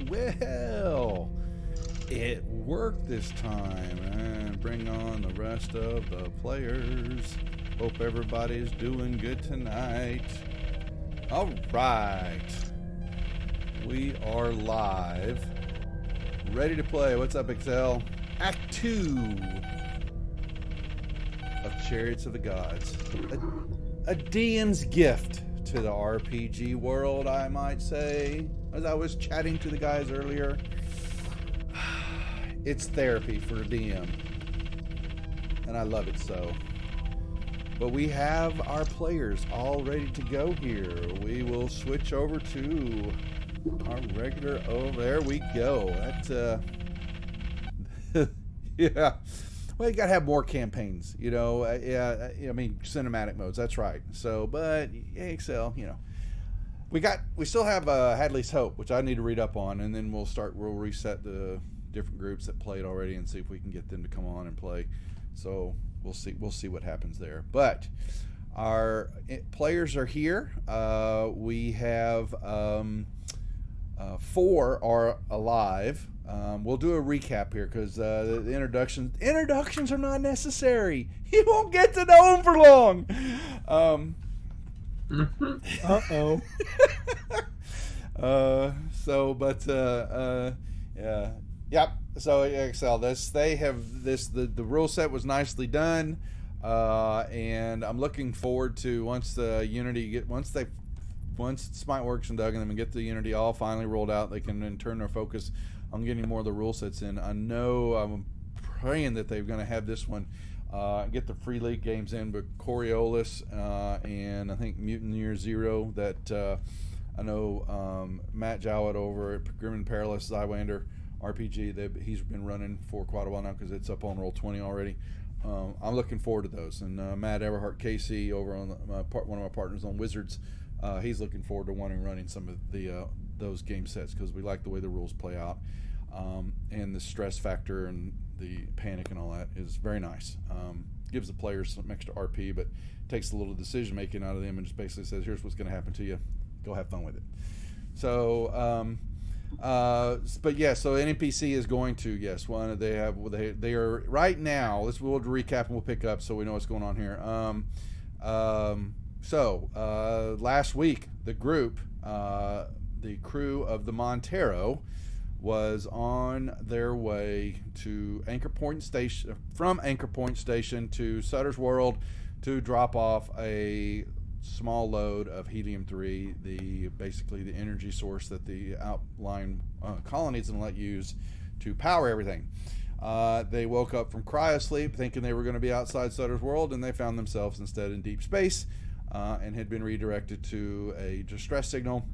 Well, it worked this time, and bring on the rest of the players. Hope everybody's doing good tonight. All right, we are live, ready to play. What's up, Excel? Act 2 of Chariots of the Gods. A DM's gift to the RPG world, I might say. As I was chatting to the guys earlier, it's therapy for a DM, and I love it so. But we have our players all ready to go here. We will switch over to our regular. Oh, there we go. Yeah. Well, you gotta have more campaigns, Yeah, I mean, cinematic modes. That's right. So, but Excel, we still have Hadley's Hope, which I need to read up on, and then we'll reset the different groups that played already and see if we can get them to come on and play. So we'll see what happens there. But our players are here. We have 4 are alive. We'll do a recap here because the introductions are not necessary. You won't get to know them for long. Yeah. Yep. So Excel, the rule set was nicely done, and I'm looking forward to once Smiteworks and Doug and them get the Unity all finally rolled out, they can then turn their focus on getting more of the rule sets in. I'm praying that they're going to have this one get the free league games in, but Coriolis and I think Mutineer Zero that I know Matt Jowett over at Grim and Perilous Zywander RPG, he's been running for quite a while now because it's up on Roll20 already. I'm looking forward to those. And Matt Everhart Casey over on one of my partners on Wizards, he's looking forward to running some of those game sets because we like the way the rules play out, and the stress factor and the panic and all that is very nice. Gives the players some extra RP, but takes a little decision making out of them and just basically says, here's what's going to happen to you, go have fun with it. So but yeah, so NPC is going to, yes, they are right now, we'll recap and we'll pick up so we know what's going on here. So last week the group, the crew of the Montero was on their way to Anchor Point Station, from Anchor Point Station to Sutter's World to drop off a small load of helium-3, basically the energy source that the outlying colonies going to let use to power everything. They woke up from cryosleep thinking they were going to be outside Sutter's World, and they found themselves instead in deep space and had been redirected to a distress signal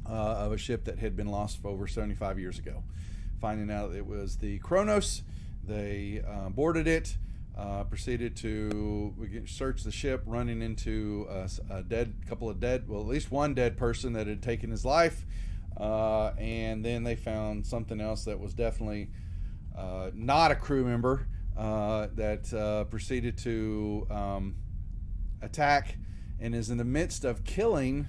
of a ship that had been lost over 75 years ago. Finding out it was the Kronos, they boarded it. Proceeded to search the ship, running into at least one dead person that had taken his life, and then they found something else that was definitely not a crew member that proceeded to attack and is in the midst of killing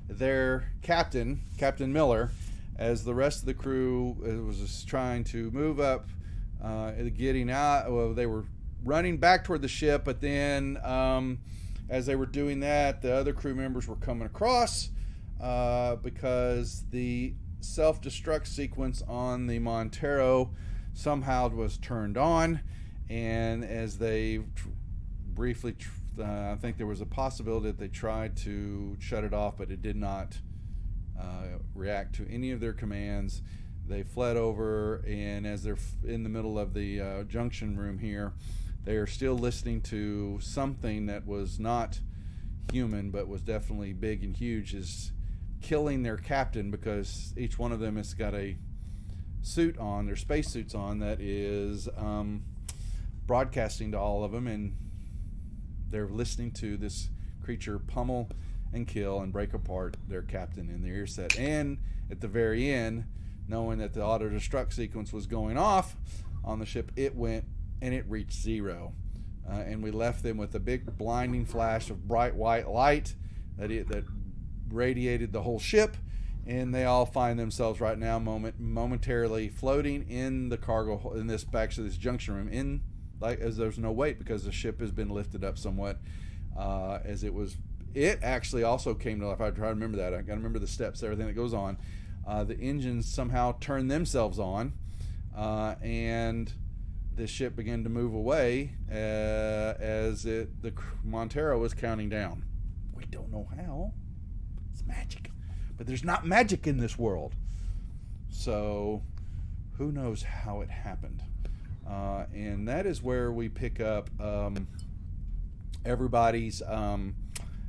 their captain, Captain Miller, as the rest of the crew was just trying to move up, getting out. Well, they were running back toward the ship, but then as they were doing that, the other crew members were coming across because the self-destruct sequence on the Montero somehow was turned on, and as they briefly I think there was a possibility that they tried to shut it off, but it did not react to any of their commands. They fled over, and as they're in the middle of the junction room here, they are still listening to something that was not human, but was definitely big and huge, is killing their captain, because each one of them has got a suit on, their space suits on, that is broadcasting to all of them, and they're listening to this creature pummel and kill and break apart their captain in their ear set. And at the very end, knowing that the auto-destruct sequence was going off on the ship, it went and it reached zero. And we left them with a big blinding flash of bright white light that radiated the whole ship, and they all find themselves right now momentarily floating in the cargo in this back to this junction room in like as there's no weight because the ship has been lifted up somewhat as it actually also came to life. I try to remember that. I got to remember the steps, everything that goes on. The engines somehow turn themselves on, and the ship began to move away the Montero was counting down. We don't know how. It's magic. But there's not magic in this world. So who knows how it happened. And that is where we pick up everybody's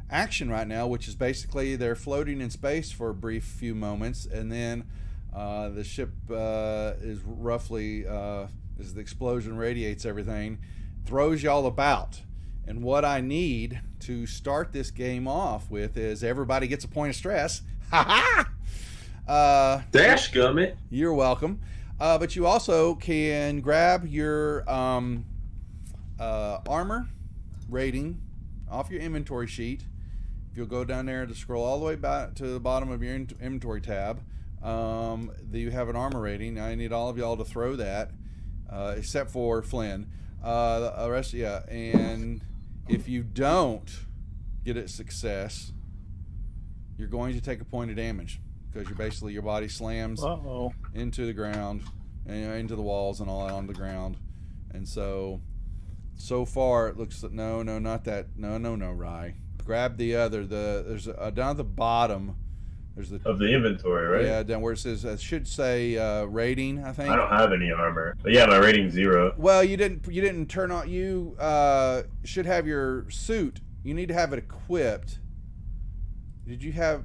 action right now, which is basically they're floating in space for a brief few moments, and then the ship is roughly, as the explosion radiates everything, throws y'all about. And what I need to start this game off with is everybody gets a point of stress. Ha ha! Dash gummit. You're welcome. But you also can grab your armor rating off your inventory sheet. If you'll go down there to scroll all the way back to the bottom of your inventory tab, you have an armor rating. I need all of y'all to throw that, except for Flynn. The rest, yeah. And if you don't get a success, you're going to take a point of damage because your body slams into the ground and into the walls and all on the ground. And so far it looks like no, not that. No, Rye. Grab the other. There's down at the bottom. There's of the inventory, right? Yeah, down where it says it should say rating. I think. I don't have any armor, but yeah, my rating's 0. Well, you didn't turn on. You should have your suit. You need to have it equipped. Did you have?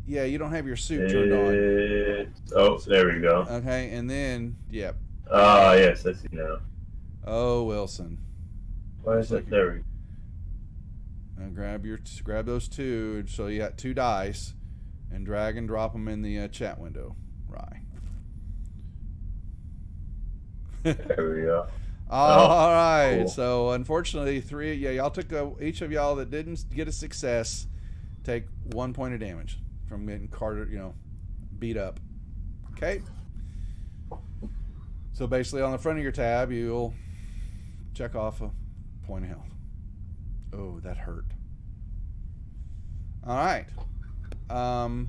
Yeah, you don't have your suit turned on. Oh, there we go. Okay, and then yep. Yes, I see now. Oh, Wilson. Why is it there? And grab those two. So you got 2 dice, and drag and drop them in the chat window. Right. There we go. All right. Cool. So unfortunately, 3. Yeah, y'all took each of y'all that didn't get a success take 1 point of damage from getting beat up. Okay. So basically, on the front of your tab, you'll check off a point of health. Oh, that hurt. All right. And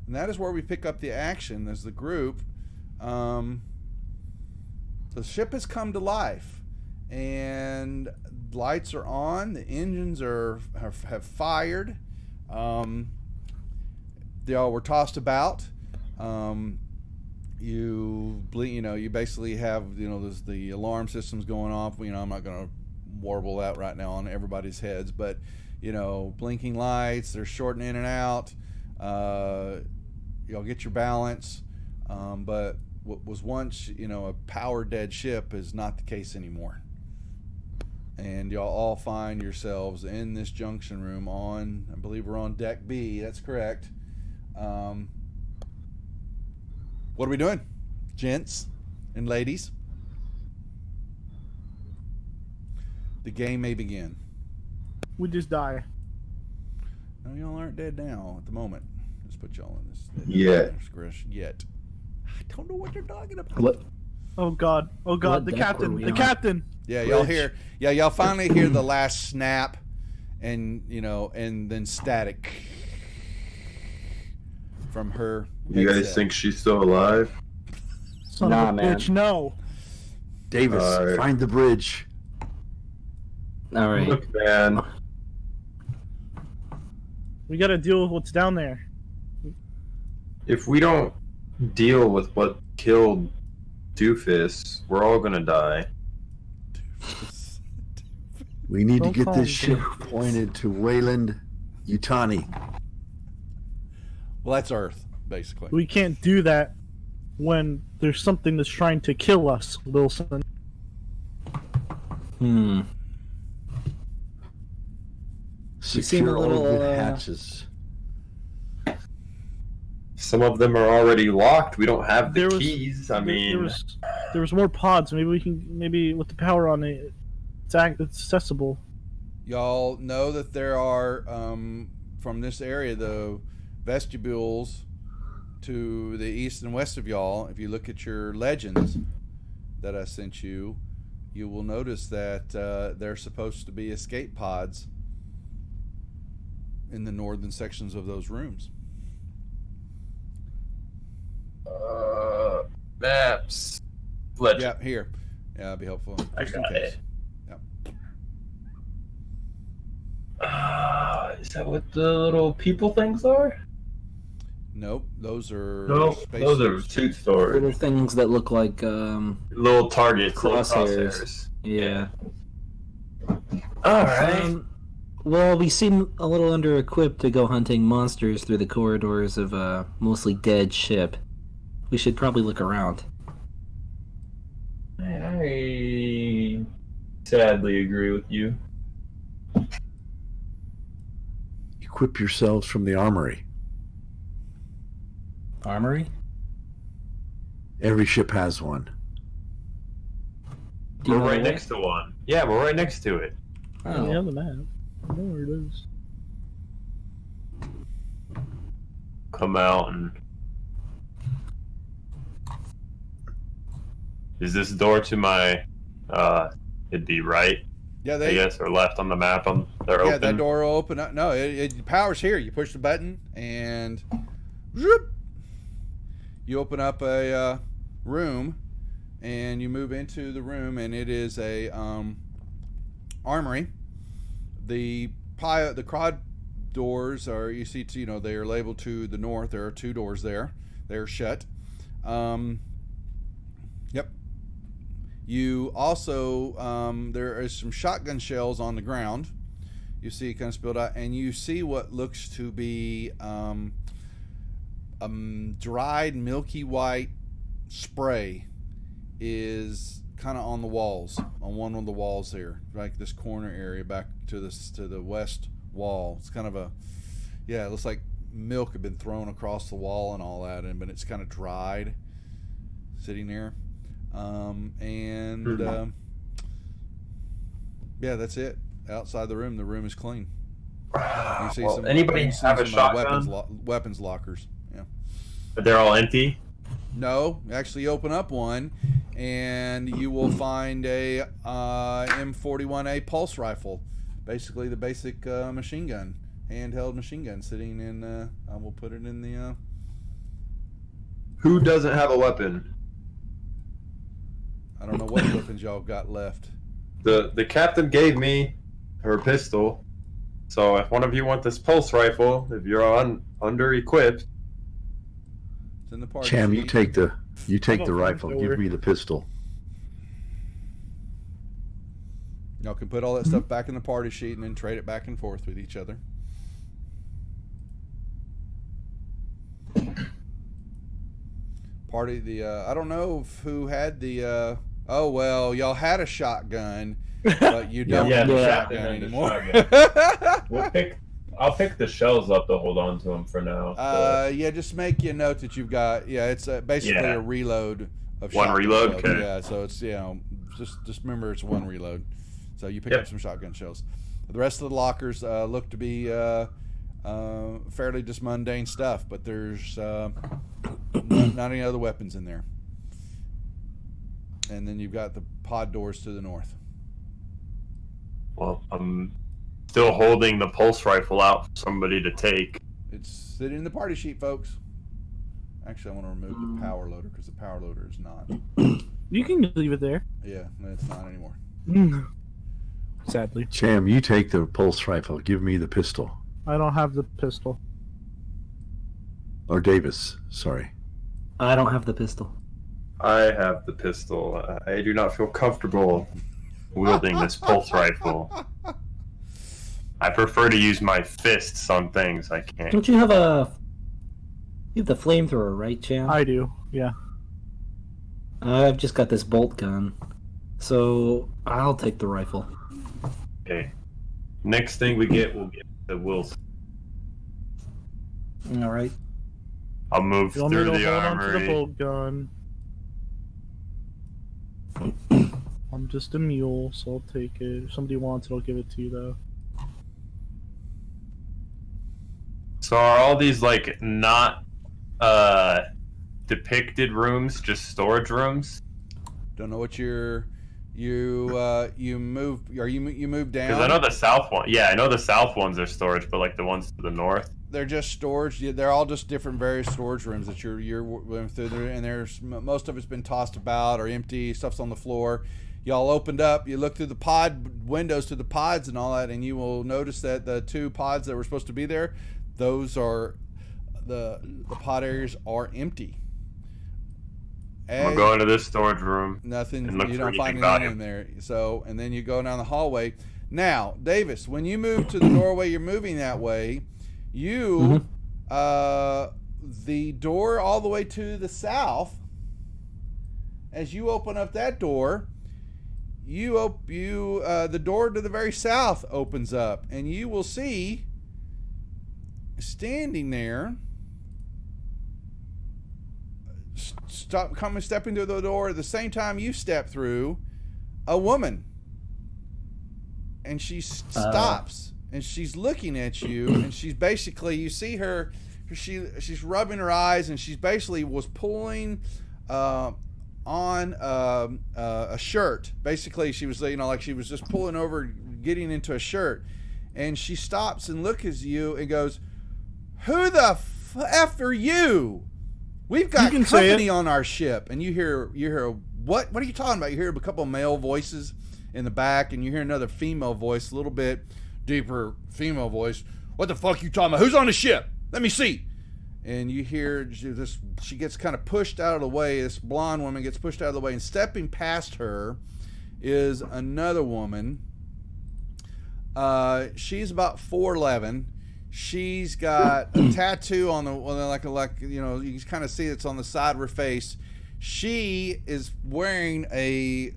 that is where we pick up the action as the group. The ship has come to life, and lights are on. The engines have fired. They all were tossed about. You basically have the alarm systems going off. I'm not going to warble that right now on everybody's heads, but blinking lights, they're shorting in and out. Y'all get your balance, but what was once a power dead ship is not the case anymore. And y'all all find yourselves in this junction room I believe we're on deck B. That's correct. What are we doing, gents and ladies? The game may begin. We just die. No, y'all aren't dead now at the moment. Just put y'all in this. Yet. Yet. I don't know what you're talking about. What? Oh God! Oh God! The captain! The captain! Yeah, y'all hear. Yeah, y'all finally hear the last snap, and and then static from her. You guys think she's still alive? Son of a bitch, no. Davis, find the bridge. All right. Look, man. We gotta deal with what's down there. If we don't deal with what killed Doofus, we're all gonna die. We need to get this ship pointed to Wayland Yutani. Well, that's Earth, basically. We can't do that when there's something that's trying to kill us, Wilson. Secure all of the hatches. Some of them are already locked. We don't have the keys. There was more pods. Maybe we can. Maybe with the power on it, it's accessible. Y'all know that there are from this area the vestibules to the east and west of y'all, if you look at your legends that I sent you, you will notice that there's supposed to be escape pods in the northern sections of those rooms. Maps. Legend. Yeah, here. Yeah, that'd be helpful. I Just in got case. it. Yep. Is that what the little people things are? Nope, those are No, space those are suits. suit storage. Little things that look like Little targets, crosshairs. Yeah. All right. Well, we seem a little under-equipped to go hunting monsters through the corridors of a mostly dead ship. We should probably look around. I sadly agree with you. Equip yourselves from the armory. Armory? Every ship has one. Do you We're know right the way? next to one. Yeah, we're right next to it. On the Oh. other map. I know where it is. Come out and. Is this door to my? It'd be right, Yeah, I they. guess, or left on the map. They're Yeah, open. that door will open up. No, it power's here. You push the button and zoop, you open up a room, and you move into the room, and it is a armory. The quad doors are, you see, they are labeled to the north. There are 2 doors there. They're shut. Yep. You also, there is some shotgun shells on the ground. You see it kind of spilled out, and you see what looks to be dried milky white spray is kind of on the walls, on one of the walls here, like this corner area back to the west wall. It's kind of it looks like milk had been thrown across the wall and all that, but it's kind of dried, sitting there. Yeah, that's it. Outside the room is clean. You see anybody you see have a some, shotgun? weapons lockers. Yeah. But they're all empty. No, actually open up one, and you will find a M41A pulse rifle, basically the basic machine gun, handheld machine gun, sitting in. I will put it in the. Who doesn't have a weapon? I don't know what weapons y'all got left. The captain gave me her pistol. So if one of you want this pulse rifle, if you're under equipped, It's in the party Cham, sheet. you take How the about rifle. flamethrower? Give me the pistol. Y'all can put all that stuff back in the party sheet and then trade it back and forth with each other. I don't know who had the. Oh well, y'all had a shotgun, but you don't Yeah, have a the shotgun shotgun and the anymore. I'll pick the shells up to hold on to them for now. Yeah, just make you a note that you've got. Yeah, it's basically Yeah. a reload of One shotgun reload? shells. Okay. Yeah, so it's just remember it's one reload. So you pick Yep. up some shotgun shells. The rest of the lockers look to be fairly just mundane stuff, but there's not any other weapons in there. And then you've got the pod doors to the north. Well, I'm still holding the pulse rifle out for somebody to take. It's sitting in the party sheet, folks. Actually, I want to remove the power loader because the power loader is not. You can leave it there. Yeah, no, it's not anymore. Sadly, Cham, you take the pulse rifle. Give me the pistol. I don't have the pistol. Or Davis, sorry. I don't have the pistol. I have the pistol. I do not feel comfortable wielding this pulse rifle. I prefer to use my fists on things I can't. Don't you have a... You have the flamethrower, right, Cham? I do. Yeah. I've just got this bolt gun. So, I'll take the rifle. Okay. Next thing we get, we'll get the Wilson. Alright. I'll move You want me through to the hold on to the armory. bolt gun? I'm just a mule, so I'll take it. If somebody wants it, I'll give it to you, though. So are all these like not depicted rooms just storage rooms? Don't know what you move. You move down? Because I know the south one. Yeah, I know the south ones are storage, but like the ones to the north. They're just storage. They're all just different various storage rooms that you're going through there, and there's most of it's been tossed about or empty. Stuff's on the floor. Y'all opened up. You look through the pod windows to the pods and all that, and you will notice that the 2 pods that were supposed to be there, those are the pod areas are empty. I'm going to this storage room. Nothing. And look You for don't find anything anything in there. So, and then you go down the hallway. Now, Davis, when you move to the doorway, you're moving that way. You, the door all the way to the south. As you open up that door, the door to the very south opens up, and you will see standing there. Stepping through the door at the same time you step through, a woman, and she stops and she's looking at you, and she's basically, you see her, she's rubbing her eyes, and she's basically was pulling on a shirt. Basically, she was, like she was just pulling over, getting into a shirt, and she stops and looks at you and goes, "Who the f are you? We've got company on our ship." And you hear what are you talking about? You hear a couple of male voices in the back, and you hear another female voice, a little bit deeper female voice. "What the fuck you talking about? Who's on the ship? Let me see." And you hear she gets kind of pushed out of the way. This blonde woman gets pushed out of the way, and stepping past her is another woman. She's about 4'11". She's got a tattoo on the like you can kind of see it's on the side of her face. She is wearing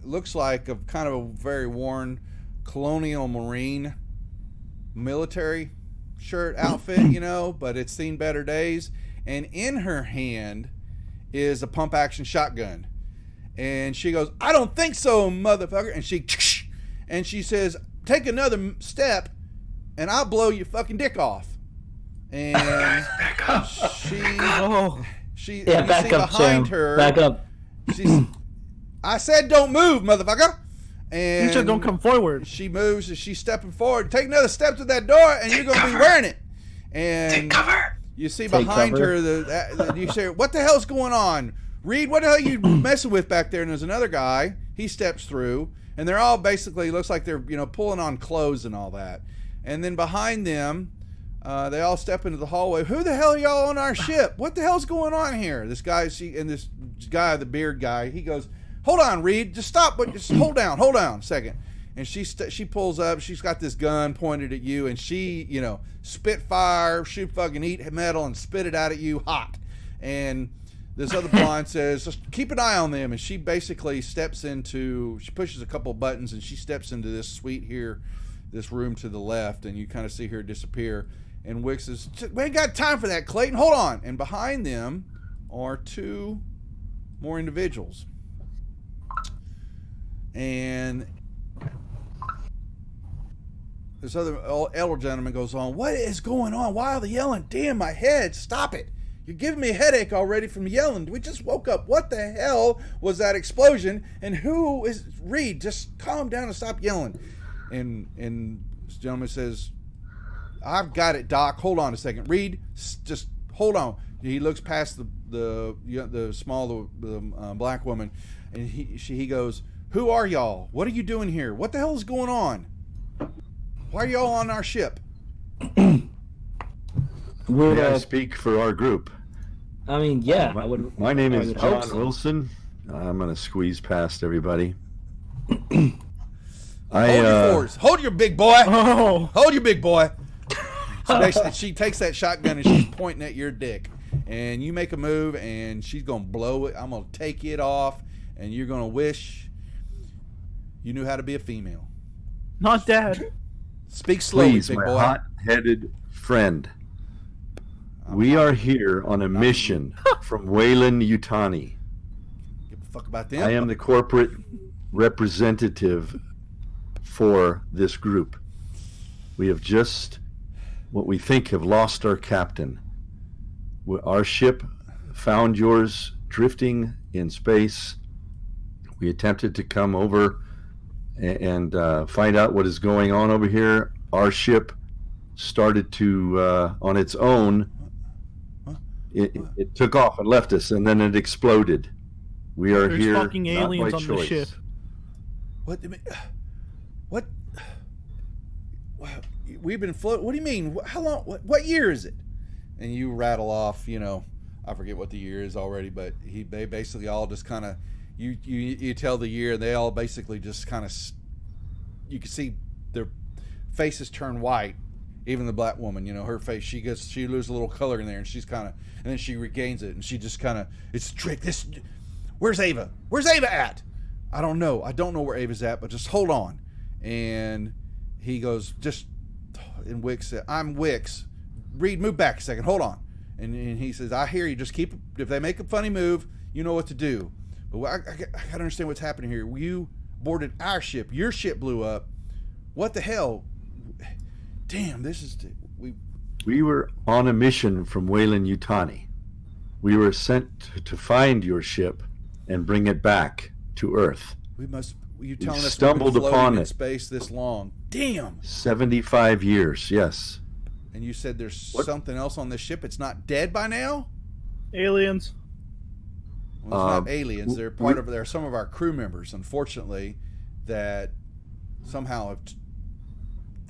looks like a kind of a very worn colonial marine military shirt outfit, but it's seen better days. And in her hand is a pump action shotgun. And she goes, "I don't think so, motherfucker." And she says, "Take another step and I'll blow your fucking dick off." And she back up, behind Sam. her. Back up. I said, "Don't move, motherfucker." And You said don't come forward. She moves, and she's stepping forward. "Take another step to that door, and you're gonna be wearing it." And take cover. You see behind her, you say, "What the hell's going on, Reed? What the hell are you messing with back there?" And there's another guy. He steps through, and they're all basically, looks like they're pulling on clothes and all that. And then behind them, they all step into the hallway. "Who the hell are y'all on our ship? What the hell's going on here?" This guy, the beard guy, he goes, "Hold on, Reed, just stop, but just hold down a second." And she pulls up. She's got this gun pointed at you, and she, spit fire, shoot fucking eat metal, and spit it out at you hot. And this other blonde says, "Just keep an eye on them." And she basically she pushes a couple buttons, and she steps into this suite here, this room to the left, and you kind of see her disappear. And Wick says, "We ain't got time for that, Clayton. Hold on." And behind them are 2 more individuals. And this other elder gentleman goes on, "What is going on? Why are they yelling? Damn, my head. Stop it. You're giving me a headache already from yelling. We just woke up. What the hell was that explosion? And who is Reed? Just calm down and stop yelling." And this gentleman says, "I've got it, Doc. Hold on a second. Reed, just hold on." He looks past the small black woman, and he goes, "Who are y'all? What are you doing here? What the hell is going on? Why are y'all on our ship?" May I speak for our group? I mean, yeah. My name is John Wilson. I'm going to squeeze past everybody. Hold your big boy. Oh. Hold your big boy. She takes that shotgun and she's pointing at your dick. And you make a move and she's going to blow it. I'm going to take it off, and you're going to wish you knew how to be a female. Not Dad. Speak slowly, Please, big my boy. hot-headed friend. We are here on a mission from Wayland Yutani. Give a fuck about them. I am the corporate representative for this group. We have just, what we think, have lost our captain. Our ship found yours drifting in space. We attempted to come over and find out what is going on over here. Our ship started to, on its own, it took off and left us, and then it exploded. We are There's here fucking not aliens by on the choice. ship. What? What? We've been floating. What do you mean? How long? What year is it? And you rattle off. I forget what the year is already, but they basically all just kind of you tell the year, and they all basically just kind of you can see their faces turn white. Even the black woman, her face, she loses a little color in there, and she's kind of, and then she regains it, and she just kind of, it's a trick. Where's Ava? Where's Ava at? I don't know where Ava's at, but just hold on. And he goes, and Wicks said, I'm Wicks. Reed, move back a second. Hold on. And he says, I hear you. Just if they make a funny move, you know what to do. But I got to understand what's happening here. You boarded our ship. Your ship blew up. What the hell? Damn, We were on a mission from Weyland-Yutani. We were sent to find your ship and bring it back to Earth. You telling us stumbled we've been upon floating in it. space this long? Damn. 75 years, yes. And you said there's something else on this ship. It's not dead by now? Aliens. Well, it's not aliens. They're they're some of our crew members, unfortunately, that somehow have.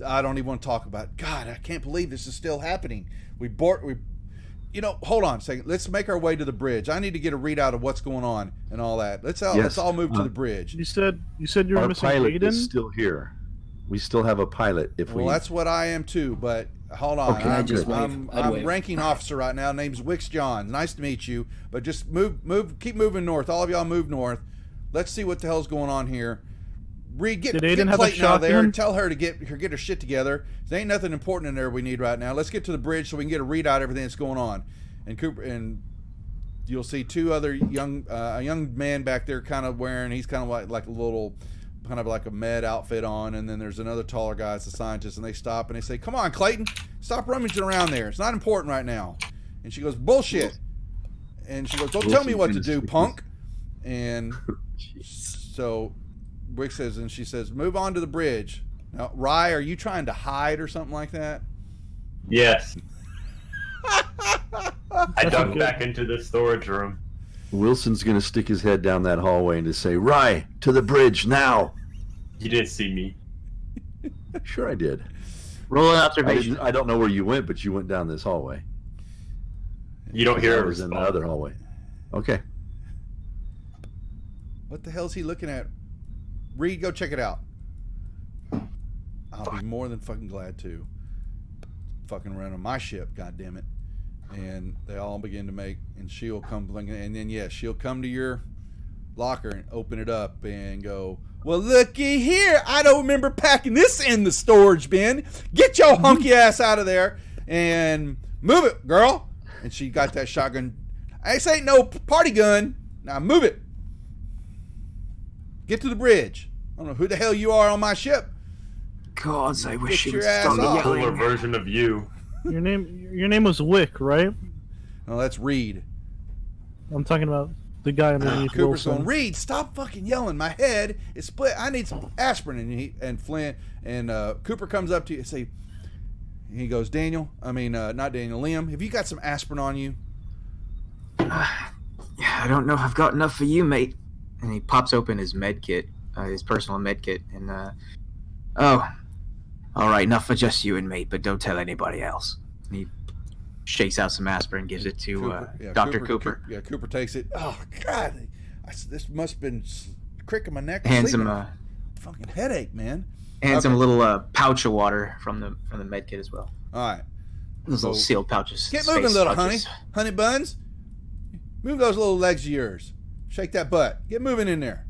I don't even want to talk about it. God, I can't believe this is still happening. Hold on a second. Let's make our way to the bridge. I need to get a readout of what's going on and all that. Let's all move to the bridge. You said you were Our missing pilot Aiden? is still here. We still have a pilot. Well, that's what I am too, but hold on. Okay, I'm ranking officer right now. Name's Wicks John. Nice to meet you. But just keep moving north. All of y'all move north. Let's see what the hell's going on here. Reed, get Clayton out of there and tell her to get her shit together. There ain't nothing important in there we need right now. Let's get to the bridge so we can get a readout of everything that's going on. And Cooper, and you'll see two other a young man back there he's kind of like a little, kind of like a med outfit on, and then there's another taller guy, it's a scientist, and they stop and they say, come on, Clayton, stop rummaging around there. It's not important right now. And she goes, bullshit. And she goes, don't tell me what to do, punk. And so Rick says, and she says, move on to the bridge. Now, Rye, are you trying to hide or something like that? Yes. I ducked back into the storage room. Wilson's going to stick his head down that hallway and to say, Rye, to the bridge now. You didn't see me. Sure I did. Roll an observation. I don't know where you went, but you went down this hallway. You don't hear I a was in the response. other hallway. Okay. What the hell's he looking at? Reed, go check it out. I'll be more than fucking glad to. Fucking run on my ship, goddammit. And they all begin to make, and she'll come, and then she'll come to your locker and open it up and go, well, looky here, I don't remember packing this in the storage bin. Get your hunky ass out of there and move it, girl. And she got that shotgun. This ain't no party gun. Now move it. Get to the bridge. I don't know who the hell you are on my ship. Gods, I wish Get you would your ass stop off. Cooler yelling. version of you. Your name was Wick, right? No, that's Reed. I'm talking about the guy underneath Cooper's Wilson. going, Reed, stop fucking yelling. My head is split. I need some aspirin. And Flynn and Cooper comes up to you and say, he goes, not Daniel, Liam, have you got some aspirin on you? Yeah, I don't know if I've got enough for you, mate. And he pops open his med kit, his personal med kit, and oh, all right, enough for just you and mate, but don't tell anybody else. And he shakes out some aspirin, gives it to Dr. Cooper. Cooper takes it. Oh God, this must have been crick in my neck. Hands him fucking headache, man. Hands him a little pouch of water from the med kit as well. All right, Those little sealed pouches. get space moving, little pouches. honey buns. Move those little legs of yours. Shake that butt. Get moving in there.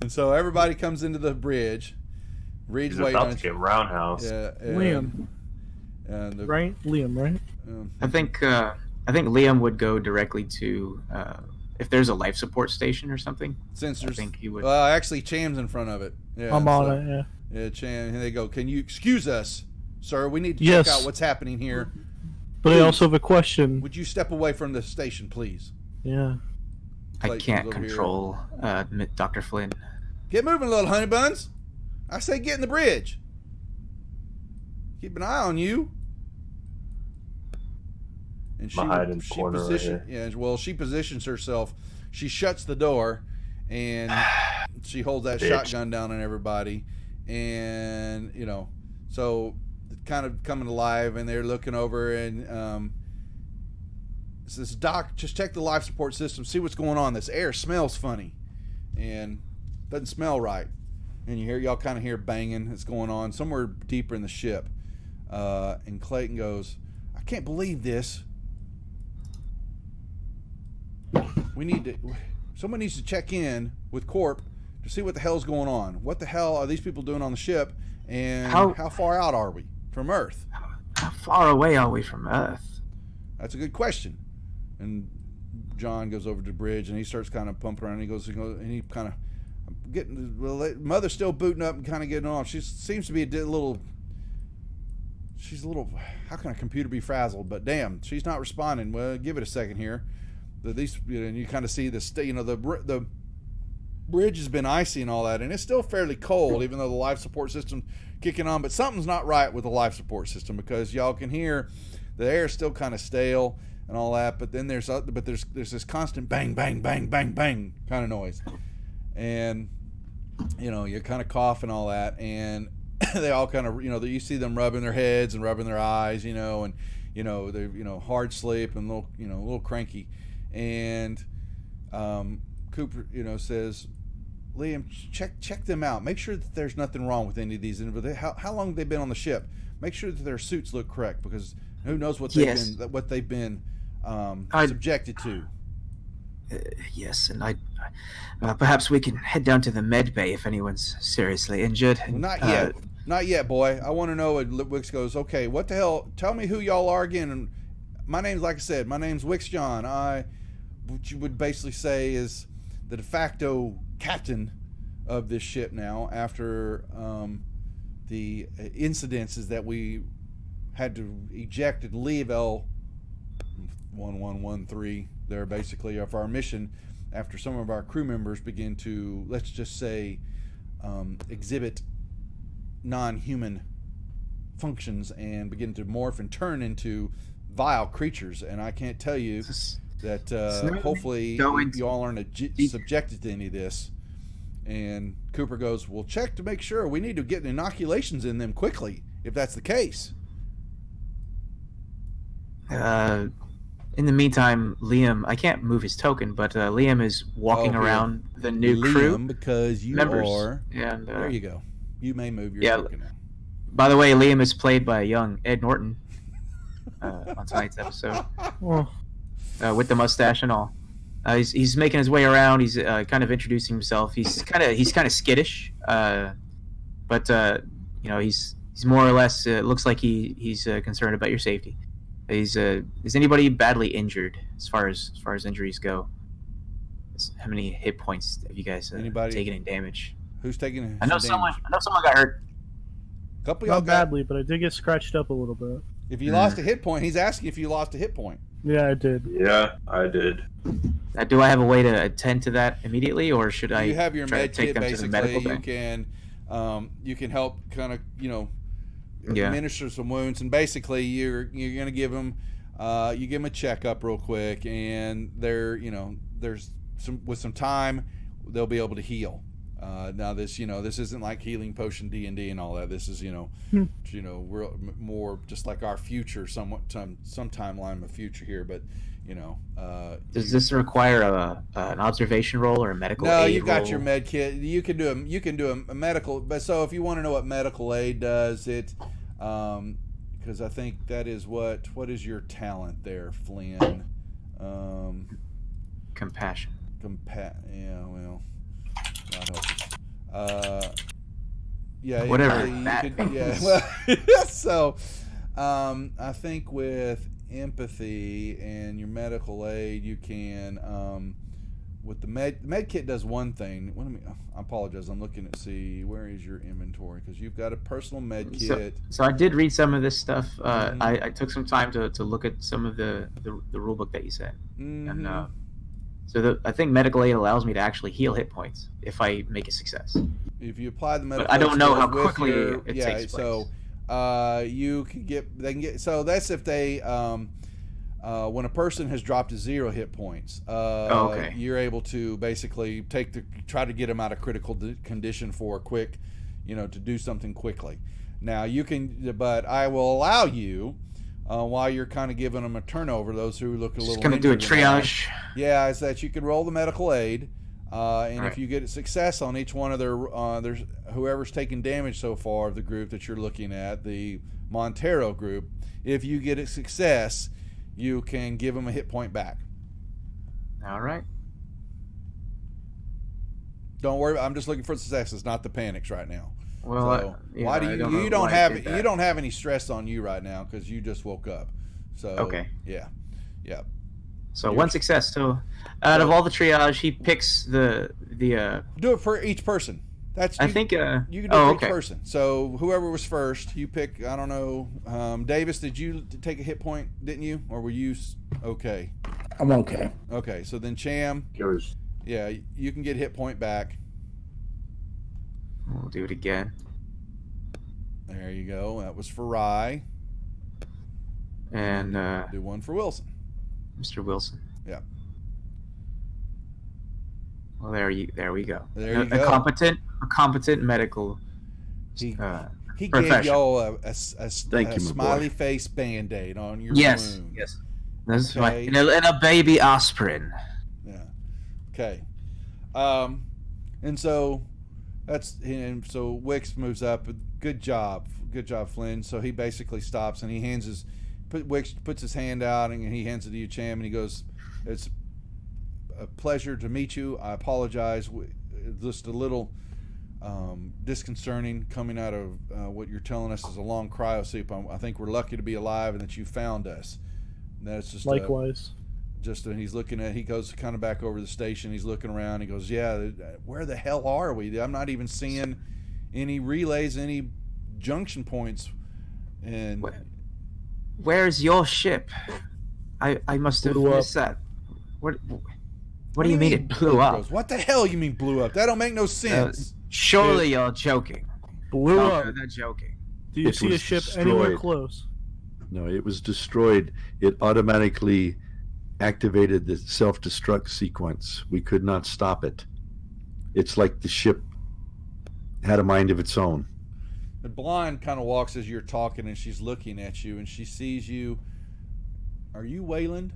And so everybody comes into the bridge. Reed's He's waiting about on to get roundhouse. Liam. And Right? Liam, right? I think Liam would go directly to if there's a life support station or something. Sensors. I think he would. Well, actually, Cham's in front of it. Yeah, I'm on it, yeah. Yeah, Cham. And they go, can you excuse us? sir. We need to Yes. check out what's happening here. But I Please. also have a question. Would you step away from the station, please? Yeah. I Clayton's can't over here. control Dr. Flynn. Get moving, little honey buns. I say get in the bridge. Keep an eye on you. And I'm hiding in the corner right here. yeah, well, she positions herself. She shuts the door, and she holds that Bitch. shotgun down on everybody, and so kind of coming alive, and they're looking over, and says, "Doc, just check the life support system, see what's going on. This air smells funny, and doesn't smell right." And y'all kind of hear banging that's going on somewhere deeper in the ship, and Clayton goes, "I can't believe this. Someone needs to check in with Corp to see what the hell's going on. What the hell are these people doing on the ship, and how far out are we from Earth?" How far away are we from Earth? That's a good question. And John goes over to the bridge, and he starts kind of pumping around. And he kind of Mother's still booting up and kind of getting off. She seems to be a little. She's a little. How can a computer be frazzled? But damn, she's not responding. Well, give it a second here. These, and you kind of see the bridge has been icy and all that, and it's still fairly cold, even though the life support system's kicking on. But something's not right with the life support system, because y'all can hear the air is still kind of stale and all that. But then there's this constant bang, bang, bang, bang, bang kind of noise, and you're kind of coughing all that, and they all kind of you see them rubbing their heads and rubbing their eyes, and they're hard sleep and a little cranky. And Cooper, says, "Liam, check them out. Make sure that there's nothing wrong with any of these. How long have they been on the ship? Make sure that their suits look correct, because who knows what they've been subjected to." Yes, and perhaps we can head down to the med bay if anyone's seriously injured. Well, not yet, boy. I want to know. And Wicks goes, "Okay, what the hell? Tell me who y'all are again." And my name's Wicks John. What you would basically say is the de facto captain of this ship now, after the incidences that we had to eject and leave L1113 there, basically, of our mission, after some of our crew members begin to, let's just say, exhibit non-human functions and begin to morph and turn into vile creatures. And I can't tell you that hopefully you all aren't subjected to any of this. And Cooper goes, "Well, check to make sure. We need to get inoculations in them quickly, if that's the case." In the meantime, Liam, I can't move his token, but Liam is walking around the new crew. Because you members. are... And, there you go. You may move your token now. By the way, Liam is played by young Ed Norton on tonight's episode. Well, with the mustache and all. He's making his way around. He's kind of introducing himself. He's kind of skittish, but he's more or less looks like he's concerned about your safety. Is anybody badly injured as far as injuries go? How many hit points have you guys taken in damage? Who's taking? I know someone got hurt. A couple of y'all not badly, but I did get scratched up a little bit. If you lost a hit point, he's asking if you lost a hit point. Yeah, I did. Yeah, I did. Do I have a way to attend to that immediately, or should I? You have your try to med take kit. them to the medical Basically, bay? you can help kind of administer some wounds, and basically you're going to give them you give them a checkup real quick, and there's some time they'll be able to heal. Now this isn't like healing potion D&D and all that. This is we're more just like our future, some timeline of the future here. But does this require an observation roll or a medical? No, aid you've got roll? your med kit. You can do a medical. But so if you want to know what medical aid does, it because I think that is what is your talent there, Flynn? Compassion. Yeah, well. Yeah, whatever. So, I think with empathy and your medical aid, you can with the med kit does one thing. I apologize. I'm looking to see where is your inventory, because you've got a personal med kit. So I did read some of this stuff. I took some time to look at some of the rule book that you sent, and I think medical aid allows me to actually heal hit points if I make a success. If you apply the medical, but I don't know how with quickly your, it yeah, takes place. So you can get, they can get. So that's if they when a person has dropped to 0 hit points, okay. you're able to basically try to get them out of critical condition for a quick, to do something quickly. Now you can, but I will allow you, while you're kind of giving them a turnover, those who look a little. Just gonna do a triage. Yeah, is that you can roll the medical aid, and right. if you get a success on each one of their whoever's taken damage so far of the group that you're looking at, the Montero group, if you get a success, you can give them a hit point back. All right. Don't worry. I'm just looking for successes, not the panics right now. Well, so why do you don't have any stress on you right now because you just woke up. So okay. Yeah. So one success. So out of all the triage, he picks the do it for each person. I think you can do it for each person. So whoever was first, you pick. I don't know. Davis, did you take a hit point? Didn't you, or were you okay? I'm okay. Okay, so then Cham. Yours. Yeah, you can get hit point back. We'll do it again. There you go. That was for Rye. And do one for Wilson. Mr. Wilson. Yeah. Well, there we go. There you go. A competent medical. He gave profession. y'all a Thank you, my smiley boy. face Band-Aid on your Yes. wound. Yes. That's Okay. right. And a baby aspirin. Yeah. Okay. And so so Wicks moves up. Good job, Flynn. So he basically stops and he Wicks puts his hand out and he hands it to you, Cham, and he goes, "It's a pleasure to meet you. I apologize. Just a little disconcerting coming out of what you're telling us is a long cryo sleep. I think we're lucky to be alive and that you found us." And that's just Likewise. and he's looking at. He goes kind of back over the station. He's looking around. He goes, "Yeah, where the hell are we? I'm not even seeing any relays, any junction points." And where's your ship? I must have missed that. What do you mean it blew up? Goes, what the hell you mean blew up? That don't make no sense. Surely you're joking. Blew up. They're joking. Do you It see a was ship destroyed. anywhere close? No, it was destroyed. It automatically activated the self-destruct sequence. We could not stop it. It's like the ship had a mind of its own. The blind kind of walks as you're talking, and she's looking at you, and she sees you. Are you Wayland?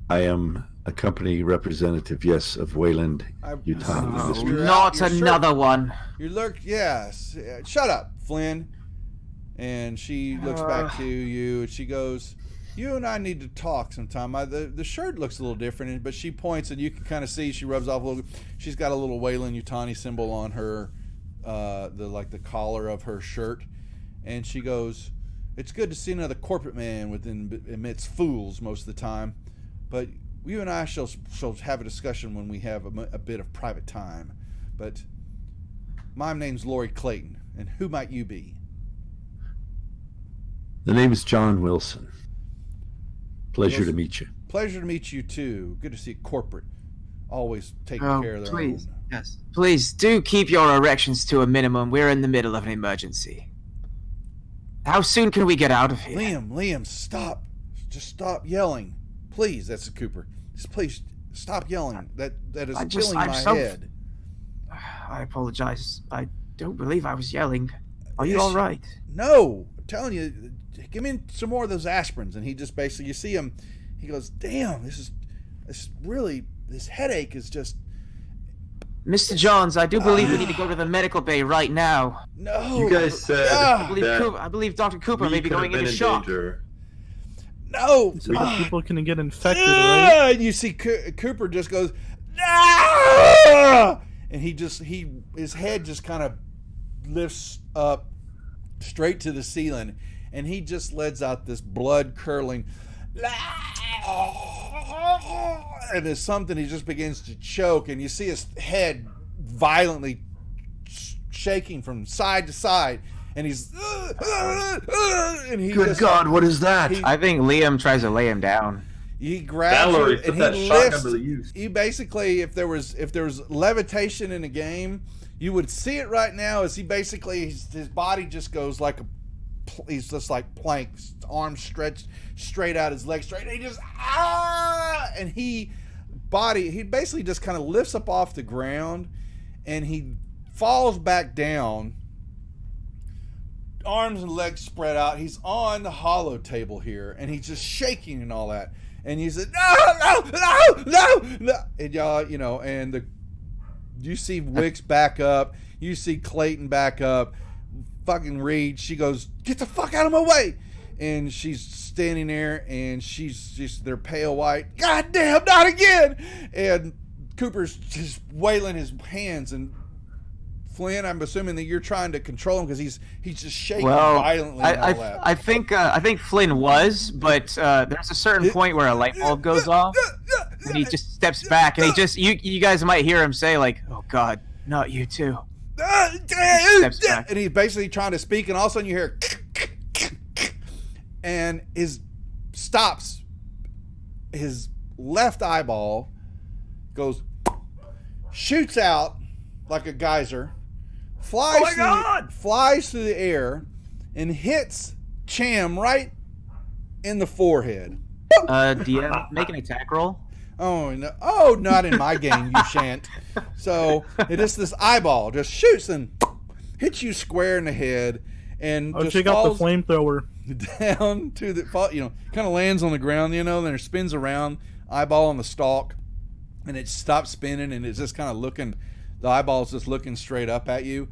I am a company representative, yes, of Wayland, Utah. Oh, You're not out- you're another one. You look, yes. Shut up, Flynn. And she looks back to you, and she goes, "You and I need to talk sometime. The shirt looks a little different, but she points, and you can kind of see she rubs off a little. She's got a little Wayland Yutani symbol on her, the collar of her shirt, and she goes, "It's good to see another corporate man amidst fools most of the time, but you and I shall have a discussion when we have a bit of private time. But my name's Lori Clayton, and who might you be?" The name is John Wilson. Pleasure to meet you. Pleasure to meet you too. Good to see corporate always taking care of their please. own. Yes. Please do keep your erections to a minimum. We're in the middle of an emergency. How soon can we get out of here? Liam, stop. Just stop yelling. Please, that's Cooper. Just please stop yelling. That is killing my head. I apologize. I don't believe I was yelling. Are you all right? No, I'm telling you, give me some more of those aspirins. And he just basically, you see him, he goes, "Damn, this headache is just." Mr. Johns, I do believe we need to go to the medical bay right now. No. You guys said I believe Dr. Cooper may be going into shock. Danger. No. So people can get infected, right? And you see Cooper just goes, "Ah!" And his head just kind of lifts up straight to the ceiling, and he just lets out this blood curdling, and there's something, he just begins to choke, and you see his head violently shaking from side to side, and he's and he Good just, God, what is that? I think Liam tries to lay him down. he grabs Valerie, you put and that he shotgun lifts. to the use. He basically, if there was levitation in the game, you would see it right now. As he basically, his body just goes like he's just like plank, arms stretched straight out, his legs straight, and he just and he basically just kind of lifts up off the ground, and he falls back down, arms and legs spread out. He's on the hollow table here, and he's just shaking and all that. And he said, no, and y'all, and you see Wicks back up, you see Clayton back up, fucking Reed, she goes, get the fuck out of my way, and she's standing there, and she's just, they're pale white, god damn, not again, and Cooper's just wailing his hands, and Flynn, I'm assuming that you're trying to control him because he's just shaking violently and all that. I think Flynn was, but there's a certain point where a light bulb goes off, and he just steps back, and he just you guys might hear him say like, "Oh God, not you too." Steps back. And he's basically trying to speak, and all of a sudden you hear, and stops. His left eyeball shoots out like a geyser, flies through the air, and hits Cham right in the forehead. Do you make an attack roll? Oh no! Oh, not in my game, you shan't. So it is this eyeball just shoots and hits you square in the head, and just check out the falls flamethrower down to the kind of lands on the ground, then it spins around, eyeball on the stalk, and it stops spinning, and it's just kind of looking. The eyeball's just looking straight up at you,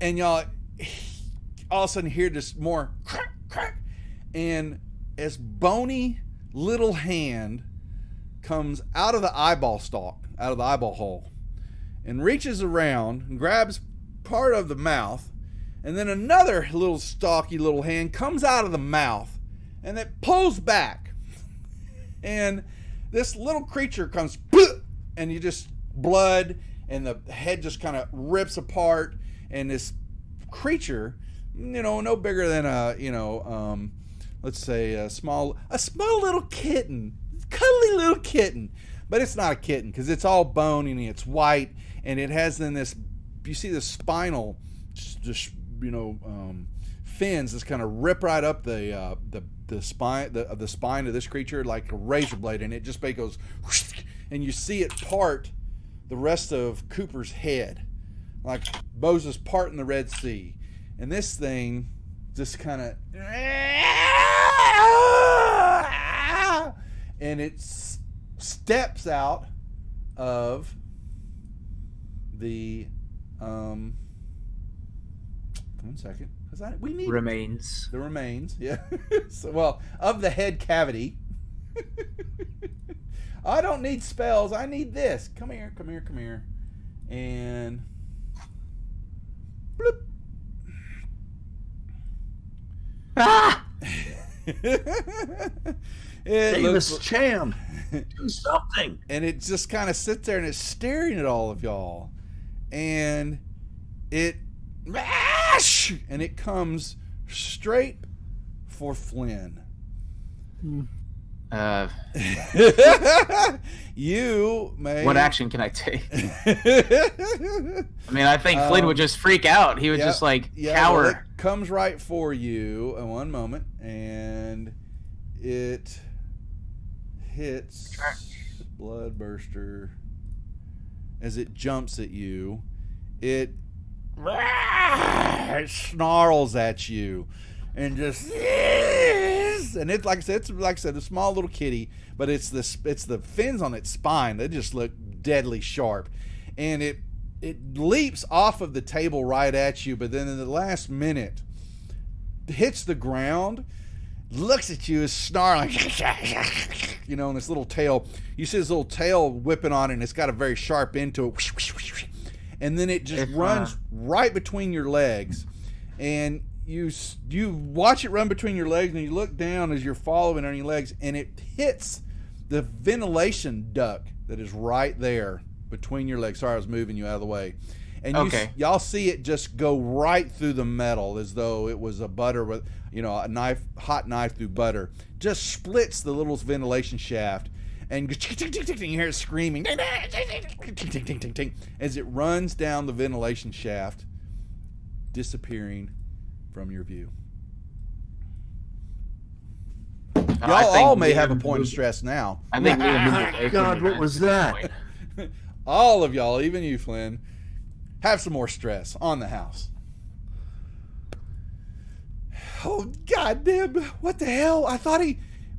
and y'all all of a sudden hear this more crack, crack, and as bony little hand comes out of the eyeball stalk, out of the eyeball hole, and reaches around and grabs part of the mouth, and then another little stalky little hand comes out of the mouth, and it pulls back, and this little creature comes, and you just blood, and the head just kind of rips apart, and this creature, no bigger than let's say a small little kitten, cuddly little kitten, but it's not a kitten because it's all bone and it's white, and it has then this, you see the spinal, just fins just kind of rip right up the spine the spine of this creature like a razor blade, and it just goes, and you see it part the rest of Cooper's head, like Moses parting the Red Sea, and this thing just kind of, and it steps out of the 1 second, because we need Remains. the remains, yeah. So, of the head cavity. I don't need spells. I need this. Come here. And bloop. Ah! Davis Cham, do something. And it just kind of sits there and it's staring at all of y'all. And it comes straight for Flynn. You may. What action can I take? I mean, I think Flynn would just freak out. He would just cower. Well, it comes right for you in one moment, and it hits Bloodburster as it jumps at you. It snarls at you. And just, and it's like I said, a small little kitty, but it's the fins on its spine. They just look deadly sharp, and it leaps off of the table right at you. But then in the last minute, hits the ground, looks at you, is snarling, and this little tail. You see this little tail whipping on it, and it's got a very sharp end to it, and then it just runs right between your legs, and you watch it run between your legs, and you look down as you're following on your legs, and it hits the ventilation duct that is right there between your legs. Sorry, I was moving you out of the way. And y'all see it just go right through the metal as though it was a butter with, a hot knife through butter. Just splits the little ventilation shaft, and you hear it screaming as it runs down the ventilation shaft, disappearing from your view. Y'all all may have a point of stress now. I think God, what was that? All of y'all, even you, Flynn, have some more stress on the house. Oh, goddamn. What the hell?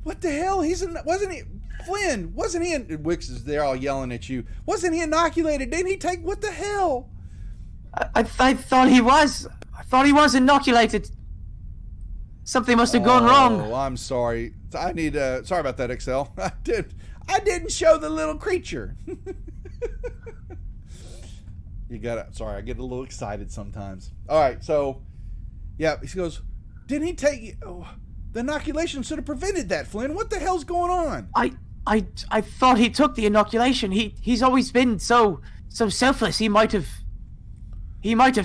What the hell? Wasn't he, Flynn, wasn't he in, Wicks is there all yelling at you. Wasn't he inoculated? Didn't he take, what the hell? I thought he was. I thought he was inoculated. Something must have gone wrong. Oh, I'm sorry. Sorry about that, Excel. I didn't show the little creature. Sorry, I get a little excited sometimes. All right, so, yeah, he goes, didn't he take, the inoculation should have prevented that, Flynn. What the hell's going on? I thought he took the inoculation. He's always been so selfless. He might have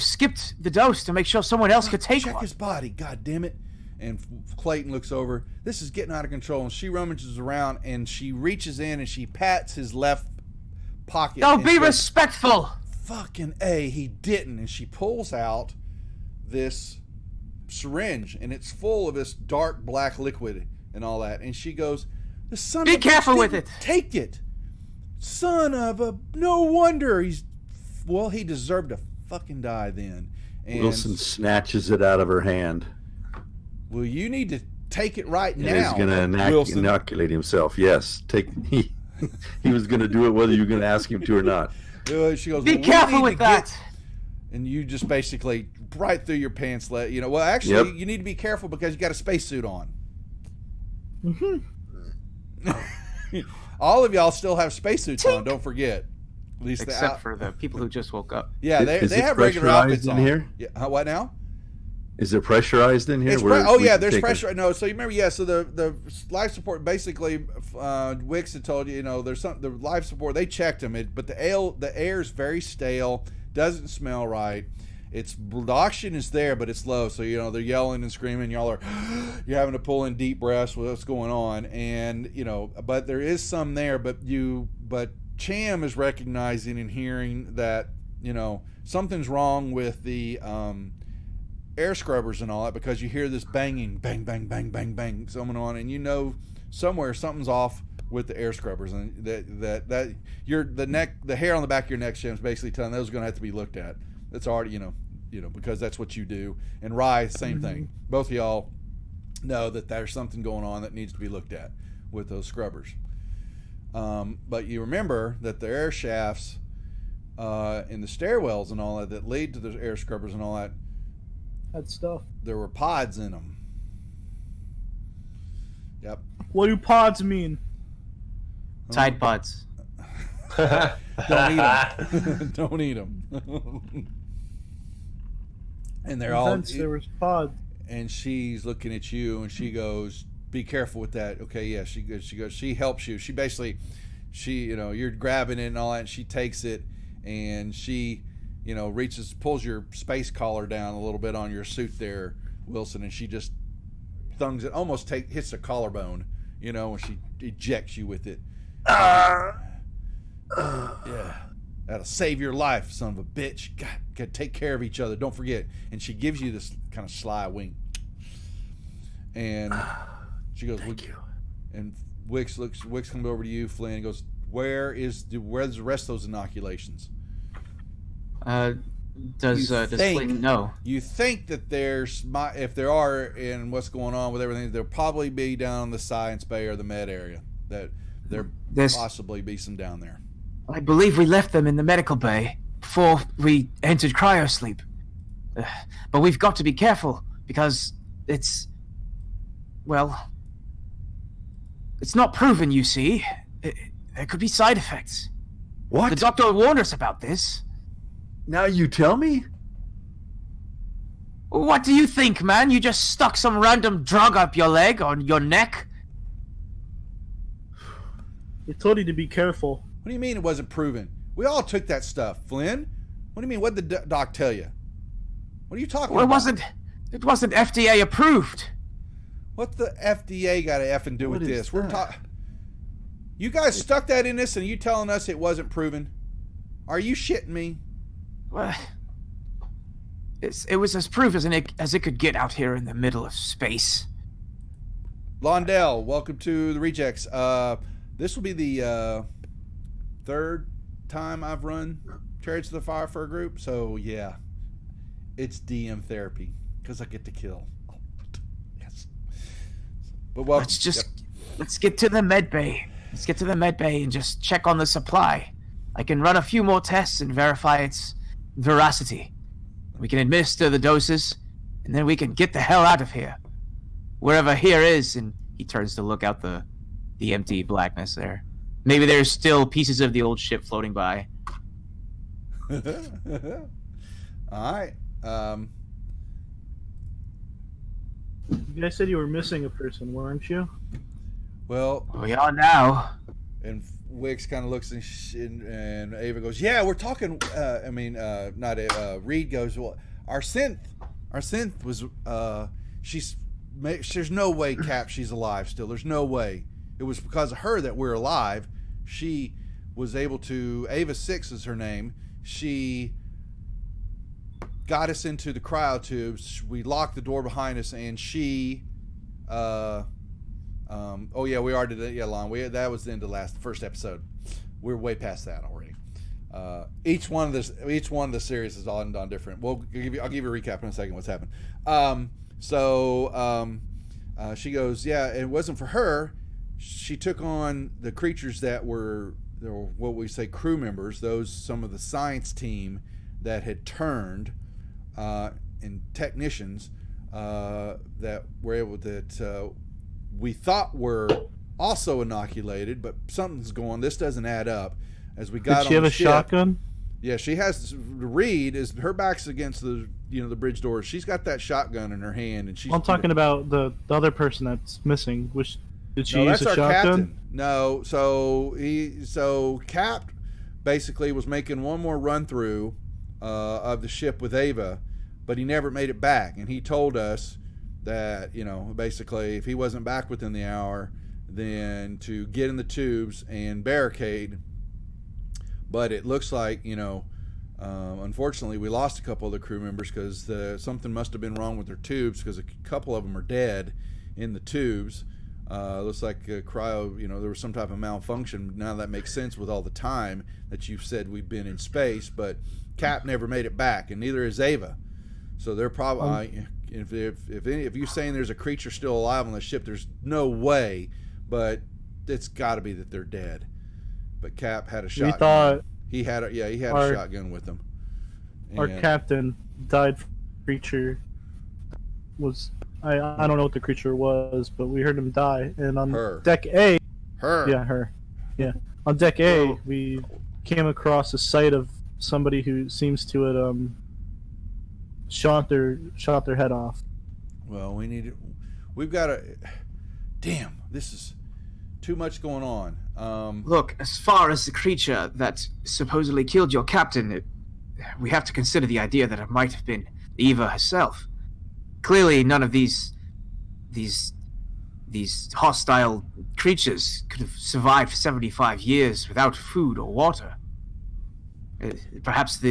skipped the dose to make sure someone else could take Check one. his body, god damn it. And Clayton looks over. This is getting out of control. And she rummages around and she reaches in and she pats his left pocket. No, be respectful. Fucking A, he didn't. And she pulls out this syringe and it's full of this dark black liquid and all that. And she goes, the son Be of a careful bitch with didn't it. Take it. Son of a, no wonder he deserved to fucking die then. And Wilson snatches it out of her hand. well, you need to take it right And now. he's going to inoculate himself. Yes. He was going to do it whether you're going to ask him to or not. She goes, Be careful with that. And you just basically right through your pants let well actually you need to be careful because you got a spacesuit on. All of y'all still have spacesuits on, don't forget. At least Except for the people who just woke up. Yeah, Is they it have regular outfits pressurized in on. here? Yeah, what now? Is it pressurized in here? It's there's pressure. No, so you remember, so the life support basically, Wicks had told you, there's the life support. They checked them, but the air is very stale, doesn't smell right. The oxygen is there, but it's low. So they're yelling and screaming. You're having to pull in deep breaths with what's going on, and but there is some there. But Cham is recognizing and hearing that something's wrong with the air scrubbers and all that, because you hear this banging, bang, bang, bang, bang, bang, going on, and somewhere something's off with the air scrubbers, and that the hair on the back of your neck, Sham's basically telling those are going to have to be looked at. That's already because that's what you do. And Rye, same thing. Both of y'all know that there's something going on that needs to be looked at with those scrubbers. But you remember that the air shafts in the stairwells and all that lead to the air scrubbers and all that, stuff. there were pods in them. Yep. What do pods mean? Tide pods. Don't eat them. Don't eat them. And they're all. There was pods. And she's looking at you, and she goes, "Be careful with that." Okay, yeah. She goes. She helps you. She basically, you're grabbing it and all that. And she takes it, and she, pulls your space collar down a little bit on your suit there, Wilson, and she just thungs it, almost hits the collarbone, and she ejects you with it. Yeah, that'll save your life, son of a bitch. God, gotta take care of each other. Don't forget. And she gives you this kind of sly wink. And she goes, Thank you. And Wicks comes over to you, Flynn, and goes, where's the rest of those inoculations? Does Flynn know? You think that if there are, and what's going on with everything, there'll probably be down on the science bay or the med area. That there possibly be some down there. I believe we left them in the medical bay before we entered cryosleep. But we've got to be careful because it's not proven, you see. There could be side effects. What? The doctor warned us about this. Now you tell me? What do you think, man? You just stuck some random drug up your leg or your neck? They told you to be careful. What do you mean it wasn't proven? We all took that stuff, Flynn. What do you mean? What did the doc tell you? What are you talking Well, about? it wasn't FDA approved. What the FDA got to effing do What with is this? We're that? talking. You guys stuck that in this, and you telling us it wasn't proven? Are you shitting me? Well, it was as proof as it could get out here in the middle of space. Londell, welcome to the Rejects. This will be the third time I've run Chariots of the Fire for a group, so yeah, it's DM therapy because I get to kill. Yes, but well, Let's get to the med bay. Let's get to the med bay and just check on the supply. I can run a few more tests and verify its veracity. We can administer the doses, and then we can get the hell out of here. Wherever here is, and he turns to look out the empty blackness there. Maybe there's still pieces of the old ship floating by. All right. You guys said you were missing a person, weren't you? Well, We are now. and Wicks kind of looks and Ava goes, "Yeah, we're talking." Not Reed goes, "Well, our synth was there's no way, Cap, she's alive still. There's no way. It was because of her that we're alive. She was able to. Ava 6 is her name. She got us into the cryotubes. We locked the door behind us, and she." Oh yeah, we already did. Yeah, Lon. That was the end of the first episode. We're way past that already. Each one of the series is all done different. I'll give you a recap in a second. What's happened? She goes, yeah. It wasn't for her. She took on the creatures that were what we say crew members. Some of the science team that had turned, and technicians that were able we thought were also inoculated, but something's going. This doesn't add up. As we got Did she have a shotgun? Yeah, she has. Reed is her back's against the bridge door. She's got that shotgun in her hand, and she's. I'm talking about the other person that's missing. Did she use that's a our shotgun? captain. No, so Cap basically was making one more run through of the ship with Ava, but he never made it back, and he told us that basically if he wasn't back within the hour, then to get in the tubes and barricade. But it looks like unfortunately we lost a couple of the crew members because something must have been wrong with their tubes, because a couple of them are dead in the tubes. Looks like cryo, there was some type of malfunction. Now that makes sense with all the time that you've said we've been in space, but Cap never made it back, and neither is Ava. So they're probably if you're saying there's a creature still alive on the ship, there's no way, but it's got to be that they're dead. But Cap had a shotgun. We thought he had a shotgun with him. our And- captain died. Creature was I don't know what the creature was, but we heard him die. And on Her. deck A, Her. yeah, her, yeah, on deck A, Whoa. we came across a sight of somebody who seems to have shot their head off. Well, we've got to. Damn, this is too much going on. Look, as far as the creature that supposedly killed your captain, we have to consider the idea that it might have been Eva herself. Clearly, none of these hostile creatures could have survived for 75 years without food or water. Perhaps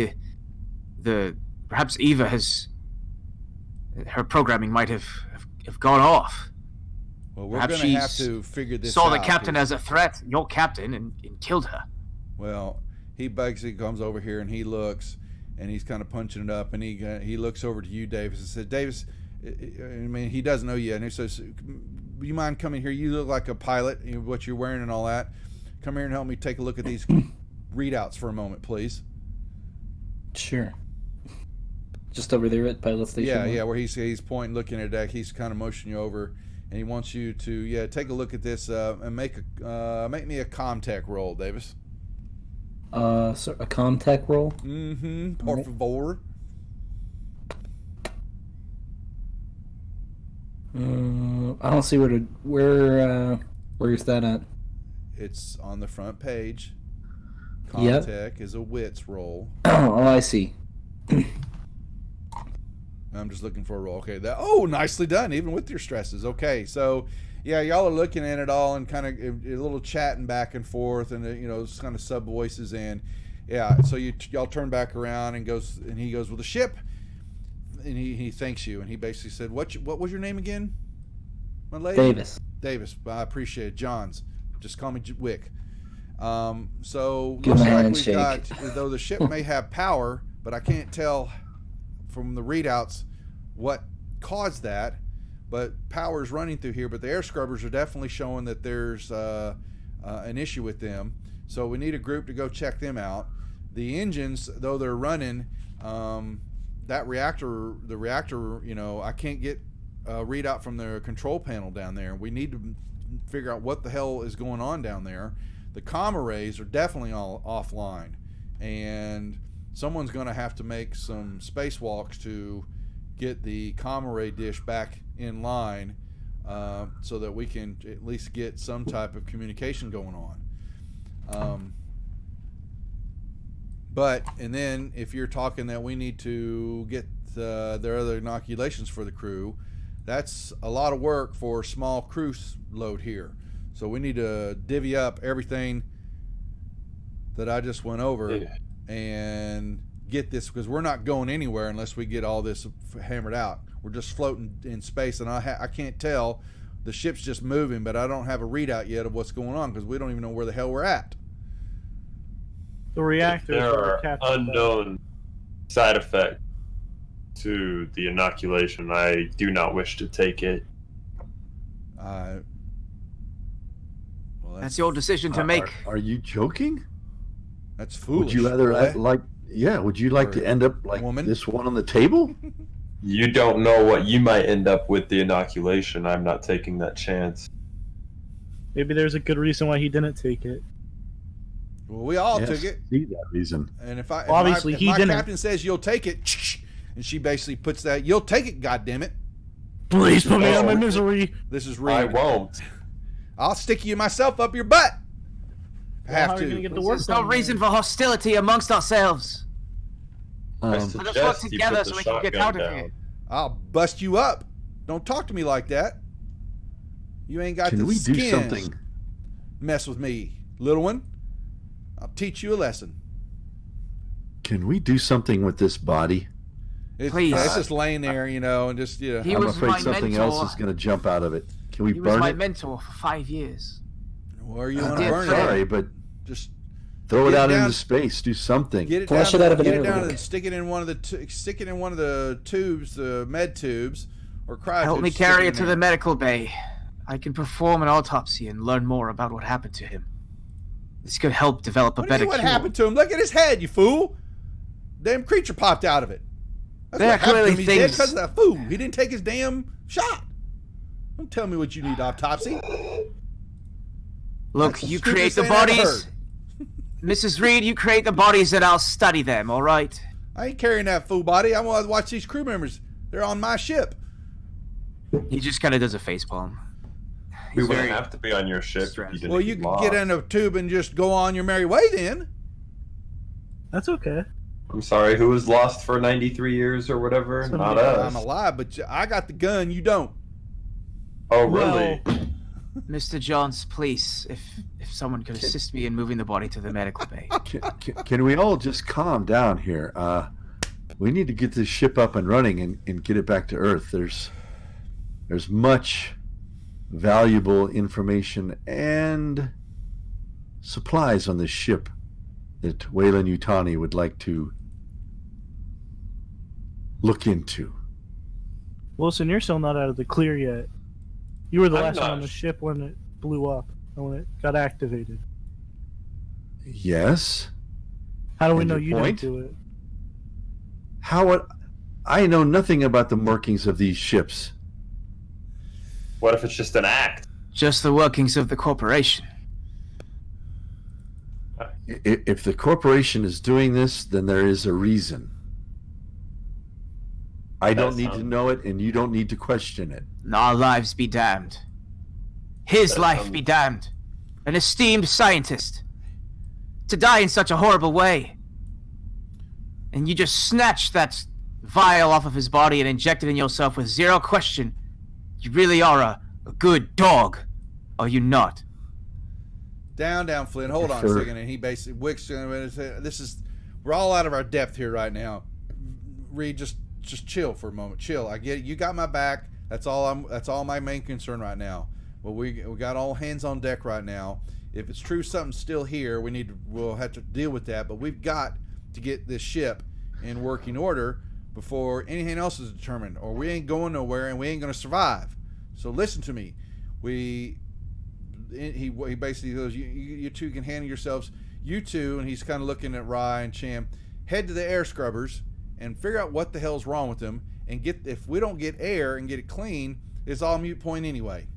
perhaps Eva her programming might have gone off. Well, we're Perhaps going to have she's to figure this Saw out. the captain 'cause- as a threat, your captain, and killed her. Well, he basically comes over here and he looks, and he's kind of punching it up, and he looks over to you, Davis, and says, "Davis, he doesn't know you yet." And he says, "You mind coming here? You look like a pilot, what you're wearing and all that. Come here and help me take a look at these readouts for a moment, please." Sure. Just over there at Pilot Station. Yeah, 1? yeah, where he's pointing, looking at deck. He's kind of motioning you over, and he wants you to take a look at this and make me a Comtech roll, Davis. So a Comtech roll. Mm-hmm. Por favor. I don't see where is that at? it's on the front page. Yep. Comtech is a wits roll. Oh, I see. I'm just looking for a roll. Okay, nicely done, even with your stresses. Okay, so yeah, y'all are looking at it all and kind of a little chatting back and forth, and it's kind of sub voices, and yeah. So y'all turn back around and he goes, well, the ship, and he thanks you, and he basically said, what was your name again, my lady? Davis. I appreciate it. John's. Just call me Wick. So Give looks him a like handshake. though the ship may have power, but I can't tell from the readouts what caused that, but power is running through here, but the air scrubbers are definitely showing that there's an issue with them, so we need a group to go check them out. The engines, though they're running, the reactor, I can't get a readout from the control panel down there. We need to figure out what the hell is going on down there. The comm arrays are definitely all offline, and someone's going to have to make some spacewalks to get the comm array dish back in line, so that we can at least get some type of communication going on. And then if you're talking that we need to get their other inoculations for the crew, that's a lot of work for a small crew load here. So we need to divvy up everything that I just went over and get this, because we're not going anywhere unless we get all this hammered out. We're just floating in space, and I can't tell. The ship's just moving, but I don't have a readout yet of what's going on, because we don't even know where the hell we're at. The reactors There are are captured. unknown side effects to the inoculation. I do not wish to take it. Well, That's your decision to make. Are you joking? That's foolish. Would you rather right? would you like Or to end up like woman? this one on the table? You don't know what you might end up with the inoculation. I'm not taking that chance. Maybe there's a good reason why he didn't take it. Well, we all Yes, took it. see that reason. And if Obviously, if he my didn't. captain says you'll take it, and she basically puts that, you'll take it, goddammit. Please put me No. out of my misery. This is I real. won't. I'll stick you myself up your butt. Well, Have how are you to. gonna get the work There's no done reason then? for hostility amongst ourselves. I Um, Let us work suggest you together put so the we can get shotgun out of down. here. I'll bust you up. Don't talk to me like that. You ain't got can the we do skins. something? Mess with me, little one. I'll teach you a lesson. Can we do something with this body? Please. It's just laying there, and just He I'm was afraid my something mentor. else is going to jump out of it. Can we He was burn my it? mentor for 5 years. Where you I want to did burn Sorry, it? but Just throw it Get it out down- into space. Do something. get it Flash down. it out of an Get it air down lock. and stick it in one of the tubes, the med tubes, or cryo Help me tubes, carry stick it to in the there. medical bay. I can perform an autopsy and learn more about what happened to him. This could help develop a What do you better mean, what cure. happened to him? Look at his head, you fool! Damn creature popped out of it. That's There what are happened to clearly him. He's dead things- because of that fool. He didn't take his damn shot. Don't tell me what you need autopsy. Look, That's the you stupidest create the thing I ever bodies. Mrs. Reed, you create the bodies and I'll study them, alright? I ain't carrying that fool body. I want to watch these crew members. They're on my ship. He just kind of does a facepalm. We He's wouldn't very have to be on your ship if you stressed. didn't Well, you get can get lost. in a tube and just go on your merry way then. That's okay. I'm sorry, who was lost for 93 years or whatever? Somebody Not else. us. I'm alive, but I got the gun. You don't. Oh, really? Mr. Johns, please, if someone could assist me in moving the body to the medical bay. Can we all just calm down here? We need to get this ship up and running and get it back to Earth. There's much valuable information and supplies on this ship that Wayland Yutani would like to look into. Wilson, you're still not out of the clear yet. You were the I'm last one not. on the ship when it blew up and when it got activated. Yes? How do we And know your you point? didn't do it? I know nothing about the workings of these ships. What if it's just an act? Just the workings of the corporation. If the corporation is doing this, then there is a reason. I don't That need to sounds- know it, and you don't need to question it. Our lives be damned. His That life sounds- be damned. an esteemed scientist, to die in such a horrible way. And you just snatched that vial off of his body and injected it in yourself with zero question. You really are a good dog, are you not? Down, Flynn. Hold on a second. And he basically wicks. We're all out of our depth here right now. Reed, just chill for a moment. Chill. I get it. You got my back. That's all my main concern right now. Well, we got all hands on deck right now. If it's true something's still here, we'll have to deal with that. But we've got to get this ship in working order before anything else is determined, or we ain't going nowhere and we ain't going to survive. So listen to me. He basically goes, you two can handle yourselves. You two, and he's kind of looking at Rye and Cham, head to the air scrubbers and figure out what the hell's wrong with them. And if we don't get air and get it clean, it's all moot point anyway.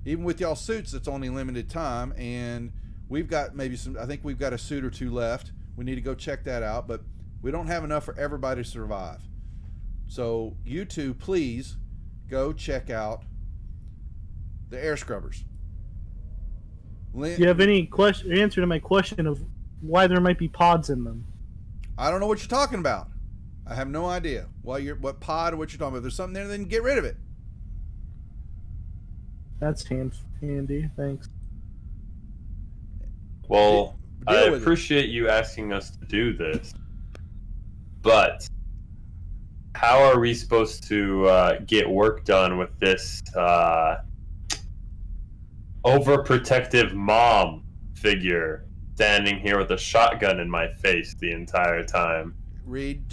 Even with y'all suits, it's only limited time, and we've got I think we've got a suit or two left. We need to go check that out, but we don't have enough for everybody to survive. So you two, please go check out the air scrubbers. Do you have any answer to my question of why there might be pods in them? I don't know what you're talking about. I have no idea what pod or what you're talking about. If there's something there, then get rid of it. That's handy. Thanks. Well, I appreciate you asking us to do this, but how are we supposed to get work done with this overprotective mom figure standing here with a shotgun in my face the entire time? Reed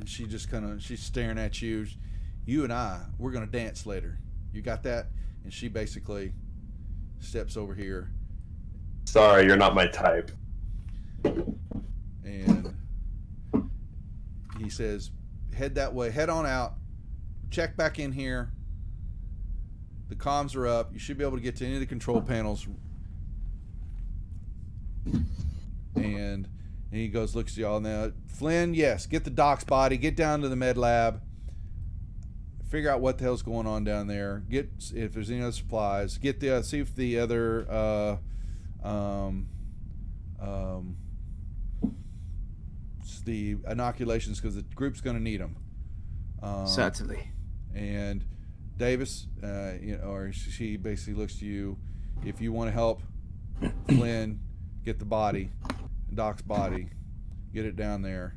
she's staring at you. You and we're gonna dance later. You got that? And she basically steps over here. Sorry, you're not my type. And he says, head that way, head on out, check back in here. The comms are up. You should be able to get to any of the control panels. And he goes, looks at y'all now. Flynn, yes, get the doc's body, get down to the med lab, figure out what the hell's going on down there. Get if there's any other supplies. Get see if the other the inoculations, because the group's going to need them. Certainly. And Davis, or she basically looks to you. If you want to help Flynn get the body, Doc's body, get it down there,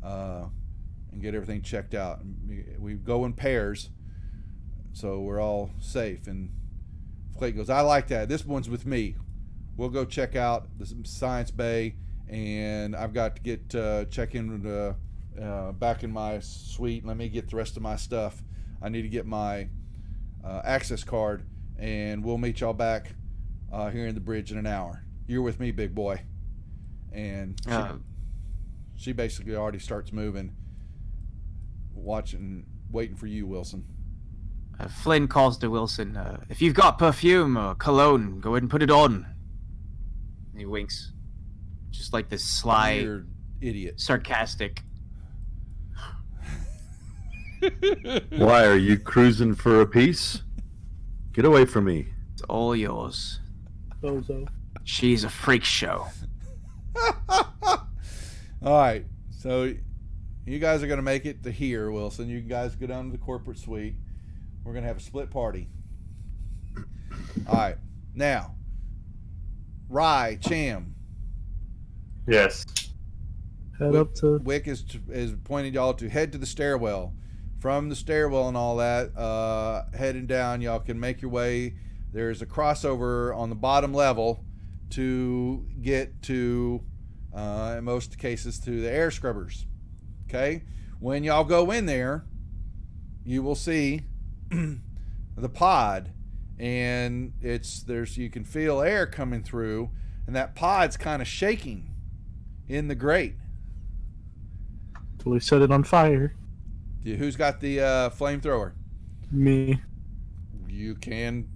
and get everything checked out. We go in pairs, so we're all safe. And Flake goes, I like that. This one's with me. We'll go check out the science bay, and I've got to get check in back in my suite. Let me get the rest of my stuff. I need to get my access card, and we'll meet y'all back here in the bridge in an hour. You're with me, big boy. And she basically already starts moving, waiting for you, Wilson. Flynn calls to Wilson, if you've got perfume or cologne, go ahead and put it on. And he winks. Just like this sly, You're idiot. sarcastic. Why, are you cruising for a piece? Get away from me. It's all yours. Bozo. She's a freak show. All right, so you guys are going to make it to here, Wilson. You guys go down to the corporate suite. We're going to have a split party. All right, now, Rye, Cham. Yes. Head up to. Wick is pointing y'all to head to the stairwell. From the stairwell and all that, heading down, y'all can make your way. There's a crossover on the bottom level to get to, in most cases, to the air scrubbers. Okay? When y'all go in there, you will see the pod, and you can feel air coming through, and that pod's kind of shaking in the grate. Till we set it on fire. Who's got the flamethrower? Me. You can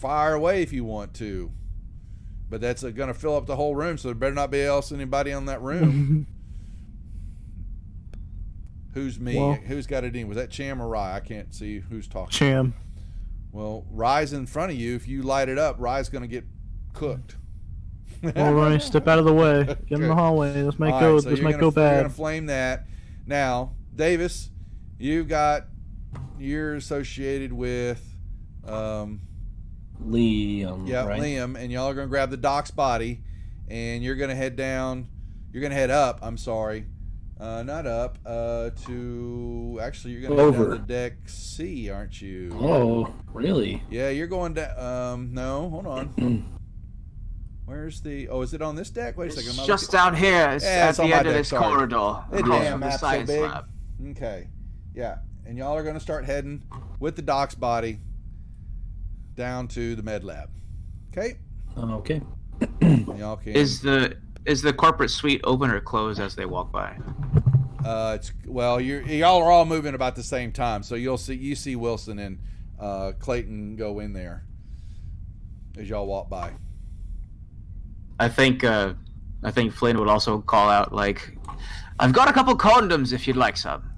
fire away if you want to, but that's going to fill up the whole room, so there better not be anybody in that room. Who's me? Well, Who's got it in? Was that Cham or Rye? I can't see who's talking. Cham. Well, Rye's in front of you. If you light it up, Rye's going to get cooked. All right, step out of the way. Get in the hallway. This might go. So this might go You're bad. going to flame that. Now, Davis, you're associated with Liam. yeah, right? Liam, and y'all are going to grab the Doc's body, and you're going to head down. You're going to head up. I'm sorry, not up. Actually, you're going to head down to deck C, aren't you? Oh, really? Yeah, you're going down. No, hold on. Where's the? Oh, is it on this deck? Wait a second. It's just down here. It's Yeah, at it's the on my end of deck, this sorry. corridor. It across damn from the map's so science big. lab. Okay, yeah, and y'all are going to start heading with the Doc's body down to the med lab. Okay, Okay. y'all can. Is the corporate suite open or closed as they walk by? Y'all are all moving about the same time, so you see Wilson and Clayton go in there as y'all walk by. I think Flynn would also call out like, "I've got a couple condoms if you'd like some."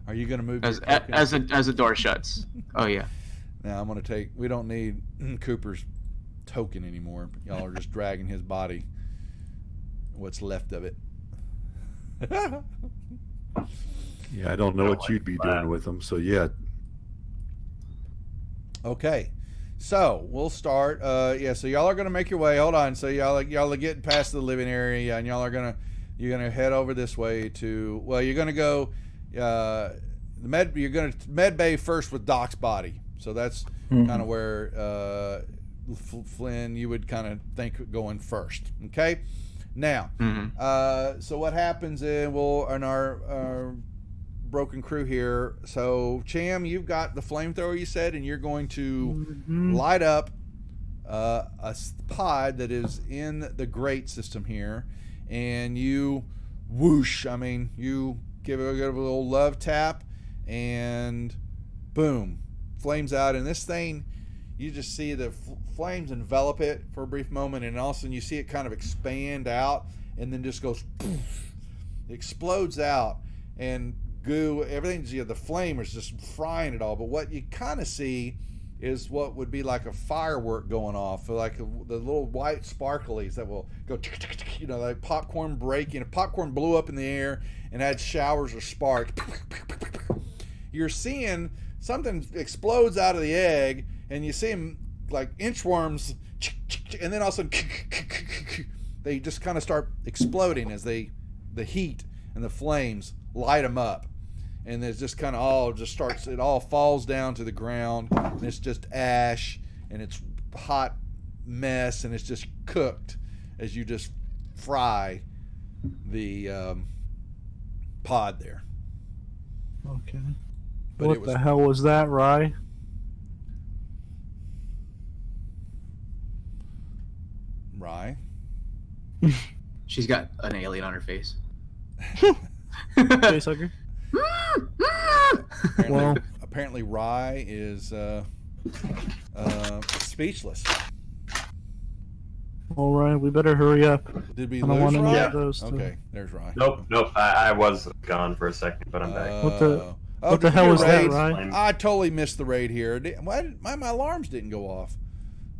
Are you going to move As your token? the door shuts. Oh yeah. Now I'm going to take. We don't need Cooper's token anymore. Y'all are just dragging his body. What's left of it. Yeah, I don't know what you'd be doing with them. So yeah, Okay, so we'll start. So y'all are gonna make your way. Hold on. So y'all are getting past the living area, and you're gonna head over this way to. Well, you're gonna go. You're gonna med bay first with Doc's body. So that's kind of where Flynn, you would kind of think going first. Okay. Now, so what happens in our broken crew here? So Cham, you've got the flamethrower, you said, and you're going to light up a pod that is in the grate system here, and you whoosh. I mean, you give it a little love tap, and boom, flames out, and this thing. You just see the flames envelop it for a brief moment, and all of a sudden you see it kind of expand out, and then just goes poof, explodes out, and goo, everything. The flame is just frying it all. But what you kind of see is what would be like a firework going off, like the little white sparklies that will go, like popcorn breaking. If popcorn blew up in the air and had showers of sparks, you're seeing something explodes out of the egg. And you see them like inchworms, and then all of a sudden they just kind of start exploding as the heat and the flames light them up, and it's just kind of it all falls down to the ground, and it's just ash, and it's hot mess, and it's just cooked as you just fry the pod there. Okay. But What the hell was that, Rye? Rye. She's got an alien on her face. Facehugger? Apparently Rye is speechless. All right, we better hurry up. Did we I don't lose want any Rye? of those. Okay, there's Rye. Nope. I was gone for a second, but I'm back. What the did hell you was that, raid? Rye? I totally missed the raid here. Why my alarms didn't go off?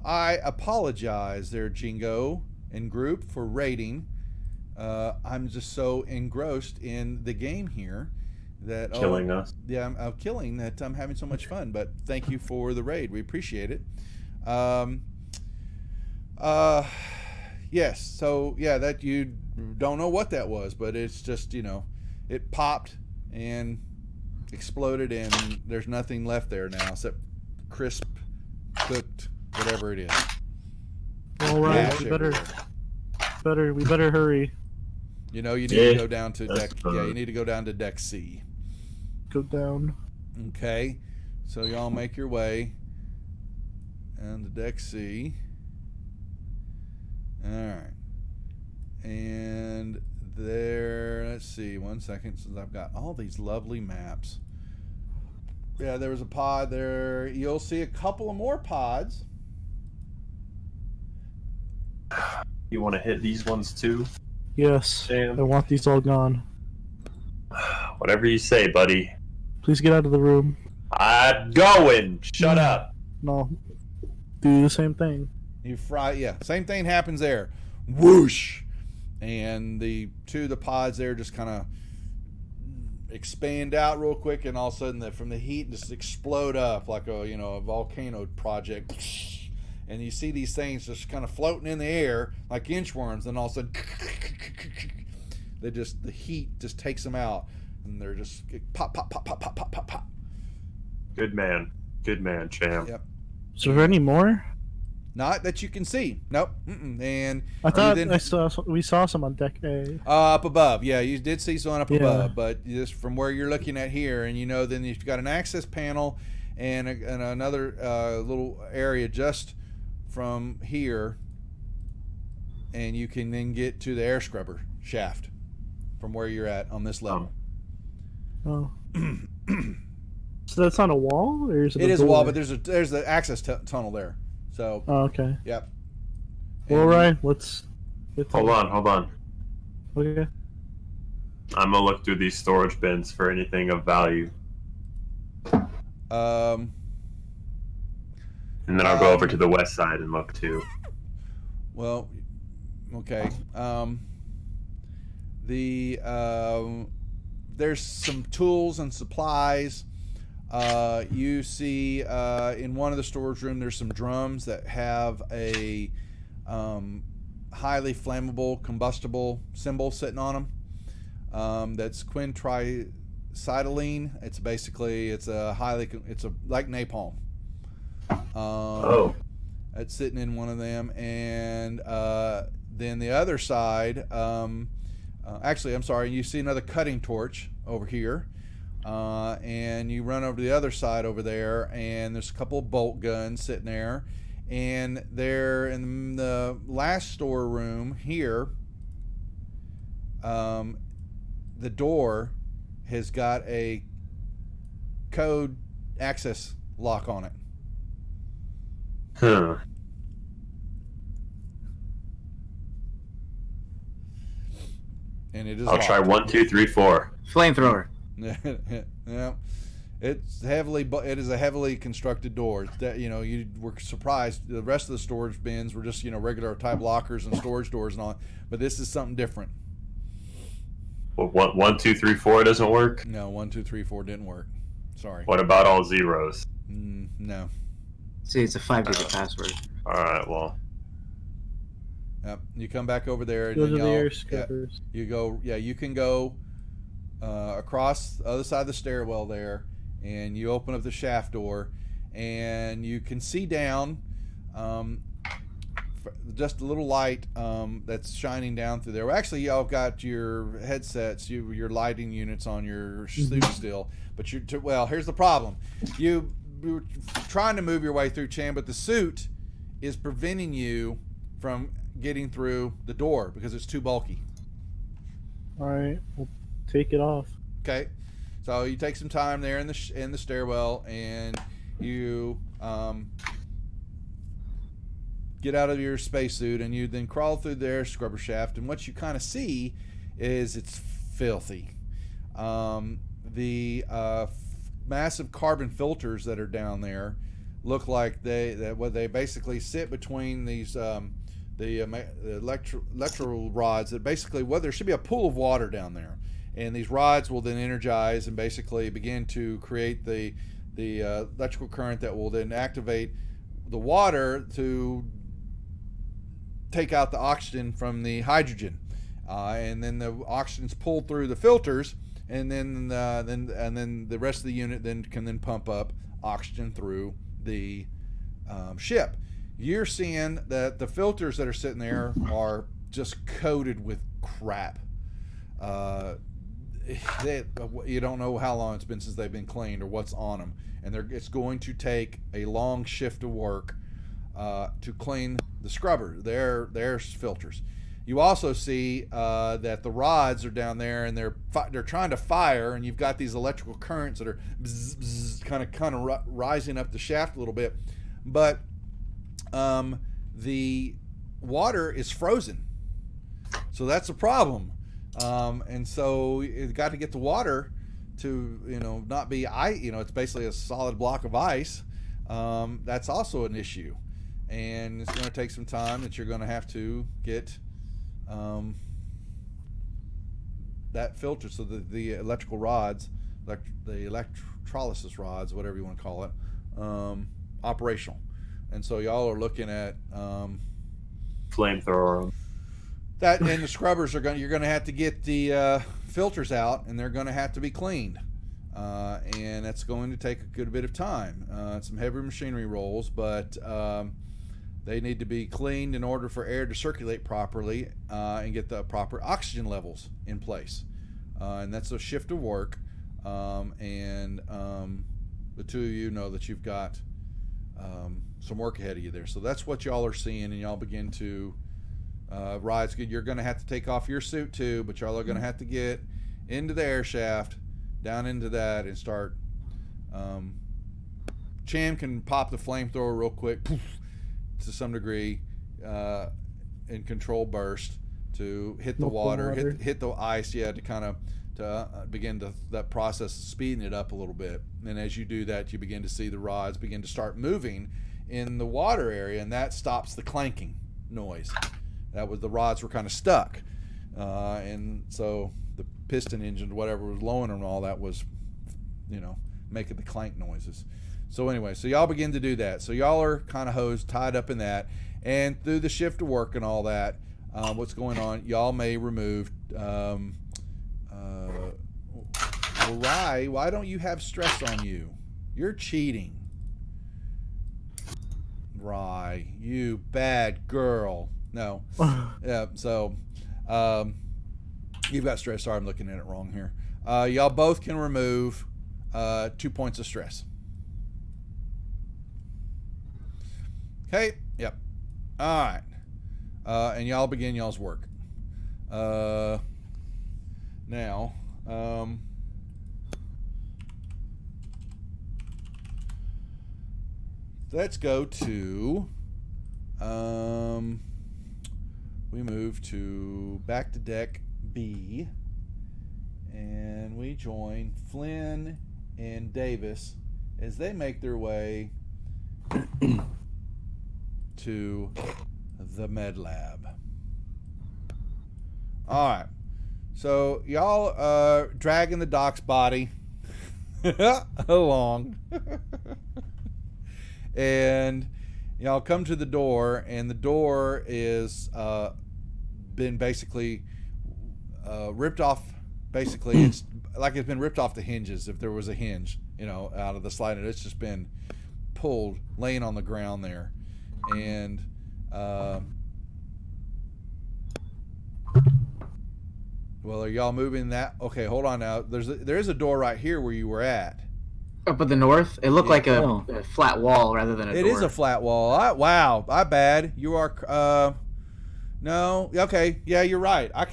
I apologize there, Jingo and group, for raiding. I'm just so engrossed in the game here that Killing us. Yeah, I'm killing that. I'm having so much fun. But thank you for the raid. We appreciate it. Yes. So yeah, that you don't know what that was, but it's just it popped and exploded, and there's nothing left there now except crisp, cooked, whatever it is. All right, Mash we everywhere. better hurry. You need to go down to that's deck. fine. Yeah, you need to go down to deck C. Go down. Okay, so y'all make your way down to deck C. All right, and there. Let's see. 1 second, since I've got all these lovely maps. Yeah, there was a pod there. You'll see a couple of more pods. You want to hit these ones too? Yes, Sam? I want these all gone. Whatever you say, buddy. Please get out of the room. I'm going. Shut up. No, do the same thing. You fry, yeah. Same thing happens there. Whoosh, and the pods there just kind of expand out real quick, and all of a sudden, from the heat, just explode up like a volcano project. And you see these things just kind of floating in the air like inchworms, and all of a sudden, the heat just takes them out, and they're just pop, pop, pop, pop, pop, pop, pop, pop. Good man, Cham. Yep. So, are there any more? Not that you can see. Nope. Mm-mm. And I thought we saw some on deck A. Up above. Yeah, you did see some up Yeah. above, but just from where you're looking at here, and then you've got an access panel and another little area just from here, and you can then get to the air scrubber shaft from where you're at on this level. Oh. So that's on a wall, or is it? It is a wall, but there's the access tunnel there. So. Oh, okay. Yep. Well, Ryan, let's. Hold on. Okay. I'm gonna look through these storage bins for anything of value, and then I'll go over to the west side and look too. Well, okay. There's some tools and supplies. You see in one of the storage room there's some drums that have a highly flammable combustible symbol sitting on them. That's quintricetylene. It's like napalm. It's sitting in one of them, and then the other side. Actually, I'm sorry. You see another cutting torch over here. And you run over to the other side over there, and there's a couple of bolt guns sitting there. And there in the last storeroom here, the door has got a code access lock on it. Huh. And it is I'll try 1, 2, 3, 4. Flamethrower. Yeah, it is a heavily constructed door. That you were surprised. The rest of the storage bins were just regular type lockers and storage doors and all, but this is something different. Well, 1, 2, 3, 4 doesn't work. No, 1, 2, 3, 4 didn't work. Sorry. What about all zeros? No. See, it's a 5-digit password. All right, well. Yep. You come back over there. And Those then are the air scrubbers. You go. Yeah, you can go across the other side of the stairwell there, and you open up the shaft door, and you can see down just a little light that's shining down through there. Well, actually, y'all got your headsets, your lighting units on your suit still, but here's the problem. You were trying to move your way through, Chan, but the suit is preventing you from getting through the door because it's too bulky. All right, we'll take it off. Okay, so you take some time there in the stairwell, and you get out of your spacesuit, and you then crawl through the air scrubber shaft. And what you kind of see is it's filthy. The massive carbon filters that are down there look like they basically sit between these the electrical rods that basically, there should be a pool of water down there, and these rods will then energize and basically begin to create the electrical current that will then activate the water to take out the oxygen from the hydrogen, and then the oxygen's pulled through the filters, and then the rest of the unit can pump up oxygen through the ship. You're seeing that the filters that are sitting there are just coated with crap. You don't know how long it's been since they've been cleaned or what's on them, and it's going to take a long shift of work to clean the scrubber, their filters. You also see that the rods are down there, and they're trying to fire, and you've got these electrical currents that are kind of rising up the shaft a little bit, but the water is frozen, so that's a problem. And so you got to get the water to not be it's basically a solid block of ice. That's also an issue, and it's going to take some time that you're going to have to get that filter, so that the electrical rods, the electrolysis rods, whatever you want to call it, operational. And so y'all are looking at flamethrower. That, and the scrubbers you're going to have to get the filters out, and they're going to have to be cleaned, and that's going to take a good bit of time. Some heavy machinery rolls, but they need to be cleaned in order for air to circulate properly and get the proper oxygen levels in place. And that's a shift of work, and the two of you know that you've got some work ahead of you there. So that's what y'all are seeing, and y'all begin to rise. You're going to have to take off your suit too, but y'all are going to have to get into the air shaft, down into that, and start. Cham can pop the flamethrower real quick, poof, to some degree, in control burst to hit the water, hit the ice, to kind of begin that process of speeding it up a little bit. And as you do that, you begin to see the rods begin to start moving in the water area, and that stops the clanking noise. That was, the rods were kind of stuck, and so the piston engine, whatever was lowering and all that, was making the clank noises. So anyway, so y'all begin to do that. So y'all are kind of hosed, tied up in that, and through the shift of work and all that, what's going on, y'all may remove why don't you have stress on you? You're cheating. Rye, you bad girl. No. Yeah, so you've got stress. Sorry, I'm looking at it wrong here. Y'all both can remove 2 points of stress. Okay, yep. All right. And y'all begin y'all's work. Now, let's go to, we move to back to deck B, and we join Flynn and Davis as they make their way to the med lab. All right. So y'all dragging the Doc's body along. And y'all come to the door, and the door is been basically ripped off. Basically, it's like it's been ripped off the hinges. If there was a hinge, out of the slide, and it's just been pulled, laying on the ground there. And well, are y'all moving that? Okay, hold on now. There is a door right here where you were at. Up at the north, it looked like a flat wall rather than a door. It is a flat wall. Wow, my bad. You are. No, okay, yeah, you're right. I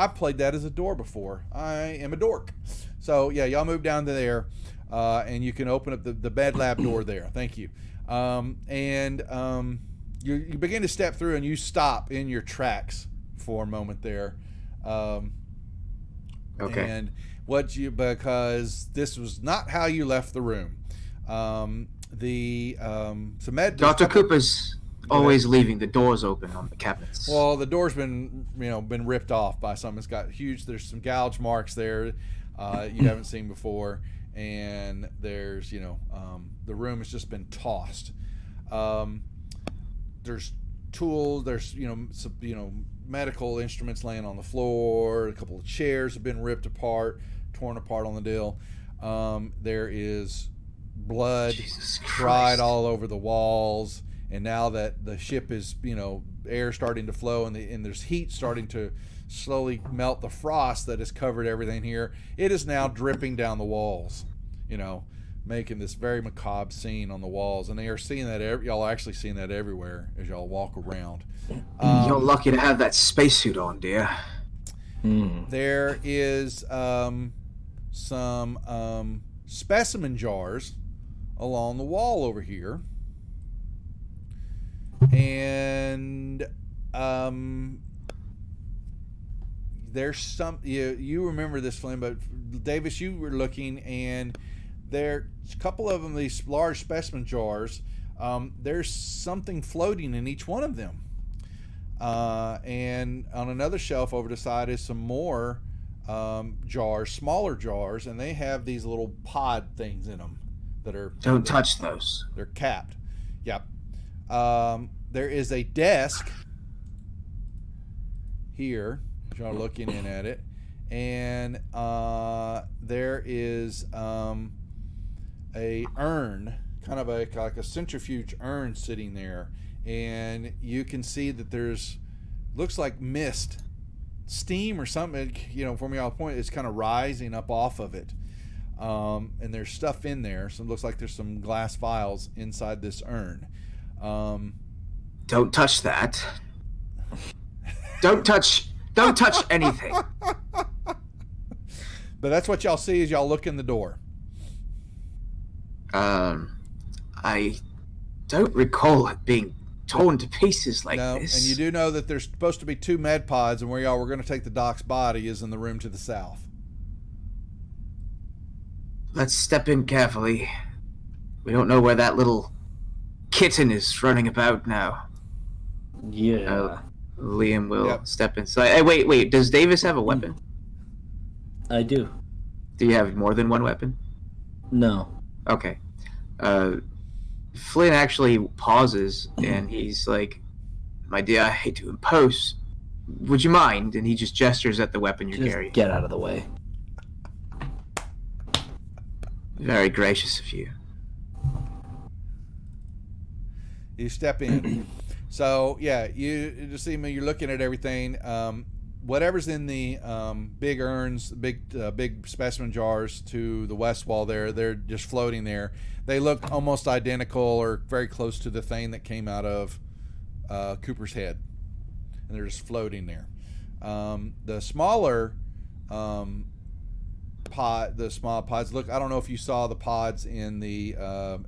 played that as a door before. I am a dork. So yeah, y'all move down to there, and you can open up the bed lab door there. Thank you. You begin to step through, and you stop in your tracks for a moment there. Okay. And because this was not how you left the room. Dr. Cooper's always leaving the doors open on the cabinets. Well, the door's been ripped off by some. It's got there's some gouge marks there you haven't seen before, and there's the room has just been tossed. There's tools, there's some medical instruments laying on the floor, a couple of chairs have been ripped apart, torn apart on the deal. There is blood dried all over the walls, and now that the ship is air starting to flow, and there's heat starting to slowly melt the frost that has covered everything here, it is now dripping down the walls, making this very macabre scene on the walls. And they are seeing that y'all are actually seeing that everywhere as y'all walk around. You're lucky to have that spacesuit on, dear. There is some specimen jars along the wall over here, and there's some you remember this, Flynn, but Davis, you were looking, and there's a couple of them, these large specimen jars. There's something floating in each one of them, and on another shelf over the side is some more jars, smaller jars, and they have these little pod things in them that are Don't touch those. they're capped. Yep. There is a desk here, if you're looking in at it, and there is a urn, kind of like a centrifuge urn sitting there, and you can see that there's looks like mist, steam or something, from y'all's point, it's kind of rising up off of it, and there's stuff in there, so it looks like there's some glass vials inside this urn. Don't touch that. Don't touch anything. But that's what y'all see as y'all look in the door. I don't recall it being torn to pieces like this. And you do know that there's supposed to be 2 med pods, and where y'all were going to take the doc's body is in the room to the south. Let's step in carefully. We don't know where that little kitten is running about now. Yeah. Liam will step inside. Hey, wait. Does Davis have a weapon? I do. Do you have more than one weapon? No. Okay. Flynn actually pauses, and he's like, "My dear, I hate to impose. Would you mind?" And he just gestures at the weapon you're carrying. Get out of the way. Very gracious of you. You step in. So yeah, you just see me. You're looking at everything. Whatever's in the big urns, big specimen jars to the west wall there, they're just floating there. They look almost identical or very close to the thing that came out of Cooper's head, and they're just floating there. The smaller small pods. Look, I don't know if you saw the pods in the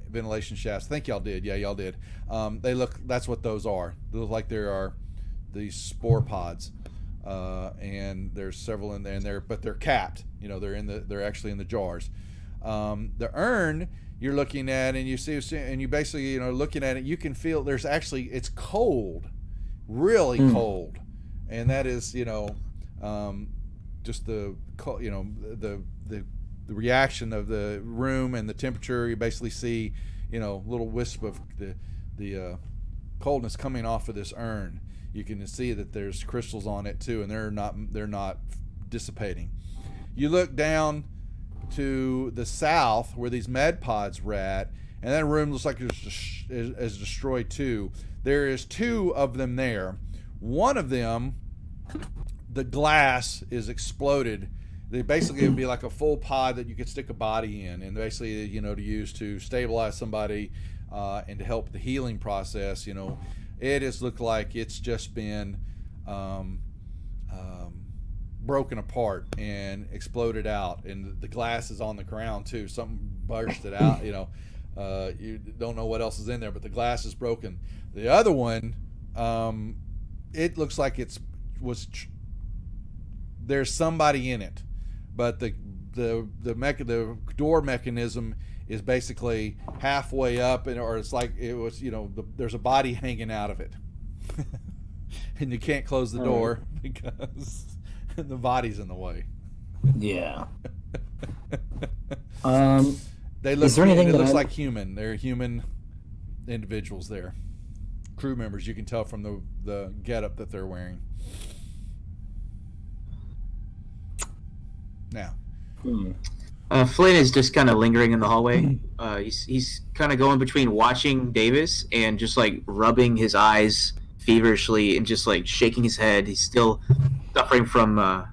ventilation shafts. I think y'all did. Yeah, y'all did. That's what those are. They look like there are these spore pods, and there's several in there, but they're capped. They're actually in the jars. The urn you're looking at, and you see, and you basically, looking at it, you can feel it's cold, really cold, and that is, just the reaction of the room and the temperature. You basically see, little wisp of the coldness coming off of this urn. You can see that there's crystals on it too, and they're not dissipating. You look down to the south where these med pods were at, and that room looks like it's destroyed too. There is 2 of them there. One of them, the glass is exploded. They basically would be like a full pod that you could stick a body in, and basically, to use to stabilize somebody and to help the healing process. It has looked like it's just been broken apart and exploded out, and the glass is on the ground too. Something burst it out. You don't know what else is in there, but the glass is broken. The other one, it looks like there's somebody in it, but the door mechanism is basically halfway up, or it's like it was, there's a body hanging out of it, and you can't close the door because the body's in the way. Yeah. They look. Is there anything it looks like human. They're human individuals there, crew members. You can tell from the getup that they're wearing. Now, Flynn is just kind of lingering in the hallway. He's kind of going between watching Davis and just like rubbing his eyes feverishly and just like shaking his head. He's still suffering from the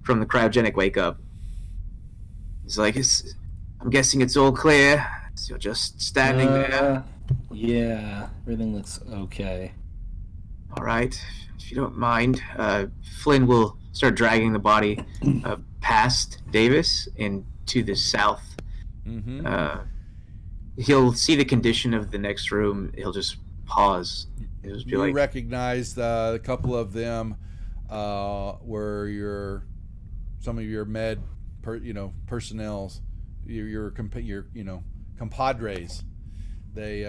cryogenic wake up. He's like, I'm guessing it's all clear. So you're just standing there. Yeah, everything looks okay. All right, if you don't mind, Flynn will start dragging the body past Davis and to the south. mm-hmm. He'll see the condition of the next room. He'll just pause. He'll just be You like, recognize a couple of them where some of your personnel's your compadres. They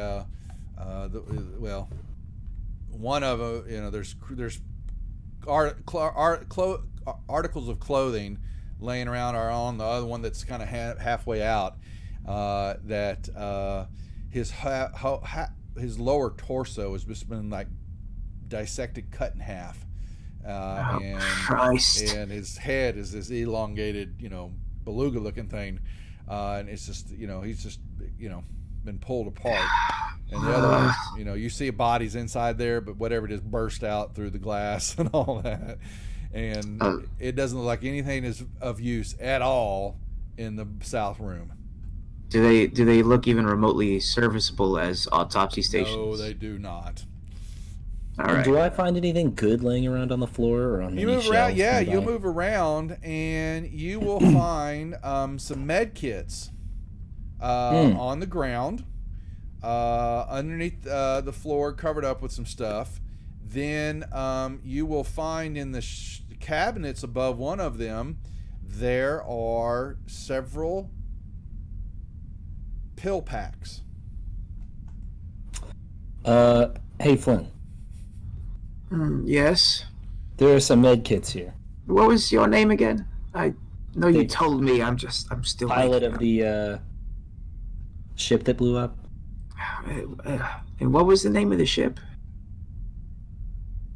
one of them, there's articles of clothing laying around are on the other one that's kind of halfway out. That his lower torso has just been like dissected, cut in half, and his head is this elongated, beluga-looking thing, and it's just, he's just, been pulled apart. And the other one, you see bodies inside there, but whatever it is burst out through the glass and all that. And it doesn't look like anything is of use at all in the south room. Do they look even remotely serviceable as autopsy stations? No, they do not. All right. Do I find anything good laying around on the floor or on You any move around, shelves yeah. nearby? You'll move around, and you will find some med kits on the ground, underneath the floor, covered up with some stuff. Then you will find in the cabinets above one of them, there are several pill packs. Hey Flynn, Yes. there are some med kits here. What was your name again? I know you They- told me. I'm still Pilot waking of the ship that blew up. up. And what was the name of the ship?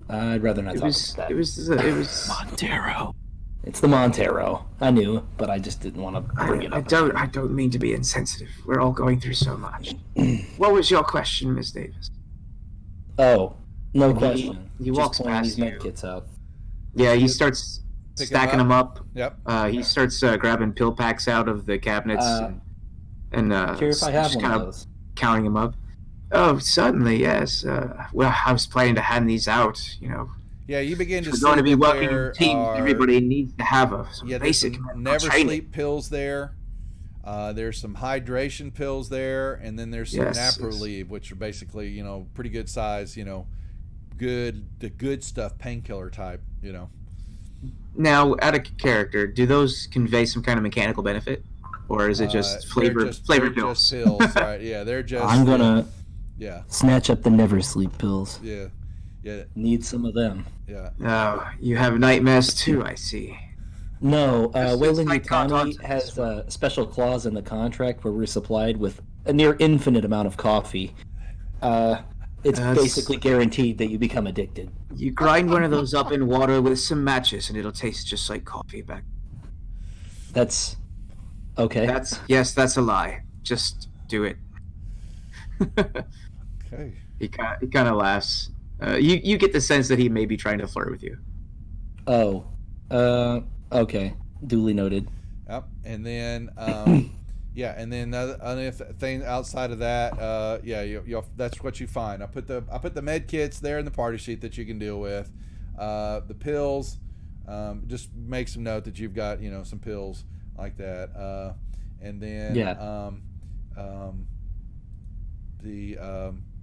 I'd rather not It talk was. about that. It was. Montero. It's the Montero. I knew, but I just didn't want to bring it up. I don't mean to be insensitive. We're all going through so much. What was your question, Miss Davis? Oh, no question. he Just walks pointing past these med you. kits out. Yeah, he starts Pick 'em stacking them up. Yep. He starts grabbing pill packs out of the cabinets and Curious if I have just one kind of of those. counting them up. Oh, certainly, yes. Well, I was planning to hand these out. Yeah, you begin to We're see going to be that working in there teams. are- Everybody needs to have some Yeah, there's basic some medical never training. sleep pills there. There's some hydration pills there, and then there's some Yes, Napro yes. Leave, which are basically, pretty good size, the good stuff, painkiller type, Now, out of character, do those convey some kind of mechanical benefit, or is it just flavored they're pills? just pills, right? Yeah, they're just. I'm gonna Yeah, snatch up the never sleep pills. yeah, yeah, Need some of them. yeah. Oh, you have nightmares too. I see. No, It's Wayland like Yutani Tauntaun has as a special clause in the contract where we're supplied with a near infinite amount of coffee. It's That's- basically guaranteed that you become addicted. You grind one of those up in water with some matches, and it'll taste just like coffee back. That's okay. That's a lie. Just do it. Okay. He kind of laughs. You get the sense that he may be trying to flirt with you. Oh, okay. Duly noted. Yep. And then, yeah, and then other thing outside of that, yeah, that's what you find. I put the med kits there in the party sheet that you can deal with. The pills, just make some note that you've got some pills like that. And then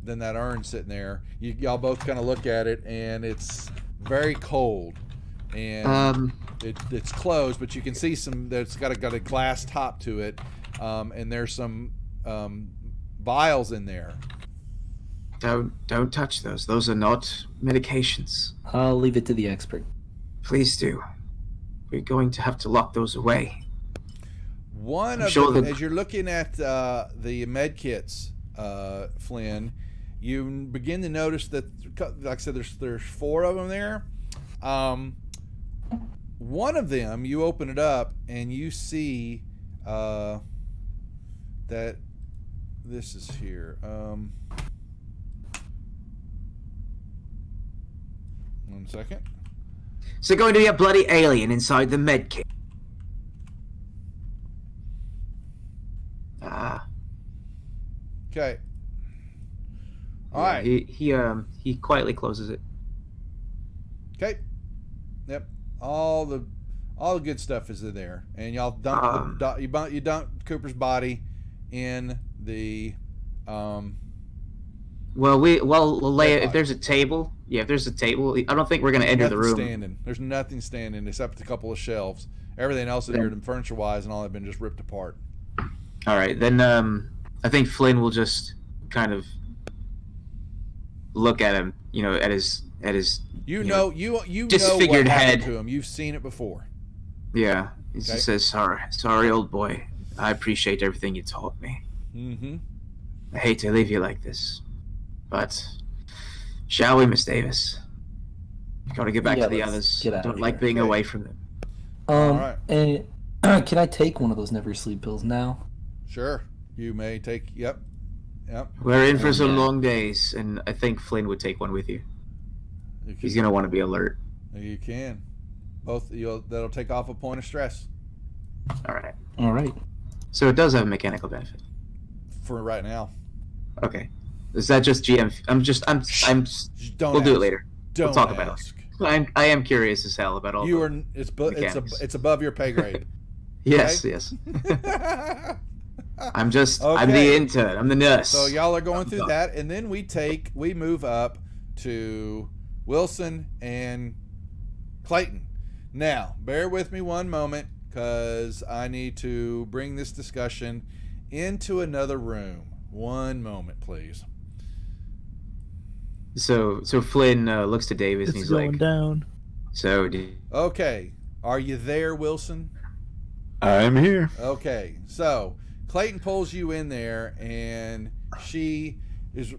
then that urn sitting there. Y'all both kind of look at it, and it's very cold. And it's closed, but you can see that's got a glass top to it, and there's some vials in there. Don't touch those. Those are not medications. I'll leave it to the expert. Please do. We're going to have to lock those away. One I'm of sure them, that- as you're looking at the med kits, Flynn, you begin to notice that, like I said, there's 4 of them there. One of them, you open it up and you see that this is here. One second. Is there going to be a bloody alien inside the med kit? Okay. All right. He quietly closes it. Okay. Yep. All the good stuff is in there, and y'all dump you dump Cooper's body in the Well, we'll lay it. body. If there's a table, Yeah, if there's a table, I don't think we're gonna enter the room. Standing. There's nothing standing except a couple of shelves. Everything else in here, furniture-wise and all, have been just ripped apart. All right, then I think Flynn will just kind of look at him, at his you know disfigured what happened head to him. You've seen it before. Yeah, he just says, "Sorry, old boy. I appreciate everything you taught me. Mm-hmm. I hate to leave you like this, but shall we, Miss Davis? Got to get back to the others. Get out Don't of like here. being away from them." All right. And can I take one of those never sleep pills now? Sure. You may take. Yep. We're in for some long days, and I think Flynn would take one with you. He's gonna want to be alert. You can. Both. That'll take off a point of stress. All right. So it does have a mechanical benefit. For right now. Okay. Is that just GM? Don't we'll ask. do it later. Don't we'll talk ask. about it. I am curious as hell about all. It's above your pay grade. Yes. I'm the intern. I'm the nurse. So y'all are going through that, and then we move up to Wilson and Clayton. Now, bear with me one moment, because I need to bring this discussion into another room. One moment, please. So Flynn looks to Davis and he's going like, down. Okay, are you there, Wilson? I'm here. Okay, so Clayton pulls you in there, and she is,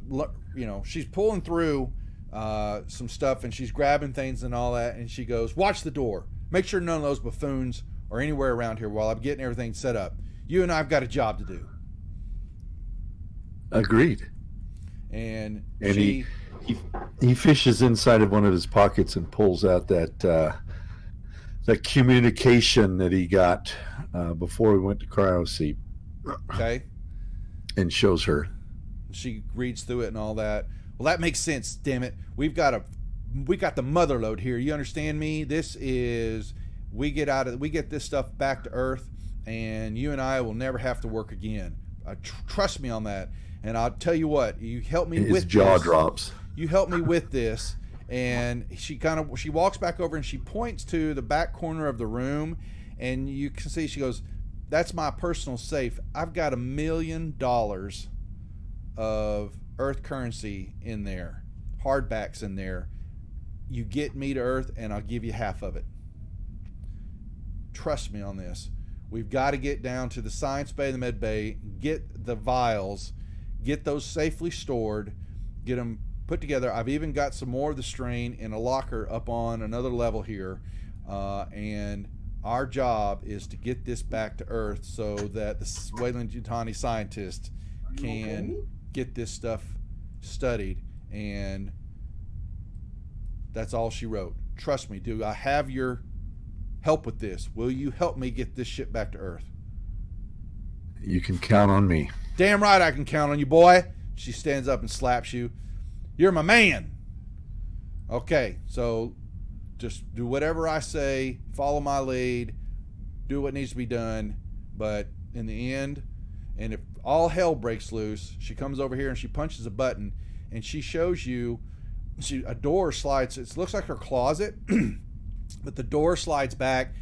she's pulling through some stuff, and she's grabbing things and all that, and she goes, "Watch the door. Make sure none of those buffoons are anywhere around here while I'm getting everything set up. You and I've got a job to do." Agreed. And he fishes inside of one of his pockets and pulls out that communication that he got before we went to cryo sleep. Okay. And shows her. She reads through it and all that. Well, that makes sense. Damn it, we got the mother load here. You understand me? We get this stuff back to Earth, and you and I will never have to work again. Trust me on that. And I'll tell you what, you help me with this. His jaw drops. You help me with this. And she walks back over and she points to the back corner of the room, and you can see she goes, "That's my personal safe. I've got $1 million of Earth currency in there, hardbacks in there. You get me to Earth and I'll give you half of it. Trust me on this. We've got to get down to the science bay, the med bay, get the vials, get those safely stored, get them put together. I've even got some more of the strain in a locker up on another level here, and our job is to get this back to Earth so that the Weyland-Yutani scientists can get this stuff studied." And that's all she wrote. "Trust me, do I have your help with this? Will you help me get this ship back to Earth?" "You can count on me." "Damn right I can count on you, boy." She stands up and slaps you. "You're my man." Okay, so just do whatever I say, follow my lead, do what needs to be done, but in the end, and if all hell breaks loose, she comes over here and she punches a button, and she shows you a door slides. It looks like her closet, but the door slides back.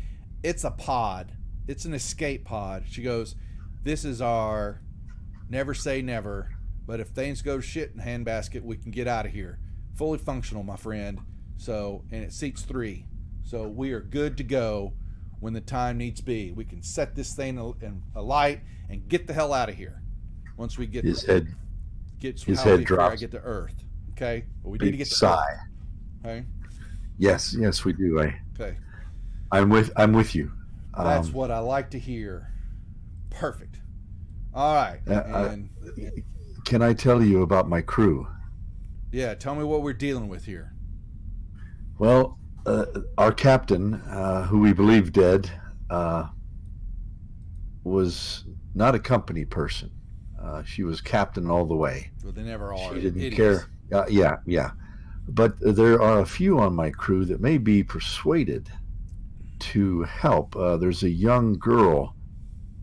It's a pod. It's an escape pod. She goes, "This is our never say never, but if things go shit in handbasket, we can get out of here. Fully functional, my friend." So, and it seats 3. So we are good to go when the time needs be. We can set this thing alight and get the hell out of here. Once we get his head before drops. I get to Earth. Okay? But we Big need to get to sigh. Earth. Okay? Yes, we do. Okay. I'm with you. That's what I like to hear. Perfect. All right. Can I tell you about my crew? Yeah, tell me what we're dealing with here. Well, our captain, who we believe dead, was not a company person. She was captain all the way. Well, they never are. She didn't Idiots. care. Yeah. But there are a few on my crew that may be persuaded to help. There's a young girl.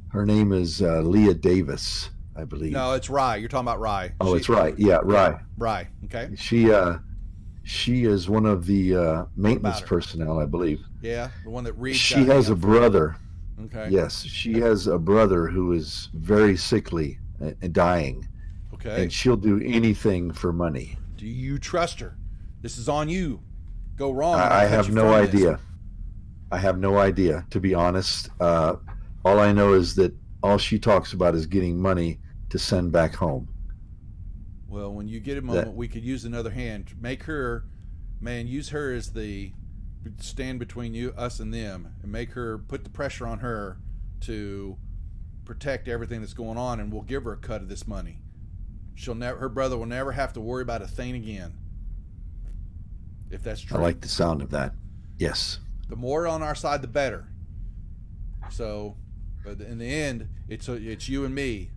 Her name is Leah Davis, I believe. No, it's Rye. You're talking about Rye. Oh, it's Rye. Yeah, Rye. Rye. Okay. She is one of the maintenance her? personnel, I believe. Yeah, the one that reads. She has a brother. Okay. Yes, she has a brother who is very sickly and dying. Okay. And she'll do anything for money. Do you trust her? This is on you. Go wrong. I have no idea. I have no idea, to be honest. All I know is that all she talks about is getting money to send back home. Well, when you get a moment, we could use another hand. Make her, man, use her as the stand between us and them, and make her put the pressure on her to protect everything that's going on, and we'll give her a cut of this money. Her brother will never have to worry about a thing again. If that's true. I like the sound of that. Yes. The more on our side, the better. So, but in the end, it's you and me.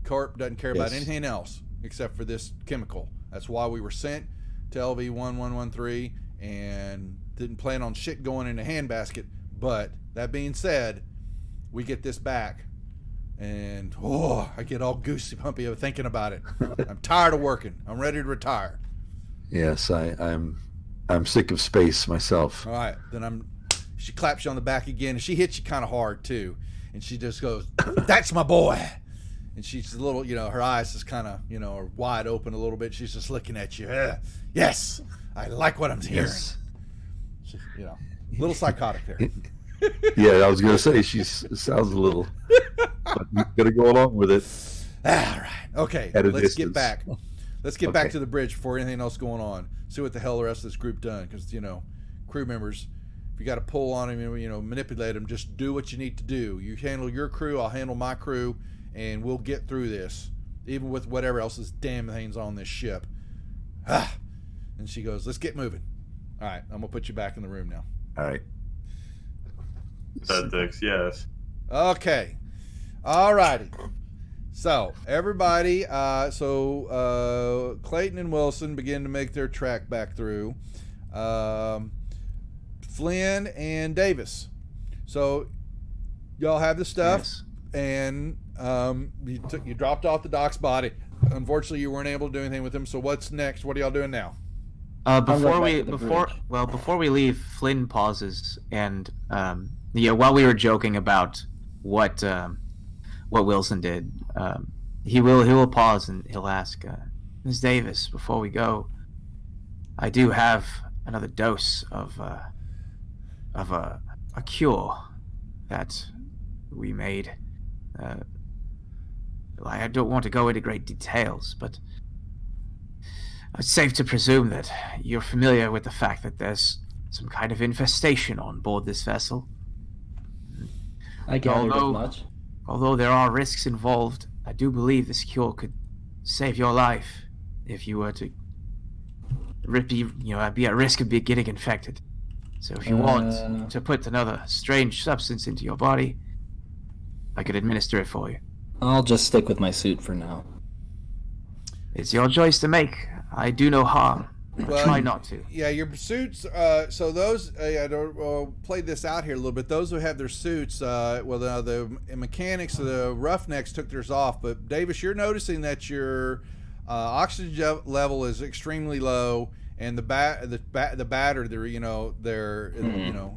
Corp doesn't care about anything else except for this chemical. That's why we were sent to LV-1113 and didn't plan on shit going in a handbasket. But that being said, we get this back, and I get all goosey bumpy of thinking about it. I'm tired of working. I'm ready to retire. Yes, I'm sick of space myself. All right, then she claps you on the back again, and she hits you kind of hard too, and she just goes, "That's my boy." And she's a little, her eyes just kind of, are wide open a little bit. She's just looking at you. Yes, I like what I'm hearing. Yes. She, a little psychotic there. Yeah, I was going to say, she sounds a little, but you got to go along with it. All right. Okay, let's get back. Let's get back to the bridge before anything else going on. See what the hell the rest of this group done. Because, crew members, if you got to pull on them, manipulate them, just do what you need to do. You handle your crew, I'll handle my crew. And we'll get through this, even with whatever else is damn things on this ship. And she goes, let's get moving. All right, I'm going to put you back in the room now. All right. Ethics, yes. Okay. All righty. So, everybody, Clayton and Wilson begin to make their track back through. Flynn and Davis. So, y'all have the stuff. Yes. And you dropped off the Doc's body. Unfortunately, you weren't able to do anything with him. So what's next? What are y'all doing now? Before we leave, Flynn pauses, and while we were joking about what Wilson did, he will pause and he'll ask, Ms. Davis, before we go, I do have another dose of a cure that we made. I don't want to go into great details, but it's safe to presume that you're familiar with the fact that there's some kind of infestation on board this vessel. I gathered as much. Although there are risks involved, I do believe this cure could save your life if you were to be at risk of getting infected. So if you want to put another strange substance into your body, I could administer it for you. I'll just stick with my suit for now. It's your choice to make. I do no harm. Try not to. Yeah, your suits. So those, play this out here a little bit. Those who have their suits, the mechanics of the Roughnecks took theirs off. But Davis, you're noticing that your oxygen level is extremely low, and the battery,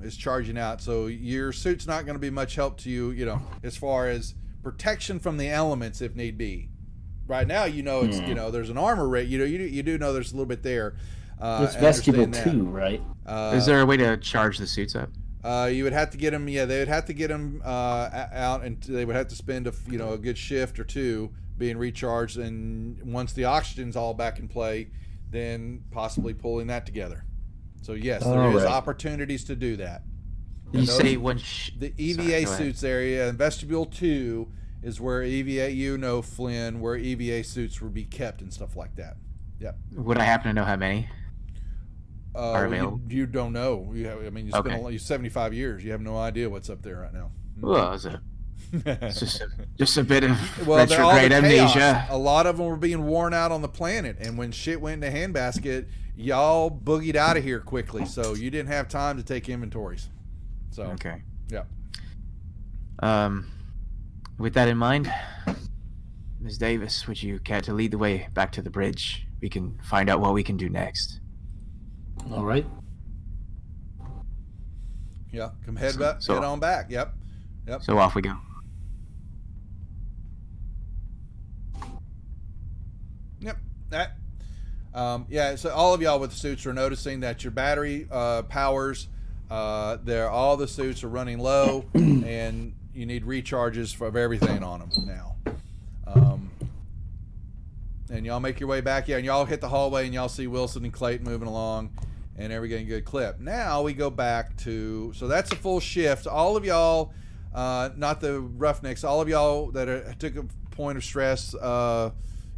is charging out. So your suit's not going to be much help to you, as far as protection from the elements if need be. Right now, it's there's an armor rate. You do know there's a little bit there. It's vestibule 2, right? Is there a way to charge the suits up? You would have to get them. Yeah, they would have to get them out, and they would have to spend a good shift or two being recharged. And once the oxygen's all back in play, then possibly pulling that together. So yes, there is opportunities to do that. You say when the EVA suits area and vestibule 2 is where EVA, Flynn, where EVA suits would be kept and stuff like that. Yep. Would I happen to know how many are available? You don't know. You spent 75 years. You have no idea what's up there right now. Well, it's just a bit of retrograde amnesia. A lot of them were being worn out on the planet, and when shit went into handbasket, y'all boogied out of here quickly, so you didn't have time to take inventories. So okay. Yeah. With that in mind, Ms. Davis, would you care to lead the way back to the bridge? We can find out what we can do next. All right. Yeah, come head back, So- head on back. Yep. So off we go. Yep. That. Yeah. So all of y'all with the suits are noticing that your battery powers. All the suits are running low, and you need recharges of everything on them now. And y'all make your way back. Yeah, and y'all hit the hallway, and y'all see Wilson and Clayton moving along, and everything good clip. Now we go back to. So that's a full shift. All of y'all, not the Roughnecks. All of y'all that took a point of stress. Y'all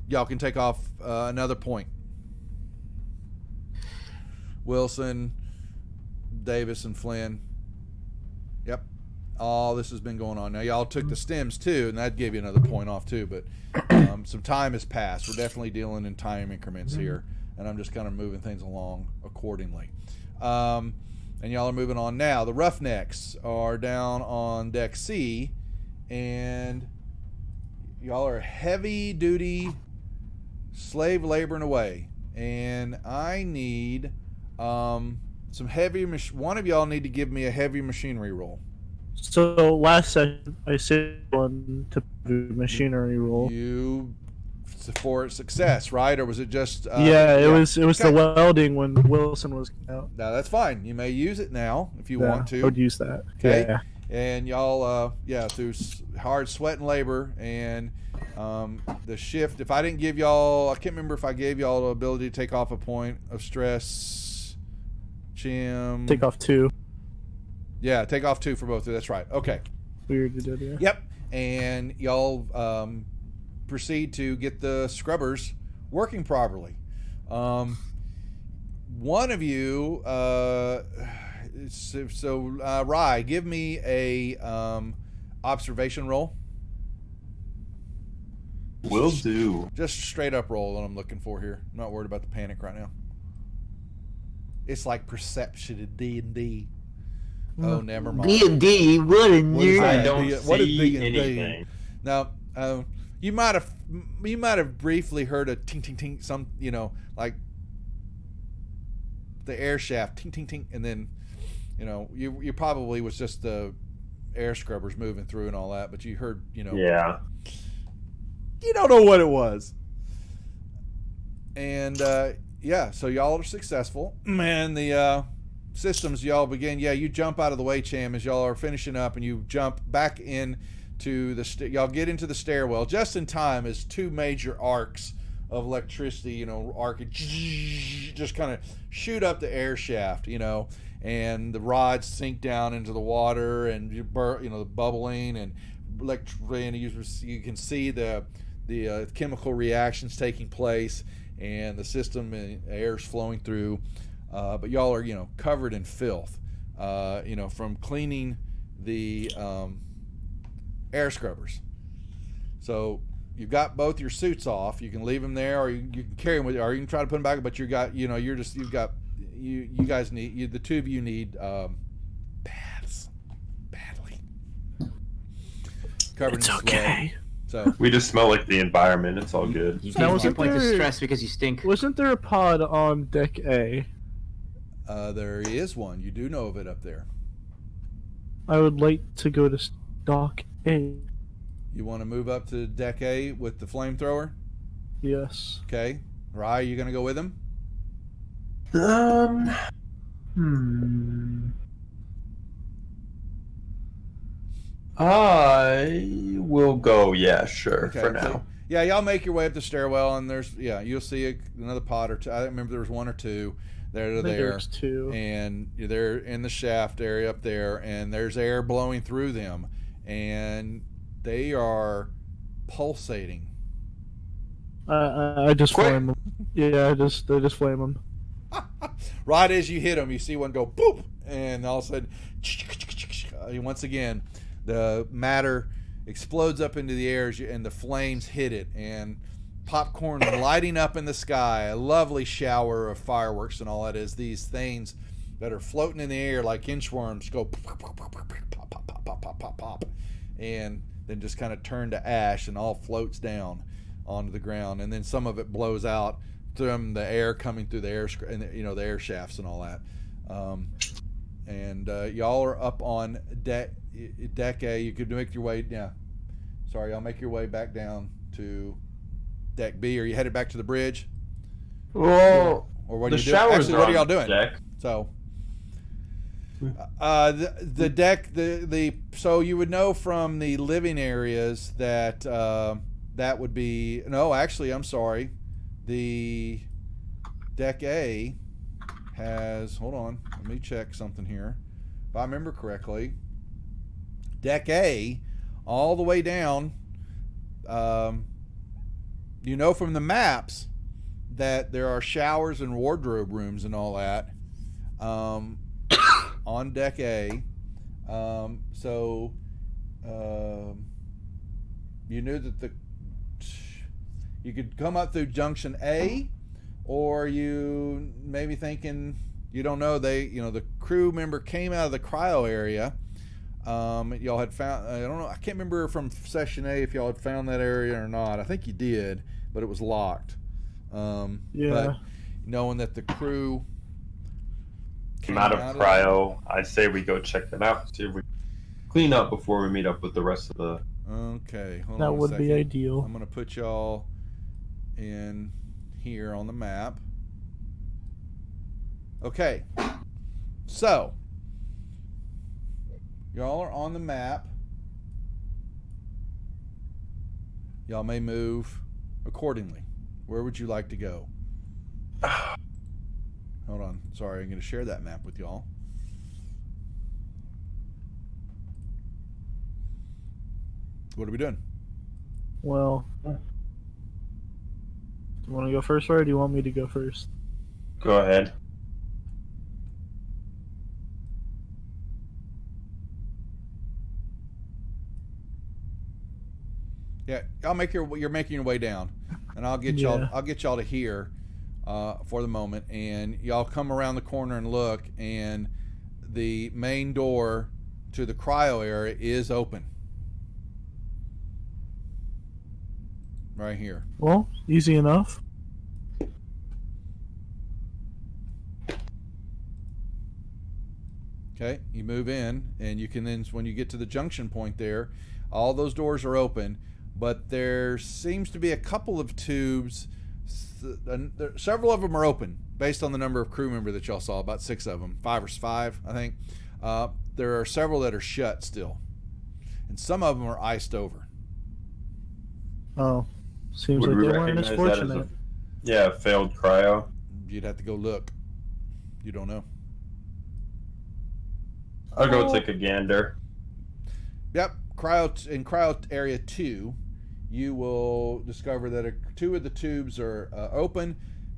can take off another point. Wilson, Davis, and Flynn. Yep. All this has been going on. Now, y'all took the stems, too, and that gave you another point off, too. But some time has passed. We're definitely dealing in time increments here, and I'm just kind of moving things along accordingly. And y'all are moving on now. The Roughnecks are down on Deck C, and y'all are heavy-duty slave laboring away, and I need some heavy. One of y'all need to give me a heavy machinery roll. So last session, I said one to do machinery roll. You for success, right? Or was it just? It was Okay. the welding when Wilson was out. Now that's fine. You may use it now if you want to. I would use that. Okay. Yeah. And y'all, through hard sweat and labor and the shift. If I didn't give y'all, I can't remember if I gave y'all the ability to take off a point of stress. Jim. Take off 2. Yeah, take off 2 for both of you. That's right. Okay. Weird you did, yeah. Yep. And y'all proceed to get the scrubbers working properly. One of you, Rye, give me a observation roll. Will do. Just straight up roll that I'm looking for here. I'm not worried about the panic right now. It's like perception in D&D. Oh, never mind. D&D, what a What is nerd. I that? don't What is see D&D? anything. Now, you might have briefly heard a ting ting ting, some like the air shaft ting ting ting, and then you probably was just the air scrubbers moving through and all that, but you heard Yeah. you don't know what it was. And so y'all are successful, and the systems y'all begin. Yeah, you jump out of the way, Cham, as y'all are finishing up, and you jump back in to y'all get into the stairwell just in time as 2 major arcs of electricity, just kind of shoot up the air shaft, and the rods sink down into the water, and the bubbling and you can see the chemical reactions taking place, and the system and air's flowing through. But y'all are, covered in filth, from cleaning the air scrubbers. So you've got both your suits off. You can leave them there, or you can carry them with you, or you can try to put them back. But you guys need, the 2 of you need baths badly. Covered It's in okay. sweat. So We just smell like the environment. It's all good. You Now, take 2 wasn't points of there- stress because you stink. Wasn't there a pod on deck A? there is one. You do know of it up there. I would like to go to dock A. You want to move up to deck A with the flamethrower? Yes. Okay. Rye, you going to go with him? I will go. Yeah, sure. Okay, For so- now. yeah, y'all make your way up the stairwell, and you'll see another pod or 2. I remember there was 1 or 2 that are I think there, there's 2. and they're in the shaft area up there, and there's air blowing through them, and they are pulsating. I just Quick. flame them. Yeah, I just flame them. Right as you hit them, you see one go boop, and all of a sudden, once again, the matter explodes up into the air, and the flames hit it, and popcorn lighting up in the sky, a lovely shower of fireworks, and all that is these things that are floating in the air like inchworms go pop, pop, pop, pop, pop, pop, pop, pop, and then just kind of turn to ash and all floats down onto the ground, and then some of it blows out from the air coming through the air, and the air shafts and all that. And y'all are up on deck A. You could make your way. Yeah, sorry, y'all make your way back down to deck B. Are you headed back to the bridge? Well, Or what the are you doing? showers Actually, are what are on y'all the doing? deck. So, the deck, so you would know from the living areas that that would be no. Actually, I'm sorry. The deck A has. Hold on, let me check something here. If I remember correctly, deck A, all the way down. From the maps that there are showers and wardrobe rooms and all that on deck A. You knew that you could come up through junction A, or you maybe thinking, you don't know, the crew member came out of the cryo area. Y'all had found, I don't know, I can't remember from session A if y'all had found that area or not. I think you did, but it was locked. But knowing that the crew came out of cryo, I say we go check them out, see if we clean up before we meet up with the rest of the. Okay, hold on That a would be second. ideal. I'm gonna put y'all in here on the map. Okay, so y'all are on the map. Y'all may move accordingly. Where would you like to go? Hold on. Sorry, I'm going to share that map with y'all. What are we doing? Well, do you want to go first, or do you want me to go first? Go ahead. Yeah, you're making your way down, and I'll get y'all to here for the moment, and y'all come around the corner and look, and the main door to the cryo area is open. Right here. Well, easy enough. Okay, you move in, and you can then, when you get to the junction point there, all those doors are open, but there seems to be a couple of tubes. Several of them are open, based on the number of crew members that y'all saw, about 6 of them, 5 I think. There are several that are shut still, and some of them are iced over. Oh, seems Would like we they weren't as recognize that as fortunate. failed cryo? You'd have to go look. You don't know. I'll go take a gander. Yep, in cryo area 2, you will discover that 2 of the tubes are open.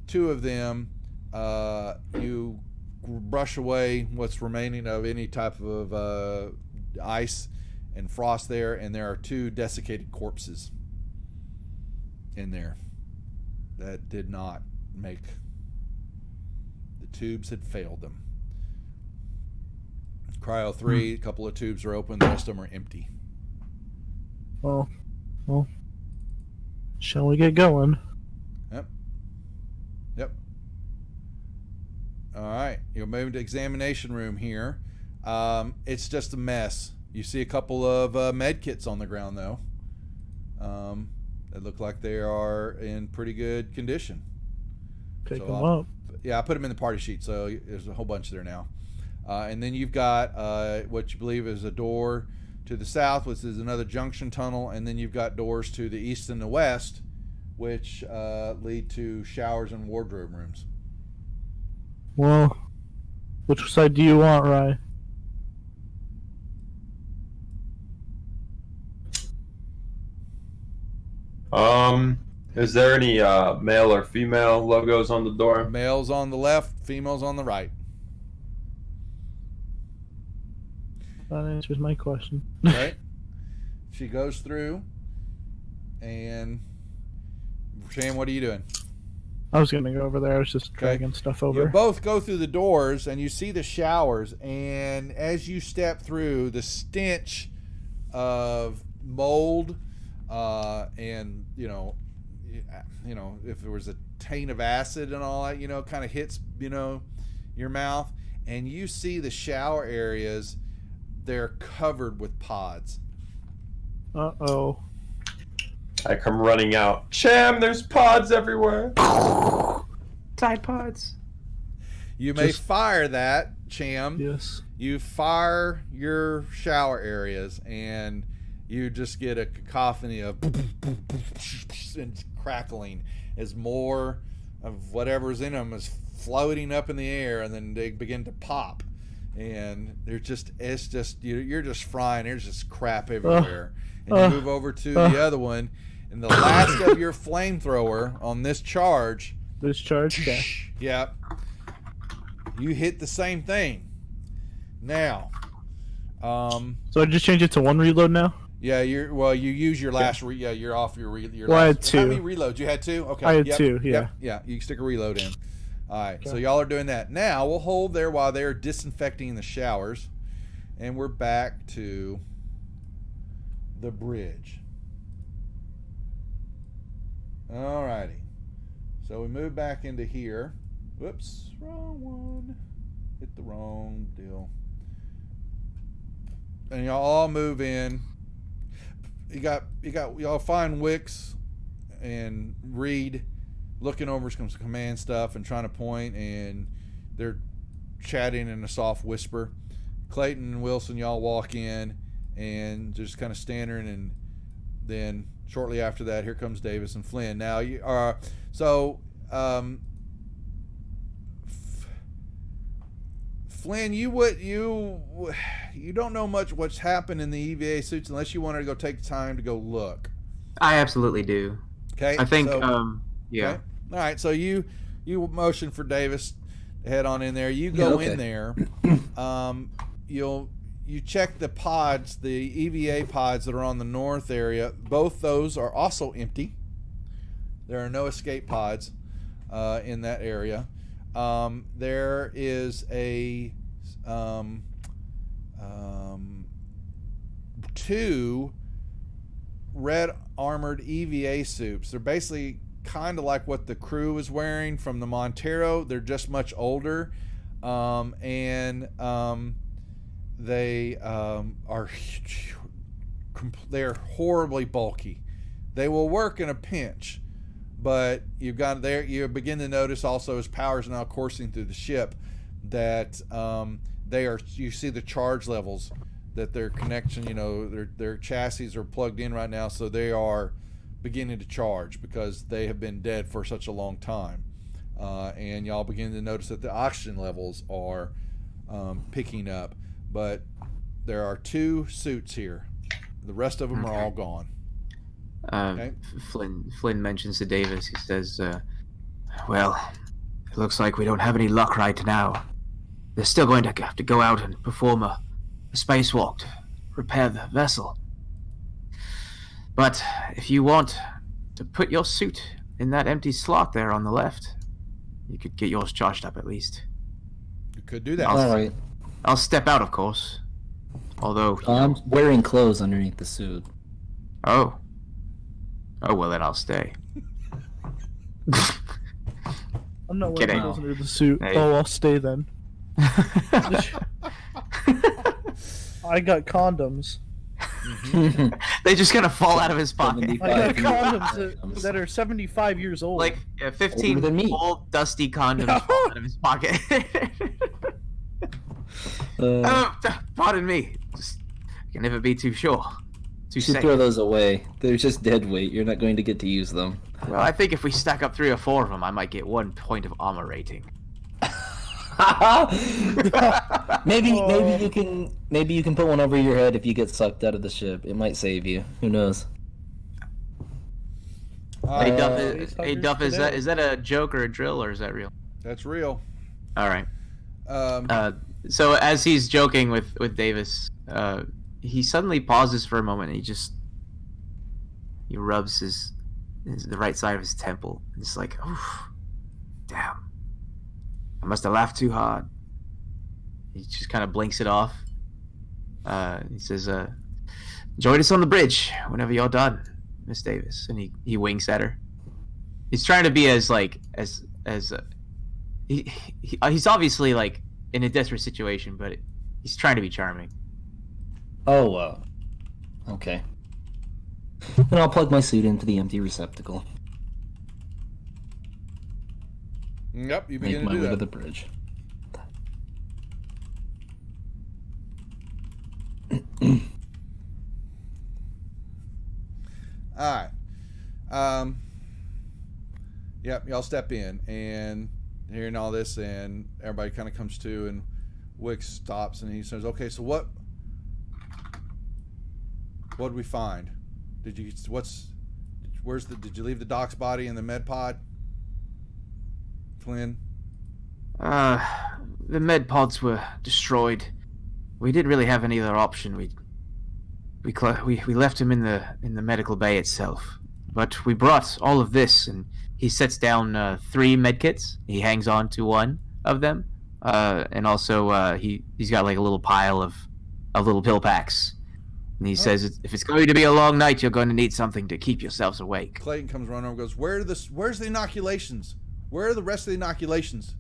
2 of them, you brush away what's remaining of any type of ice and frost there, and there are 2 desiccated corpses in there that did not make. The tubes had failed them. Cryo 3, a couple of tubes are open, the rest of them are empty. Well, shall we get going? Yep. All right, you'll move to examination room here. It's just a mess. You see a couple of med kits on the ground, though. That look like they are in pretty good condition. Pick them up. Yeah, I put them in the party sheet, so there's a whole bunch there now. And then you've got what you believe is a door to the south, which is another junction tunnel, and then you've got doors to the east and the west, which lead to showers and wardrobe rooms. Well, which side do you want, Rye? Is there any male or female logos on the door? Males on the left, females on the right. That answers my question. Right? She goes through, and Shane, what are you doing? I was gonna go over there. I was just dragging stuff over. You both go through the doors, and you see the showers, and as you step through, the stench of mold, and if there was a taint of acid and all that, kind of hits, your mouth, and you see the shower areas, they're covered with pods. Uh-oh. I come running out. Cham, there's pods everywhere. Tide pods. You may fire that, Cham. Yes. You fire your shower areas, and you just get a cacophony of and crackling as more of whatever's in them is floating up in the air, and then they begin to pop, and you're just frying. There's just crap everywhere, and you move over to the other one, and the last of your flamethrower on this charge. Yeah. Yep. You hit the same thing. Now, so I just change it to 1 reload now? yeah, you use your last you're off your I last. had 2. How many reloads? You had 2? Okay. I had 2, yeah. Yeah, you can stick a reload in. All right, so y'all are doing that. Now, we'll hold there while they're disinfecting the showers, and we're back to the bridge. All righty. So we move back into here. Whoops, wrong one. Hit the wrong deal. And y'all all move in. Y'all find Wicks and Reed looking over some command stuff and trying to point, and they're chatting in a soft whisper. Clayton and Wilson, y'all walk in and just kind of standing, and then shortly after that, here comes Davis and Flynn. Now you are Flynn, you don't know much what's happened in the EVA suits unless you wanted to go take the time to go look. I absolutely do. Okay. I think, so, yeah. Okay. All right. So you motion for Davis to head on in there. You go in there. You check the pods, the EVA pods that are on the north area. Both those are also empty. There are no escape pods in that area. There is a 2 red armored EVA suits. They're basically kind of like what the crew was wearing from the Montero. They're just much older, they they're horribly bulky. They will work in a pinch, but you begin to notice also as power's now coursing through the ship that you see the charge levels, that their connection, their chassis are plugged in right now, so they are beginning to charge because they have been dead for such a long time. And y'all begin to notice that the oxygen levels are picking up, but there are 2 suits here. The rest of them are all gone. Okay. Flynn mentions to Davis, he says, well, it looks like we don't have any luck right now. They're still going to have to go out and perform a spacewalk to repair the vessel. But if you want to put your suit in that empty slot there on the left, you could get yours charged up at least. You could do that. All right. I'll step out, of course. Although... I'm wearing clothes underneath the suit. Oh, well then I'll stay. I'm not wearing Kidding. clothes under the suit. Hey. Oh, I'll stay then. I got condoms. They just gonna fall out of his pocket. I got condoms that are 75 years old. Like 15 Older than me. old dusty condoms fall out of his pocket. Pardon me. Just can never be too sure. Too You should safe. throw those away. They're just dead weight. You're not going to get to use them. Well, I think if we stack up 3 or 4 of them, I might get 1 point of armor rating. maybe you can put one over your head if you get sucked out of the ship. It might save you. Who knows? Hey Duff, is today. that a joke or a drill, or is that real? That's real. All right. So as he's joking with Davis, he suddenly pauses for a moment, and he rubs the right side of his temple. And it's like, oof, damn, I must have laughed too hard. He just kind of blinks it off. He says, join us on the bridge whenever you're done, Miss Davis. And he winks at her. he's trying to be as he's obviously like in a desperate situation, but he's trying to be charming. Oh, okay. Then I'll plug my suit into the empty receptacle. Yep, you Make begin my to do way to that. the bridge. All right. Yep, y'all step in and hearing all this, and everybody kind of comes to, and Wick stops and he says, "Okay, so what did we find? Did you leave the doc's body in the med pod, Flynn?" The med pods were destroyed. We didn't really have any other option. We left him in the medical bay itself. But we brought all of this, and he sets down 3 medkits. He hangs on to one of them, and also he's got like a little pile of little pill packs. And he says, if it's going to be a long night, you're going to need something to keep yourselves awake. Clayton comes running over and goes, "Where's the inoculations? Where are the rest of the inoculations,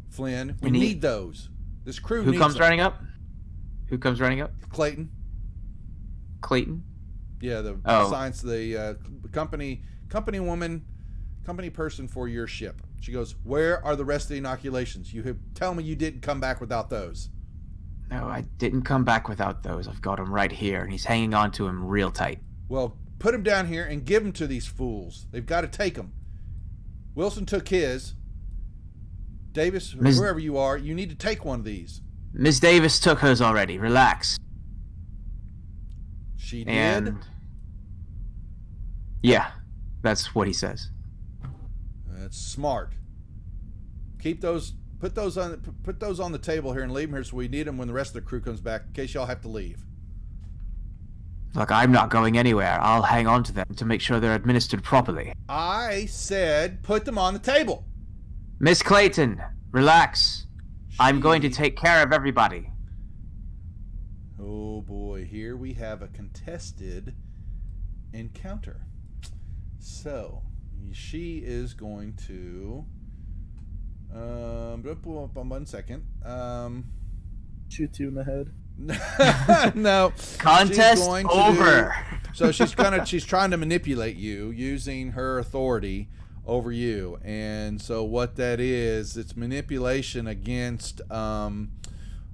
Flynn? We need those. This crew Who needs comes them." running up? Who comes running up? Clayton. Clayton? Yeah, the science, the company person for your ship. She goes, "Where are the rest of the inoculations? Tell me you didn't come back without those." No, I didn't come back without those. I've got him right here, and he's hanging on to him real tight. Well, put him down here and give him to these fools. They've got to take him. Wilson took his. Davis, whoever you are, you need to take one of these. Miss Davis took hers already. Relax. She did? And yeah, that's what he says. That's smart. Keep those. Put those on the table here and leave them here so we need them when the rest of the crew comes back in case y'all have to leave. Look, I'm not going anywhere. I'll hang on to them to make sure they're administered properly. I said put them on the table. Miss Clayton, relax. I'm going to take care of everybody. Oh boy, here we have a contested encounter. So, she is going to... one second. Shoot you in the head. No. Contest over. She's trying to manipulate you using her authority over you. And so what that is, it's manipulation against what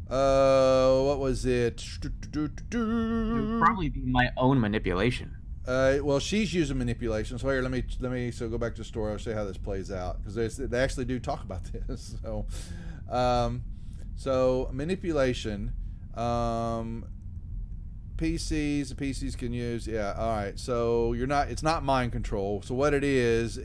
was it? It would probably be my own manipulation. Well, she's using manipulation. So here, let me go back to the story. I'll show you how this plays out because they actually do talk about this. So manipulation, PCs can use. Yeah. All right. So it's not mind control. So what it is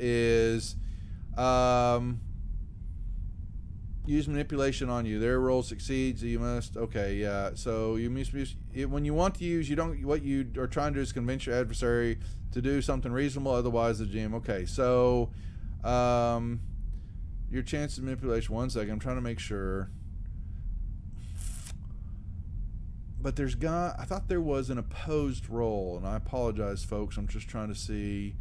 use manipulation on you. Their role succeeds. You must. Okay. Yeah. So you must when you want to use. What you are trying to do is convince your adversary to do something reasonable. Otherwise, the GM. Okay. So, your chance of manipulation. 1 second. I'm trying to make sure. But I thought there was an opposed roll, and I apologize, folks. I'm just trying to see.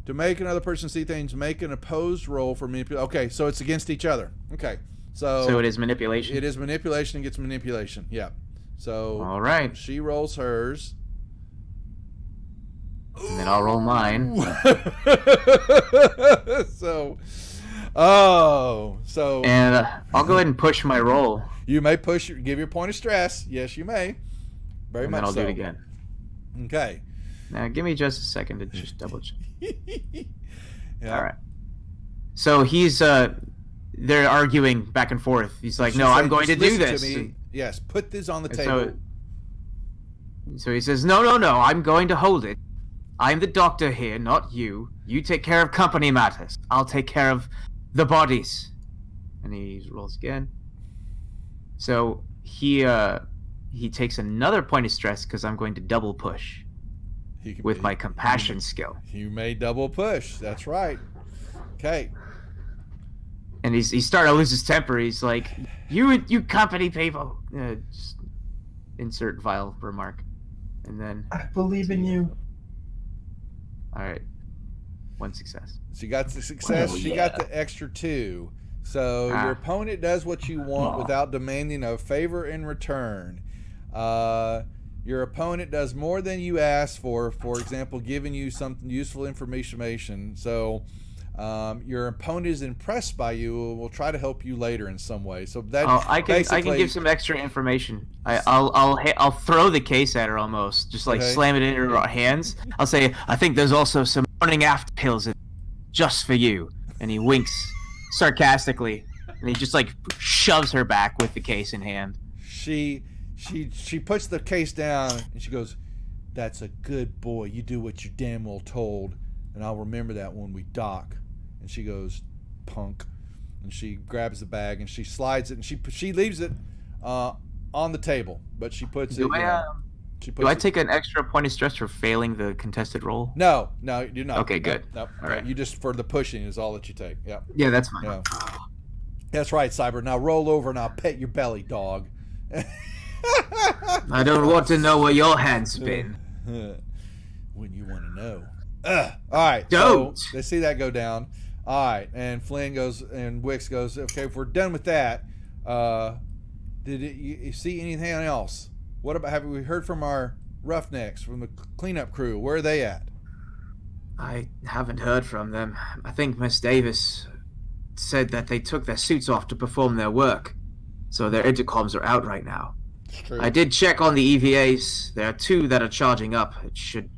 To make another person see things, make an opposed roll for manipulation. Okay, so it's against each other. Okay, so it is manipulation. It is manipulation and gets manipulation. Yeah. So all right, she rolls hers, and then I'll roll mine. And I'll go ahead and push my roll. You may push. Give your point of stress. Yes, you may. Very much. And then I'll so. do it again. Okay. Now, give me just a second to just double check. Yeah. All right. So they're arguing back and forth. He's like, "No, I'm going to do this." To me. Yes, put this on the table. So he says, "No, I'm going to hold it. I'm the doctor here, not you. You take care of company matters. I'll take care of the bodies." And he rolls again. So he takes another point of stress because I'm going to double push with my compassion skill. You may double push. That's right. Okay. And he's starting to lose his temper. He's like, "You company people." Just insert vile remark, and then I believe in you. All right. 1 success. She got the success. Oh, She yeah. got the extra 2. So your opponent does what you want without demanding a favor in return. Your opponent does more than you ask for example, giving you some useful information. So your opponent is impressed by you and will try to help you later in some way. So that I can give some extra information. I'll throw the case at her almost, just like slam it in her hands. I'll say, I think there's also some morning after pills in just for you. And he winks sarcastically, and he just like shoves her back with the case in hand. She puts the case down and she goes, "That's a good boy. You do what you're damn well told, and I'll remember that when we dock." And she goes, "Punk," and she grabs the bag and she slides it and she leaves it on the table, but she puts it. Do I take an extra point of stress for failing the contested roll? No, you're not. Okay, good. Nope. All right. You just, for the pushing is all that you take. Yep. Yeah, that's fine. Yeah. That's right, Cyber. Now roll over and I'll pet your belly, dog. I don't want to know where your hand's been. When you want to know. All right. Don't. So they see that go down. All right, and Flynn goes and Wicks goes, "Okay, if we're done with that, you see anything else? What about, have we heard from our roughnecks, from the cleanup crew? Where are they at?" I haven't heard from them. I think Miss Davis said that they took their suits off to perform their work, so their intercoms are out right now. It's true. I did check on the EVAs. There are 2 that are charging up. It should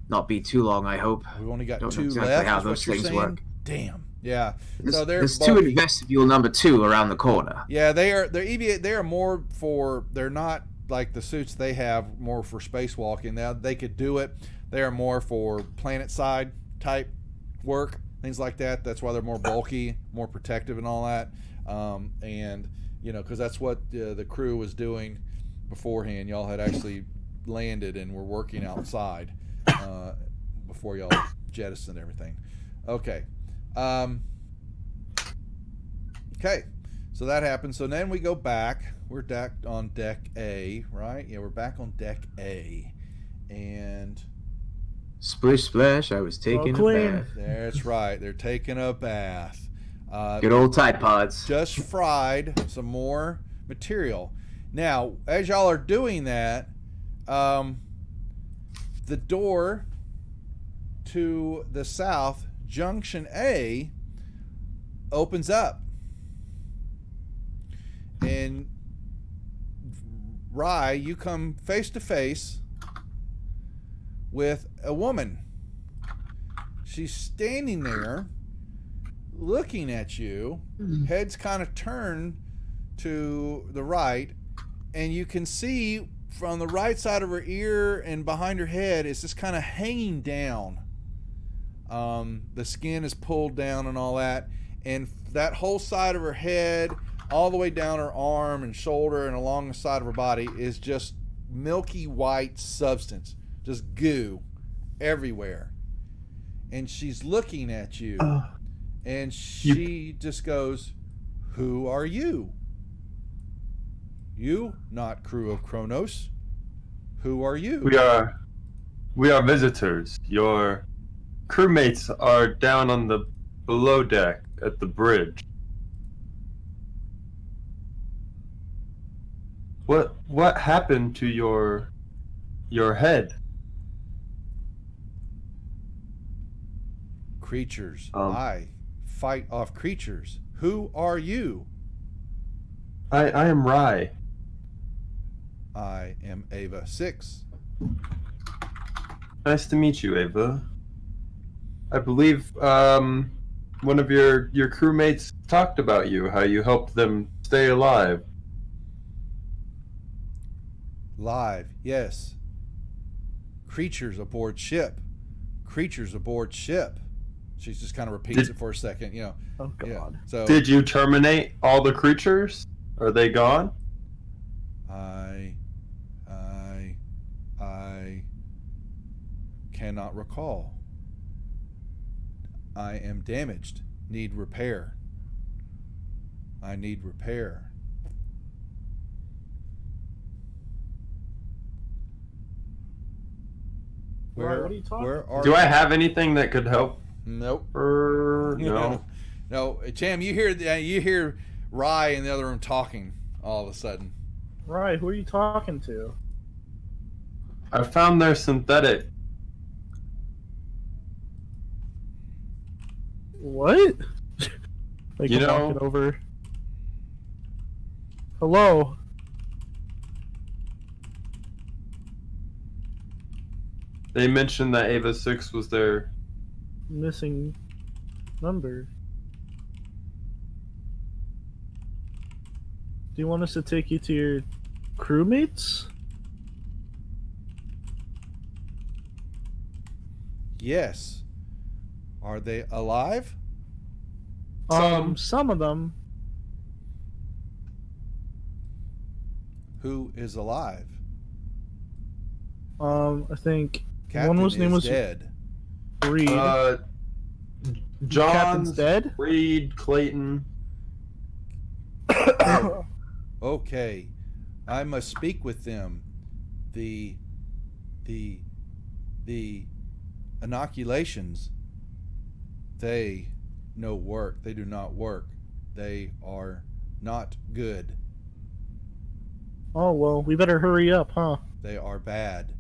not be too long, I hope. We've only got Don't 2 know exactly left. how is what those you're things saying? work. Damn. Yeah. So There's 2 in vestibule number 2 around the corner. Yeah, they're EVA. They are more for. They're not like the suits they have, more for spacewalking. Now they could do it. They are more for planet side type work, things like that. That's why they're more bulky, more protective, and all that. And because that's what the crew was doing beforehand. Y'all had actually landed and were working outside before y'all jettisoned everything. Okay. Okay. So that happened. So then we go back. We're on deck A, right? Yeah, we're back on deck A. And Splish splash, I was taking a bath. that's right. They're taking a bath. Good old Tide Pods. Just fried some more material. Now, as y'all are doing that, the door to the south, Junction A, opens up. And Rye, you come face to face with a woman. She's standing there looking at you, head's kind of turned to the right, and you can see from the right side of her ear and behind her head is just kind of hanging down. The skin is pulled down and all that, and that whole side of her head all the way down her arm and shoulder and along the side of her body is just milky white substance, just goo everywhere. And she's looking at you, and she just goes, "Who are you? You, not crew of Kronos. Who are you?" We are visitors. Your crewmates are down on the below deck at the bridge. What happened to your head? Creatures. I fight off creatures. Who are you? I am Rye. I am Ava 6. Nice to meet you, Ava. I believe one of your crewmates talked about you, how you helped them stay alive. Live, yes. Creatures aboard ship. Creatures aboard ship. She just kind of repeats it for a second, Oh God. Yeah. So Did you terminate all the creatures? Are they gone? I cannot recall. I am damaged. Need repair. I need repair. Right, what are you talking Where are Do I have anything that could help Nope. No. No, Cham, you hear Rye in the other room talking all of a sudden. Right, who are you talking to? I found their synthetic. What? Like, You I'm know- walking over. Hello? They mentioned that Ava 6 was their. Missing number. Do you want us to take you to your crewmates? Yes. Are they alive? Some of them. Who is alive? I think Captain one was name is was dead. Reed. John's Captain's dead. Reed, Clayton. Okay. I must speak with them. The inoculations, they no work. They do not work. They are not good. Oh well, we better hurry up, huh? They are bad.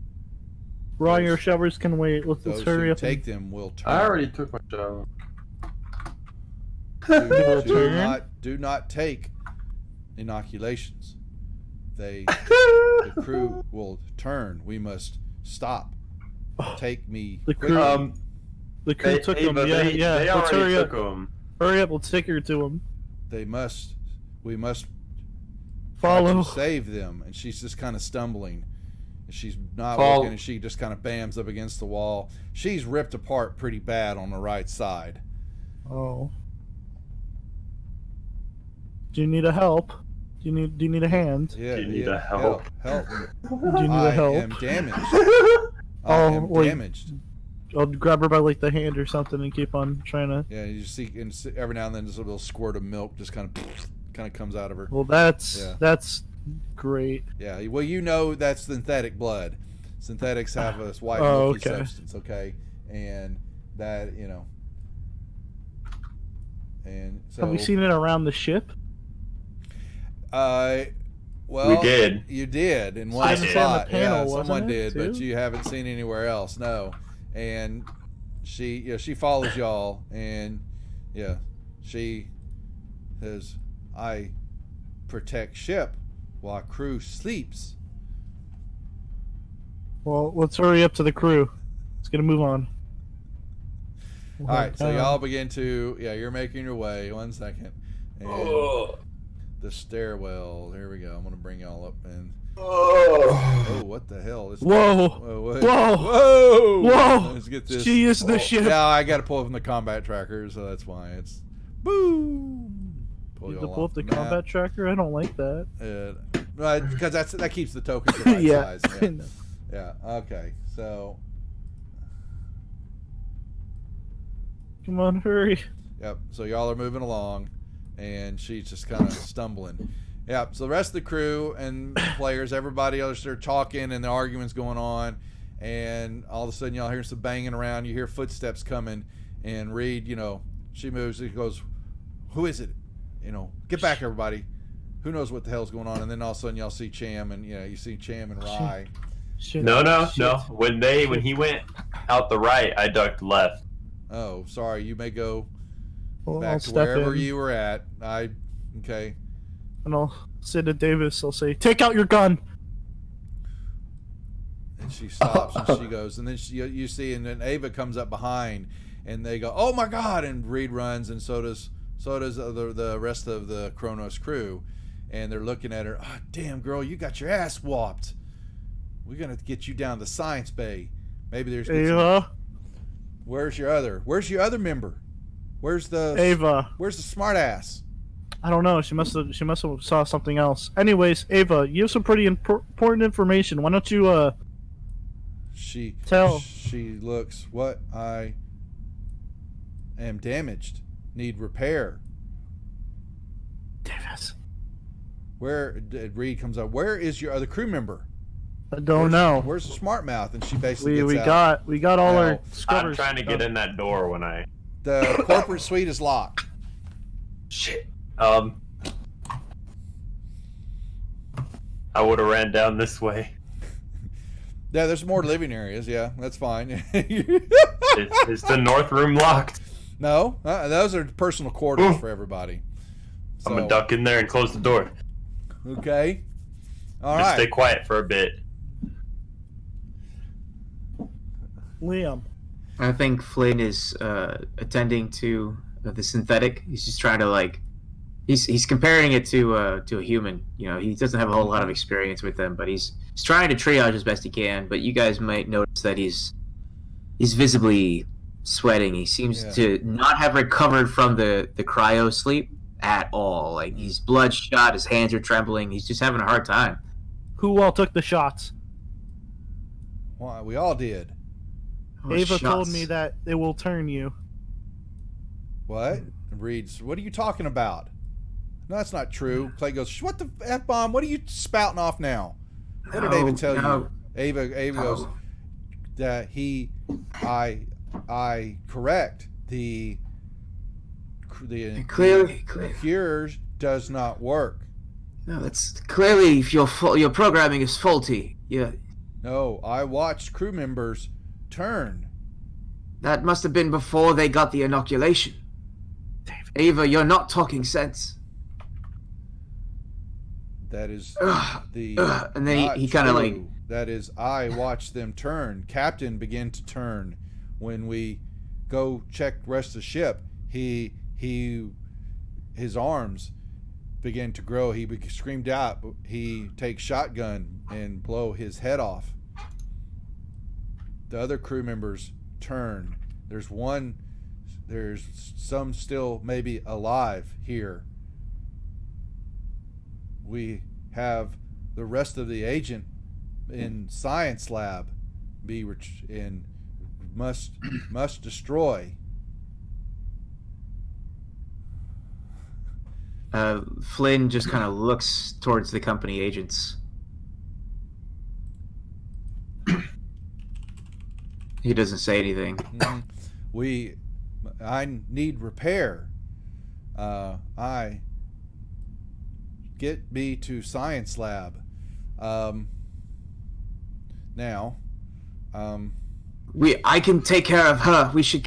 Raw, Those- your showers can wait. Let's Those hurry who up. take them will turn. I already took my shower. Do not take inoculations. The crew will turn. We must stop. Take me The quickly. crew- The crew took them. Ava, Yeah, they, yeah. They Let's already hurry took up. them. Hurry up. Let's take her to them. We must try Follow. to save them. And she's just kind of stumbling. And she's not Follow. looking, and she just kind of bams up against the wall. She's ripped apart pretty bad on the right side. Oh. Do you need a help? Do you need a hand? Yeah, Do you need yeah, a help? Help. Do you need I a help? am damaged. Oh, I am wait. damaged. I'll grab her by like the hand or something and keep on trying to. Yeah, you see, and every now and then, just a little squirt of milk just kind of comes out of her. Well, that's Yeah. great. Yeah, well, you know that's synthetic blood. Synthetics have this white Oh, milky okay. substance, okay, and that and so. Have we seen it around the ship? Well, We did. You did in I one did. spot. On the panel, Yeah, wasn't someone it, did, but too? you haven't seen anywhere else. No, and she follows y'all, and she says, "I protect ship while crew sleeps." Well, let's hurry up to the crew. Let's get a move on. All right, so y'all begin to you're making your way. 1 second, and the stairwell. Here we go. I'm gonna bring y'all up and. Oh, what the hell? This Whoa! Whoa! Whoa! Whoa! Whoa! Let's get this. She is the ship. Yeah, I got to pull it from the combat tracker, so that's why it's boom. You have to y'all pull off up the map. combat tracker. I don't like that. Because that keeps the tokens the right Yeah. size. Yeah. Okay. So. Come on, hurry. Yep. So y'all are moving along, and she's just kind of stumbling. Yep. So the rest of the crew and players, everybody else, are talking, and the argument's going on, and all of a sudden y'all hear some banging around. You hear footsteps coming, and Reed, she moves. He goes, "Who is it? Get back, everybody. Who knows what the hell's going on?" And then all of a sudden y'all see Cham, and you see Cham and Rye. Shit. No. Shit. When he went out the right, I ducked left. Oh, sorry. You may go Well, I'll back to step wherever in, you were at. Okay. and I'll say to Davis, I'll say, "Take out your gun." And she stops and she goes, and then you see, and then Ava comes up behind, and they go, "Oh my God!" And Reed runs, and so does the rest of the Kronos crew, and they're looking at her. "Oh, damn girl, you got your ass whopped. We're gonna get you down to Science Bay. Maybe there's Ava. Where's your other member? Where's the Ava. smart ass?" I don't know. She must have saw something else. Anyways, Ava, you have some pretty important information. Why don't you She Tell. She looks. What? I am damaged. Need repair. Davis. Where? Reed comes up. Where is your other crew member? I don't know. Where's the smart mouth? And she basically We gets out. got all our Now, scrubbers. I'm trying to get in that door when I. The corporate suite is locked. Shit. I would have ran down this way. Yeah, there's more living areas. Yeah, that's fine. Is the north room locked? No, those are personal quarters for everybody. I'm gonna duck in there and close the door. Okay. All Just right. stay quiet for a bit. Liam. I think Flynn is attending to the synthetic. He's just trying to he's comparing it to a human. You know, he doesn't have a whole lot of experience with them, but he's trying to triage as best he can. But you guys might notice that he's visibly sweating. He seems to not have recovered from the cryo sleep at all. Like, he's bloodshot, his hands are trembling. He's just having a hard time. Who all took the shots? Well, we all did. Oh, Ava shots. told me that it will turn you. What? Reads, what are you talking about? No, that's not true. Clay goes, what the F-bomb? What are you spouting off now? What did Ava tell you? Ava goes, that I correct, the Clearly. cures does not work. No, that's clearly your programming is faulty. Yeah, No, I watched crew members turn. that must have been before they got the inoculation. Ava, you're not talking sense. That is And then not he kind of true. That is, I watched them turn. Captain began to turn. When we go check the rest of the ship, his arms began to grow. He screamed out. He takes shotgun and blow his head off. The other crew members turn. There's some still maybe alive here. We have the rest of the agent in science lab and must destroy. Flynn just kind of looks towards the company agents. He doesn't say anything. I need repair. I get me to science lab. Now, I can take care of her. We should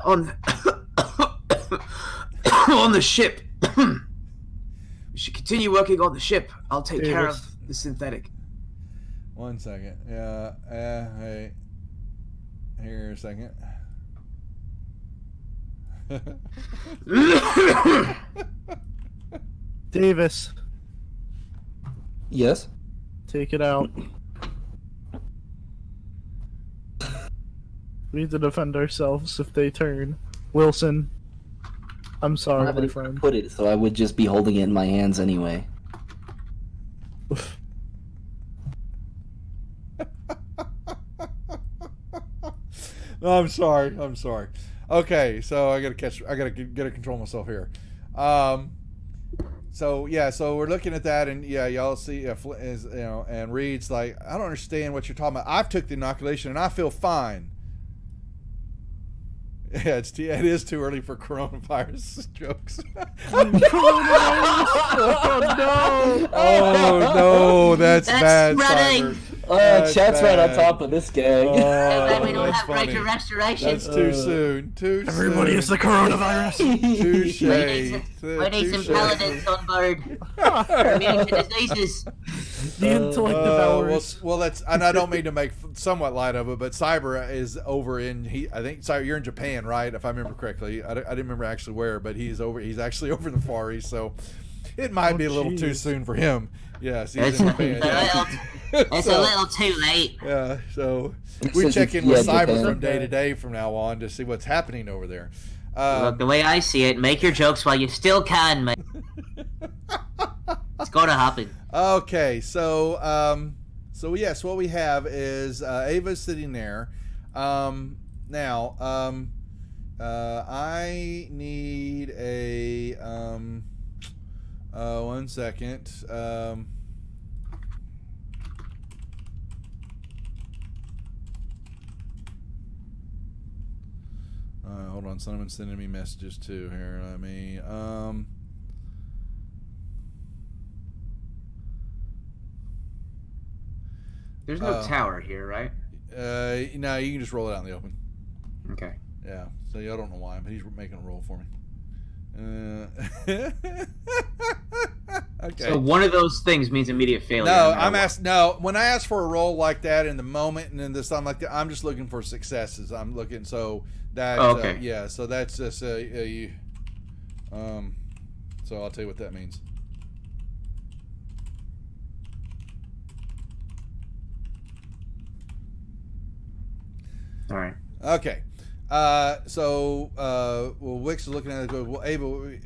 on on the ship. We should continue working on the ship. I'll take care of the synthetic. 1 second. Yeah. Hey. Here a second. Davis, Yes? take it out. We need to defend ourselves if they turn. Wilson, I'm I sorry, don't have my anywhere to friend. put it, so I would just be holding it in my hands anyway. No, I'm sorry. Okay, so I gotta control myself here. So we're looking at that, and y'all see, and Reed's like, I don't understand what you're talking about. I've took the inoculation and I feel fine. Yeah, it is too early for coronavirus jokes. Oh no! Oh no, that's bad. Spreading. Cyber. Chat's right on bad. top of this gang. Oh, Glad we don't that's have funny. greater restoration. That's too soon. Everybody is the coronavirus. Touche. We need some paladins on board. Immune to diseases. The intellect devours. Well, that's, and I don't mean to make somewhat light of it, but Cyber is over in I think Cyber, you're in Japan, right? If I remember correctly, I didn't remember actually where, but he's actually over in the Far East, so it might be a little too soon for him. Yes, he's in Japan. It's a little too late. Yeah, so we Since check in with Cyber Japan. from day to day from now on to see what's happening over there. Look, the way I see it, make your jokes while you still can, mate. It's gonna happen. Okay, so yes, what we have is Ava's sitting there. Now, I need a 1 second. Hold on, someone's sending me messages too here. Let me. There's no tower here, right? No, you can just roll it out in the open. Okay. Yeah. So I don't know why, but he's making a roll for me. Okay. So one of those things means immediate failure. No, I'm asked. No, when I ask for a roll like that in the moment and then this time like that, I'm just looking for successes. I'm looking so that. Okay. Yeah. So that's just So I'll tell you what that means. All right. Okay. Well, Wix is looking at it. Goes, well, Ava,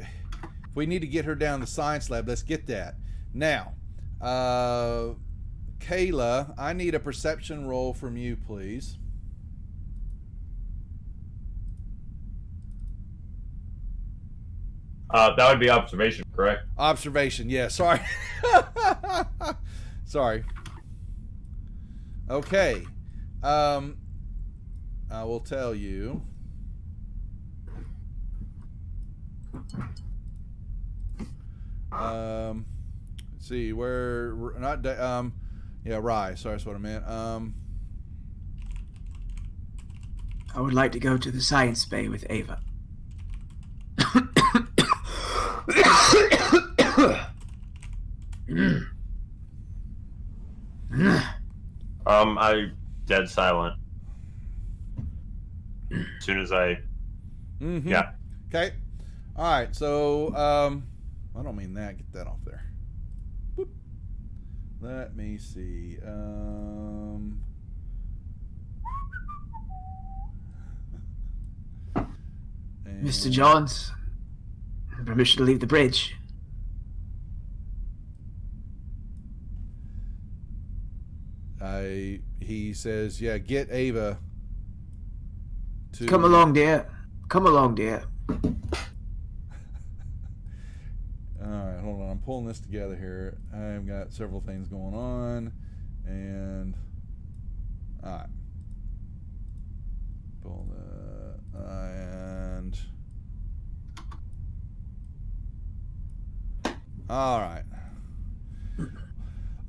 we need to get her down to the science lab. Let's get that now. Kayla, I need a perception roll from you, please. That would be observation, correct? Observation. Yeah. Sorry. Sorry. Okay. I will tell you. Let's see where not yeah, Rye. Sorry, that's what I meant. I would like to go to the science bay with Ava. I dead silent. As soon as I, yeah. Okay. All right. So I don't mean that. Get that off there. Boop. Let me see. Mr. Johns, permission to leave the bridge. He says, yeah, get Ava to Come along, dear. Come along, dear. All right, hold on. I'm pulling this together here. I've got several things going on, and all right, pull that and all right.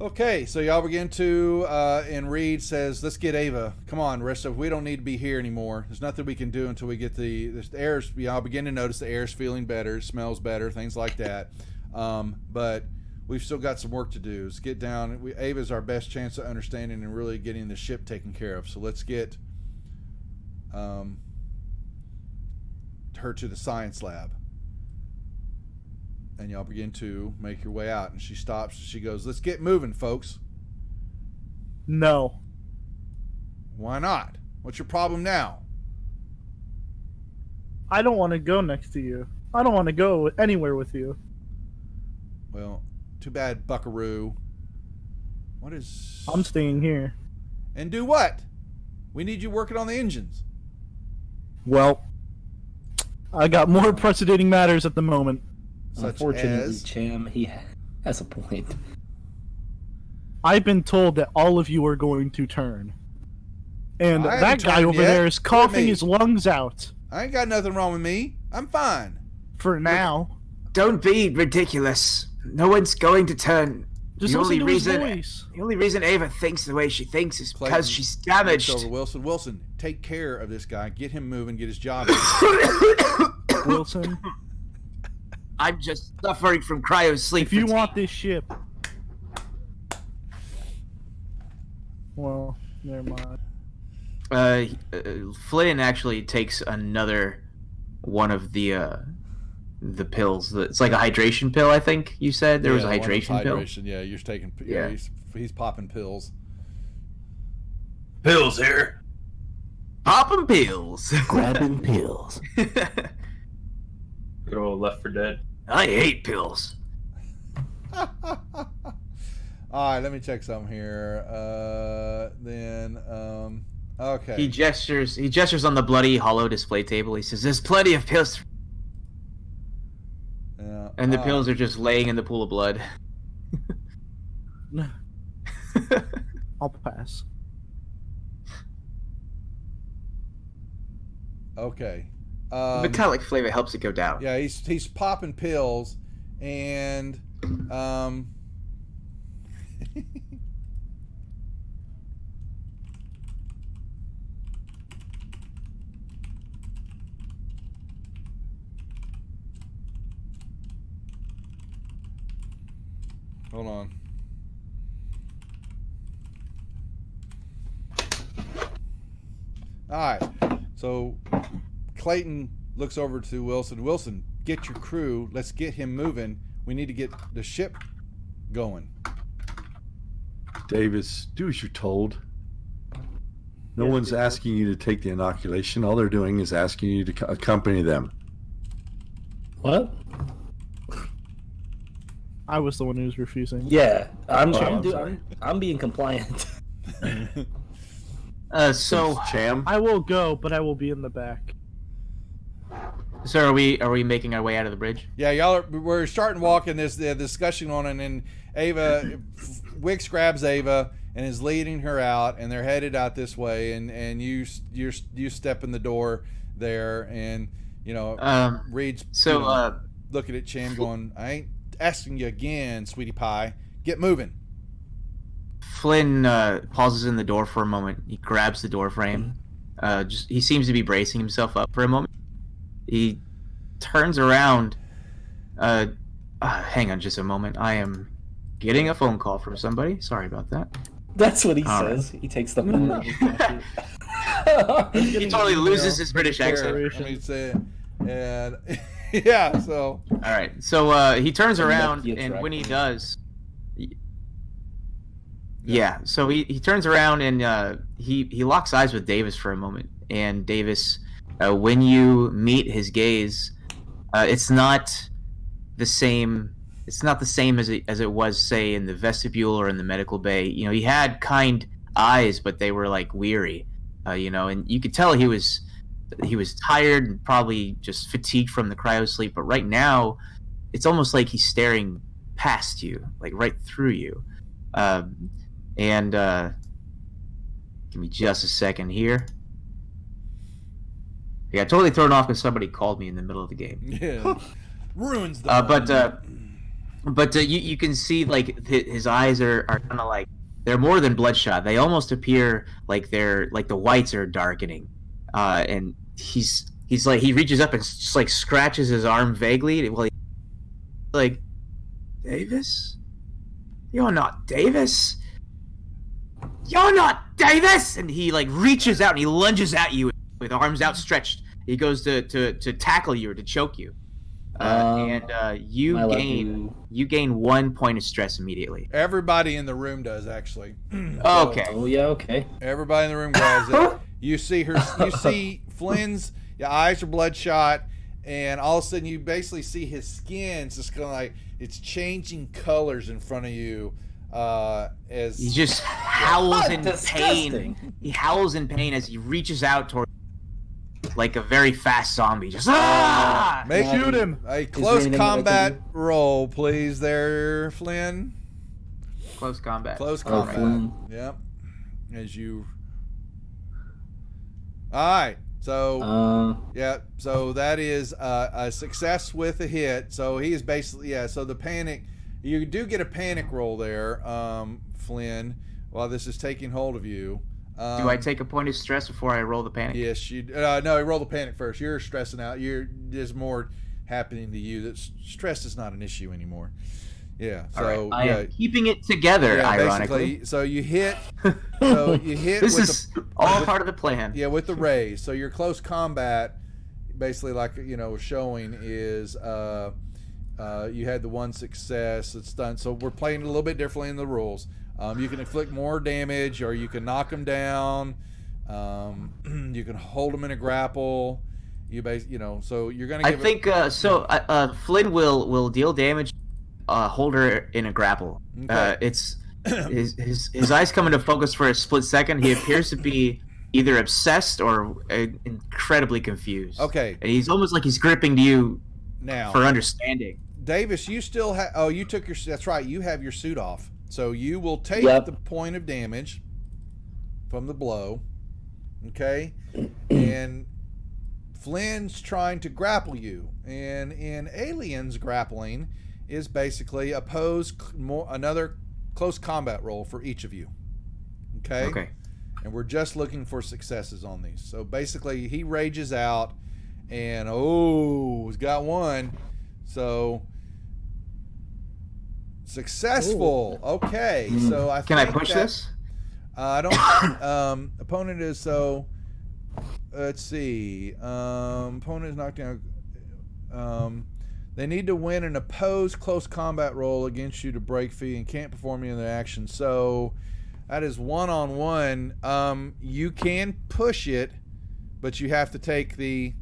Okay, so y'all begin to, and Reed says, let's get Ava. Come on, rest of we don't need to be here anymore. There's nothing we can do until we get the air's, y'all begin to notice the air's feeling better, smells better, things like that. But we've still got some work to do. Let's get down. Ava's our best chance of understanding and really getting the ship taken care of. So let's get her to the science lab. And y'all begin to make your way out. And she stops. She goes, let's get moving, folks. No. Why not? What's your problem now? I don't want to go next to you. I don't want to go anywhere with you. Well, too bad, buckaroo. What is... I'm staying here. And do what? We need you working on the engines. Well, I got more precedenting matters at the moment. Such Unfortunately, as... Cham, he has a point. I've been told that all of you are going to turn. And I that haven't guy turned over yet. there is coughing me. his lungs out. I ain't got nothing wrong with me. I'm fine. For now. Don't be ridiculous. No one's going to turn. Just the listen only to reason, his voice. the only reason Ava thinks the way she thinks is Clayton because she's looks damaged. over Wilson. Wilson, take care of this guy. Get him moving. Get his job. Wilson, I'm just suffering from cryo sleep. if you fatigue. want this ship... Well, never mind. Flynn actually takes another one of the pills. It's like a hydration pill, I think you said. There was a hydration pill. Yeah, you're taking. Yeah. He's popping pills. Pills here. Popping pills. Grabbing pills. Good old Left 4 Dead. I hate pills. All right, let me check something here. Okay. He gestures on the bloody hollow display table. He says, "There's plenty of pills." Yeah, And the pills are just laying in the pool of blood. I'll pass. Okay. Metallic flavor helps it go down. Yeah, he's popping pills, and hold on. All right, so Clayton looks over to Wilson. Wilson, get your crew. Let's get him moving. We need to get the ship going. Davis, do as you're told. No one's asking you to take the inoculation. All they're doing is asking you to accompany them. What? I was the one who was refusing. Yeah, I'm sorry. I'm being compliant. So Cham? I will go, but I will be in the back. So are we making our way out of the bridge? Yeah, we're starting walking this discussion on, and then Ava, Wix grabs Ava and is leading her out, and they're headed out this way, and you step in the door there, and Reed's looking at Cham going, I ain't asking you again, sweetie pie, get moving. Flynn pauses in the door for a moment. He grabs the door frame. He seems to be bracing himself up for a moment. He turns around. Hang on just a moment. I am getting a phone call from somebody. Sorry about that. That's what he All says. He takes the phone. He totally loses his British accent. Let me say it. And yeah, so All right. So he turns around, Nokia and when he tracker. does, yeah. So he turns around and he locks eyes with Davis for a moment. And Davis, when you meet his gaze, it's not the same. It's not the same as it was, say, in the vestibule or in the medical bay. He had kind eyes, but they were like weary. And you could tell he was tired and probably just fatigued from the cryo sleep. But right now, it's almost like he's staring past you, like right through you. And give me just a second here. I got totally thrown off because somebody called me in the middle of the game. yeah, ruins the But you can see like his eyes are kind of like they're more than bloodshot. They almost appear like they're like the whites are darkening. And he's like he reaches up and just like scratches his arm vaguely. Well, like Davis, you're not Davis. You're not Davis. And he like reaches out and he lunges at you with arms outstretched. He goes to tackle you or to choke you. You gain 1 point of stress immediately. Everybody in the room does, actually. Okay. Oh yeah, okay. Everybody in the room grabs it. You see Flynn's eyes are bloodshot, and all of a sudden you basically see his skin's just kind of like it's changing colors in front of you. As He just howls in Disgusting. pain. He howls in pain as he reaches out toward like a very fast zombie. Just make Shoot him. a close anything that I can combat roll, please, there, Flynn. close combat. Close Oh, combat. Flynn. Yep. As you. All right. So yeah. So that is a success with a hit. So he is basically So the panic. You do get a panic roll there, Flynn, while this is taking hold of you. Do I take a point of stress before I roll the panic? Yes, you. No, you roll the panic first. You're stressing out. There's more happening to you. That stress is not an issue anymore. Yeah. So All right. I yeah, am keeping it together. yeah, Ironically, basically. So you hit. So you hit. this with is all part of the plan. Yeah, with the raise. So your close combat, basically, like showing is you had the one success. It's done. So we're playing a little bit differently in the rules. You can inflict more damage, or you can knock them down. You can hold them in a grapple. So you're gonna. I think Flynn will deal damage. Hold her in a grapple. Okay. It's his eyes come into focus for a split second. He appears to be either obsessed or incredibly confused. Okay. And he's almost like he's gripping to you Now, for understanding. Davis, you still have. Oh, you took your. That's right. You have your suit off, so you will take Yep. the point of damage from the blow. Okay, and Flynn's trying to grapple you, and in aliens, grappling is basically another close combat roll for each of you. Okay. Okay. And we're just looking for successes on these. So basically, he rages out, and he's got one. So successful. Ooh. Okay. So Can I push this? I don't. Opponent is so. Let's see. Opponent is knocked down. They need to win an opposed close combat roll against you to break free and can't perform any other action. So that is 1-on-1. You can push it, but you have to take the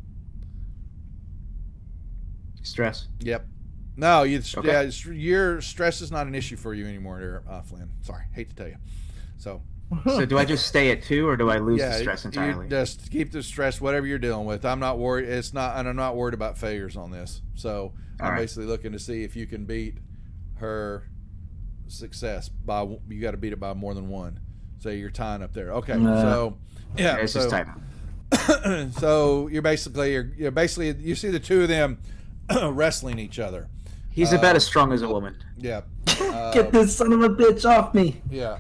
stress. Yep. No, Okay. your stress is not an issue for you anymore, there, Flynn. Sorry, hate to tell you. So do I just stay at 2, or do I lose the stress entirely? You just keep the stress, whatever you're dealing with. I'm not worried. And I'm not worried about failures on this. So I'm basically looking to see if you can beat her success by. You got to beat it by more than one. So you're tying up there. Okay. So yeah. It's just tight. So you're basically you see the two of them wrestling each other. He's about as strong as a woman. Yeah. Get this son of a bitch off me. Yeah.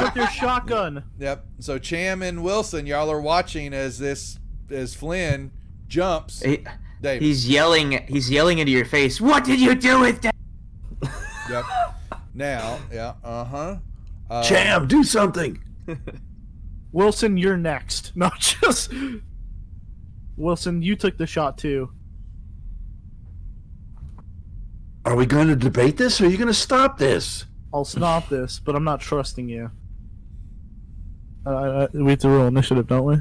With your shotgun. Yep. So Cham and Wilson, y'all are watching as Flynn jumps. Dave. He's yelling into your face. What did you do with that? Yep. Now, yeah. Cham, do something. Wilson, you're next. Not just Wilson. You took the shot too. Are we going to debate this, or are you going to stop this? I'll stop this, but I'm not trusting you. We have to roll initiative, don't we?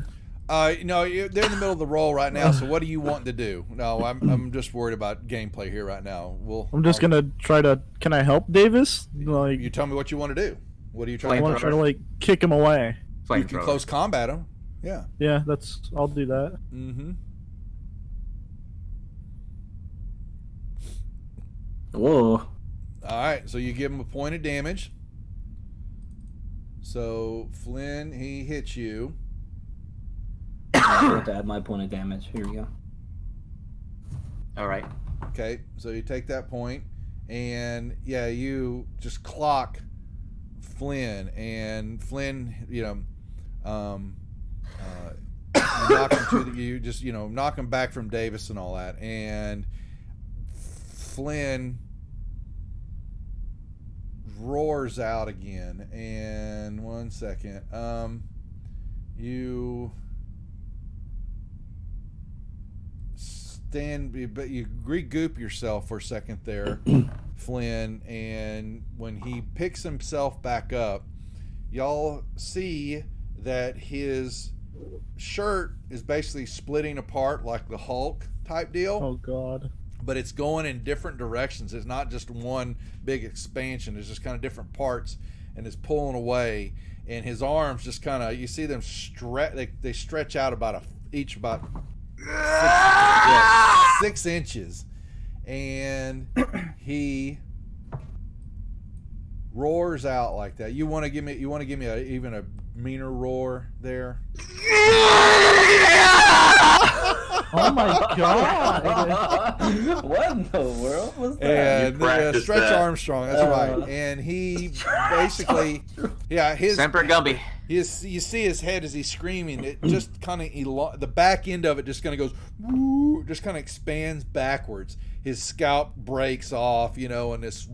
No, they're in the middle of the roll right now. So what do you want to do? No, I'm just worried about gameplay here right now. I'm just gonna try to. Can I help Davis? Like, you tell me what you want to do. What are you trying I to do? want to try to like kick him away. You can close combat him. Yeah. Yeah, I'll do that. Mm-hmm. Whoa. All right, so you give him a point of damage. So Flynn, he hits you. I have to add my point of damage. Here we go. All right. Okay, so you take that point, and yeah, you just clock Flynn, and Flynn, you knock him knock him back from Davis and all that, and Flynn roars out again. And 1 second, you but you regroup yourself for a second there, Flynn, and when he picks himself back up, y'all see that his shirt is basically splitting apart like the Hulk type deal. Oh God. But it's going in different directions. It's not just one big expansion. It's just kind of different parts, and it's pulling away. And his arms just kind of, you see them stretch. They stretch out about each about 6 inches, and he roars out like that. You want to give me even a meaner roar there? Oh my God! What in the world was that? And Stretch Armstrong, that's right. And he basically, his Semper Gumby. You see his head as he's screaming. It just kind of the back end of it just kind of goes, woo, just kind of expands backwards. His scalp breaks off, and this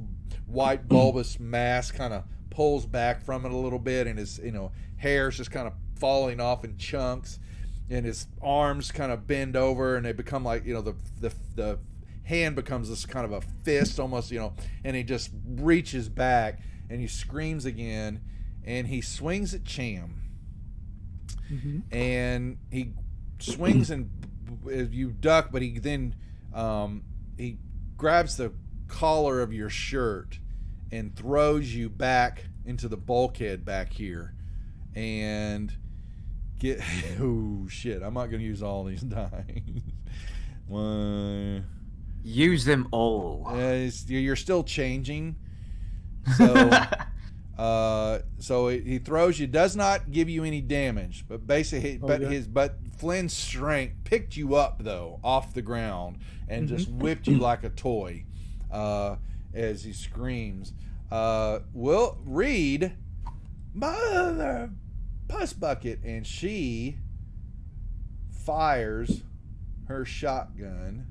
white bulbous mass kind of pulls back from it a little bit, and his hair's just kind of falling off in chunks. And his arms kind of bend over, and they become like, the hand becomes this kind of a fist almost, and he just reaches back, and he screams again, and he swings at Cham. Mm-hmm. And he swings, and you duck, but he then he grabs the collar of your shirt and throws you back into the bulkhead back here, and oh shit, I'm not going to use all these dice. Use them all. You're still changing. So so he throws you, does not give you any damage, but basically, but Flynn's strength picked you up though off the ground and just whipped you like a toy, as he screams. Will Reed, mother puss bucket, and she fires her shotgun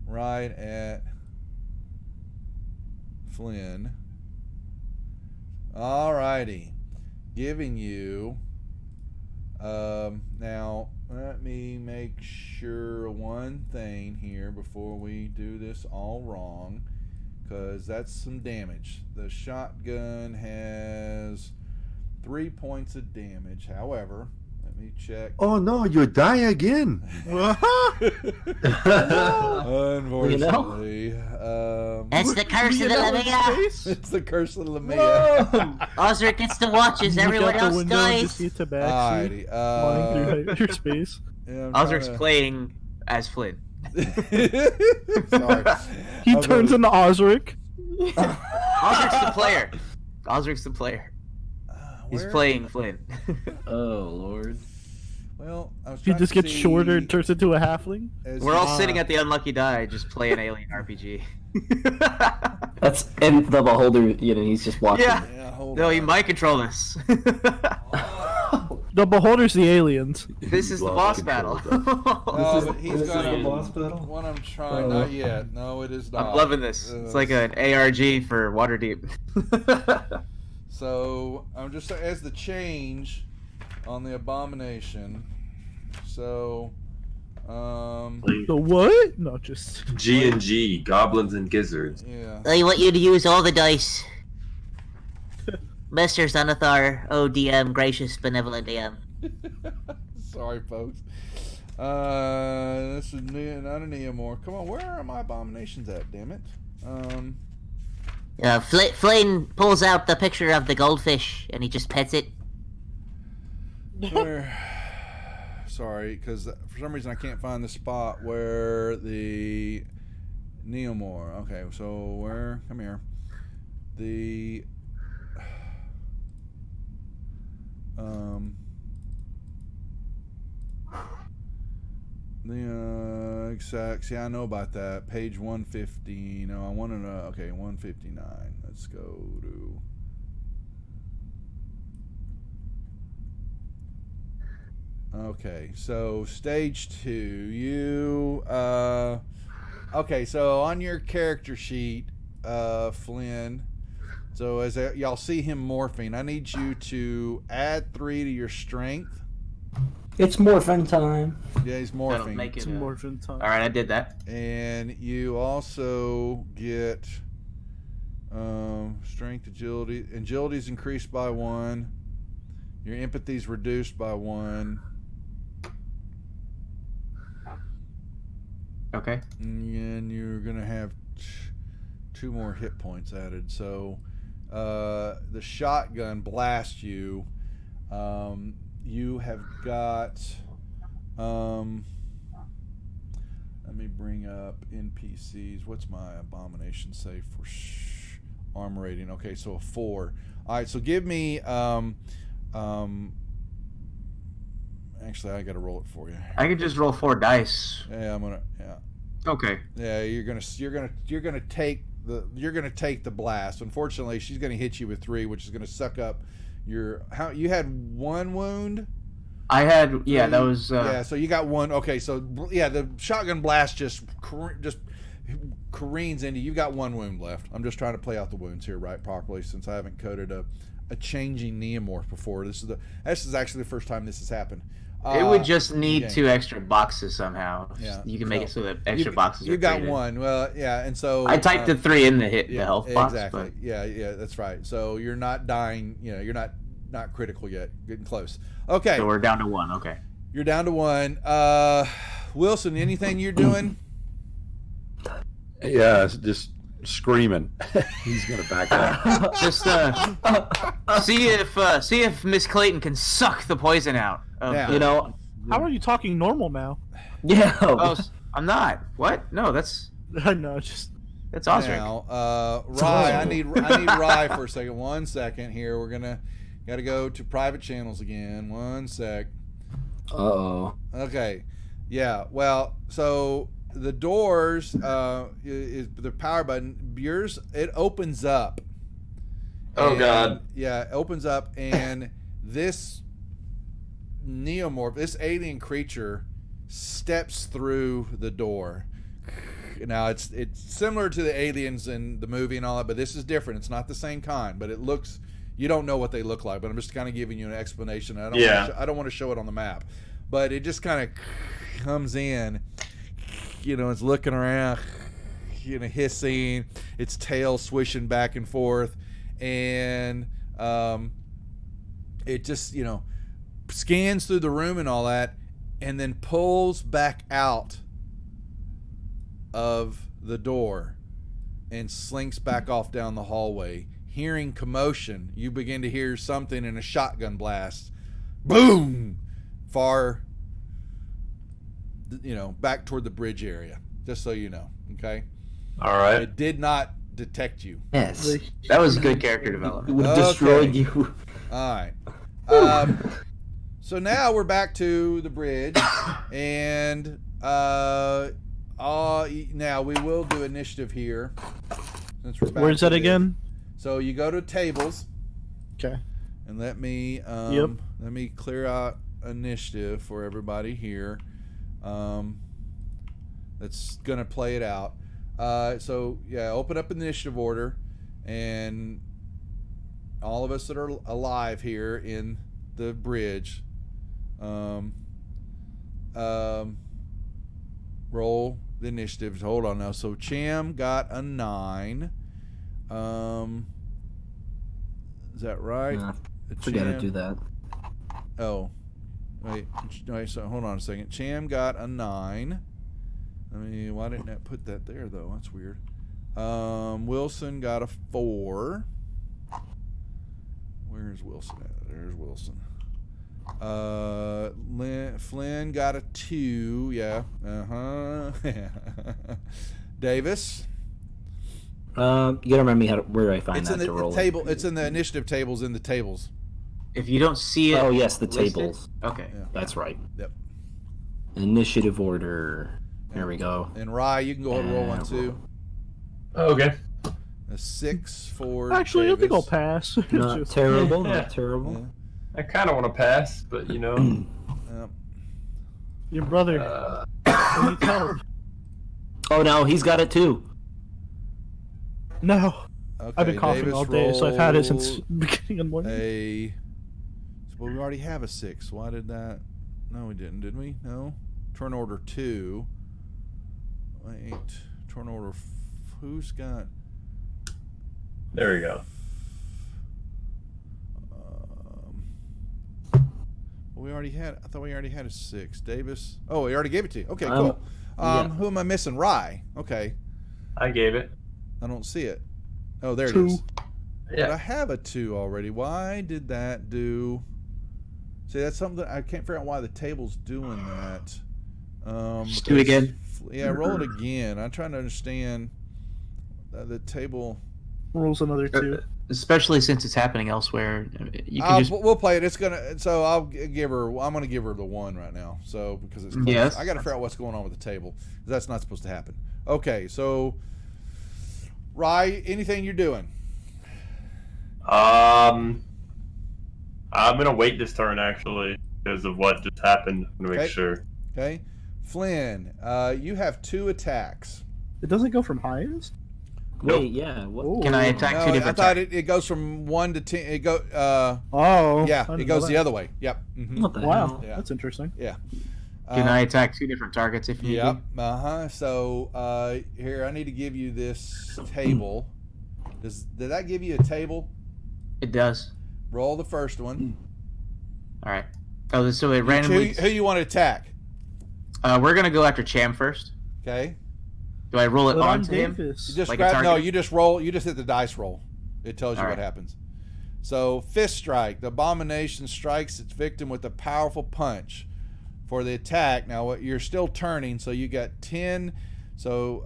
right at Flynn. Alrighty, giving you. Now let me make sure one thing here before we do this all wrong, because that's some damage. The shotgun has 3 points of damage. However, let me check. Oh no, you die again. Unfortunately, That's the curse of the Lamia. it's the curse of the Lamia. Osric gets to watch as everyone else dies. Alrighty, flying through your space. yeah, Osric's playing as Flynn. Sorry. He turns into Osric. Osric's the player. Osric's the player. He's Where- playing Flynn. Oh lord. Well, I was He trying just to gets see shorter and turns into a halfling. as We're all he- sitting at the unlucky die, just playing Alien RPG. That's and the beholder. You know, he's just watching. Yeah. Yeah, hold No, on. you might control this. The beholder's the aliens. This is the boss battle. No, but he's This is got the a boss battle? What I'm trying, not yet. No, it is not. I'm loving this. It's like an ARG for Waterdeep. So I'm just as the change on the abomination. So, The what? No, just G&G, Goblins and Gizzards. yeah. I want you to use all the dice. Mr. Xanathar, ODM, gracious, benevolent DM. Sorry, folks. This is not a Neomore. Come on, where are my abominations at? Damn it. Flynn pulls out the picture of the goldfish and he just pets it. Where? Sorry, because for some reason I can't find the spot where the Neomore. Okay, so where? Come here. The exact. See, I know about that. Page 150. No, I want to know. Okay, 159. Let's go to. Okay, so stage 2. You. Okay, so on your character sheet, Flynn. So as y'all see him morphing, I need you to add 3 to your strength. It's morphin' time. Yeah, he's That'll morphing. make it. it's morphin time. All right, I did that. And you also get strength, agility. Agility's increased by 1. Your empathy's reduced by 1. Okay. And you're gonna have 2 more hit points added. So the shotgun blasts you. You have got. Let me bring up NPCs. What's my abomination say for armor rating? Okay, so a 4. All right, so give me. Actually, I got to roll it for you. I could just roll 4 dice. Yeah, I'm gonna. Yeah. Okay. Yeah, you're gonna take the blast. Unfortunately, she's gonna hit you with 3, which is gonna suck up your. How you had 1 wound? I had that was yeah. So you got 1. Okay, so yeah, the shotgun blast just careens into you. You've got 1 wound left. I'm just trying to play out the wounds here right properly since I haven't coded a changing neomorph before. This is actually the first time this has happened. it would just need yeah. 2 extra boxes somehow. Yeah. You can make it so that extra boxes You are got created. 1. Well, yeah, and so I typed the 3 in the yeah, health box. exactly. But Yeah, that's right. So you're not dying. You're not critical yet. Getting close. Okay, so we're down to 1. Okay. you're down to 1. Wilson, anything you're doing? Yeah, it's just screaming. He's gonna back up. Just see if Miss Clayton can suck the poison out. Yeah. You know. How are you talking normal now? Yeah. Oh, I'm not. What? No, that's. I know. Just That's Osric. Now, Rye, I need Rye for a second. 1 second here. Got to go to private channels again. 1 sec. Uh-oh. Okay. Yeah. Well, so the doors, is the power button. Yours, it opens up. Oh, God. Yeah, it opens up, and this neomorph, this alien creature, steps through the door. Now it's similar to the aliens in the movie and all that, but this is different. It's not the same kind, but it looks. You don't know what they look like, but I'm just kind of giving you an explanation. I don't want to show it on the map, but it just kind of comes in. It's looking around, hissing, its tail swishing back and forth, and it just scans through the room and all that, and then pulls back out of the door and slinks back off down the hallway. Hearing commotion, you begin to hear something in a shotgun blast. Boom! Far, back toward the bridge area. Just so you know, okay? All right. It did not detect you. Yes. That was good character It development. would have destroyed you. All right. So now we're back to the bridge, and now we will do initiative here. Since we're back Where's to that this. again? So you go to tables, Okay. and let me clear out initiative for everybody here. That's gonna play it out. So yeah, open up initiative order, and all of us that are alive here in the bridge, roll the initiative. Hold on now. So Cham got a 9. Is that right? We gotta do that. Oh, wait. So hold on a second. Cham got a 9. Why didn't that put that there though? That's weird. Wilson got a 4. Where's Wilson at? There's Wilson. Flynn got a 2. Yeah. Davis. You gotta remind me where I find It's that in the to roll. table. It's in the initiative tables. In the tables. If you don't see it. Oh yes, the listed- tables. Okay. Yeah. That's right. Yep. Initiative order. There we go. And Rye, you can go ahead and roll one too. Okay. A 6 for. Actually, I think Davis. I'll pass. It's Not just- terrible. Yeah. Not terrible. I kind of want to pass, but Yep. Your brother needs help. Oh no, he's got it too. No. Okay, I've been coughing Davis all day, so I've had it since rolled beginning of the morning. Well, we already have a 6. Why did that? No, we didn't. Did we? No. Turn order 2. Wait. Turn order. Who's got? there we go. Well, we already had. I thought we already had a 6. Davis. Oh, we already gave it to you. Okay, Um, cool. yeah. Who am I missing? Rye. Okay. I gave it. I don't see it. Oh, there 2. it is. But I Yeah. have a 2 already. Why did that do? See, that's something that I can't figure out why the table's doing that. Just do it because- again. Yeah, roll it again. I'm trying to understand the table. Rolls another 2. Especially since it's happening elsewhere. You can just. We'll play it. It's gonna. So I'm gonna give her the 1 right now. So because it's close. Yes. I got to figure out what's going on with the table. That's not supposed to happen. Okay, so Rye, anything you're doing? I'm gonna wait this turn actually because of what just happened to make Okay. sure. Okay, Flynn, you have 2 attacks. It doesn't go from highest? Wait, yeah. What? Ooh. Can I attack No, two I different thought targets? it goes from 1 to 10. It go. Oh. Yeah, I it didn't goes know the that. other way. Yep. Mhm. What the Wow, hell? Yeah. that's interesting. Yeah. Can I attack 2 different targets if you Yep. need? So here, I need to give you this table. Did that give you a table? It does. Roll the first one. All right. Oh, so it randomly. Who you want to attack? We're gonna go after Cham first. Okay. Do I roll it But I'm onto him? Davis. You just Like a grab. No, target? you just roll. You just hit the dice roll. It tells you All what right. happens. So fist strike. The abomination strikes its victim with a powerful punch. For the attack, now you're still turning, so you got 10. So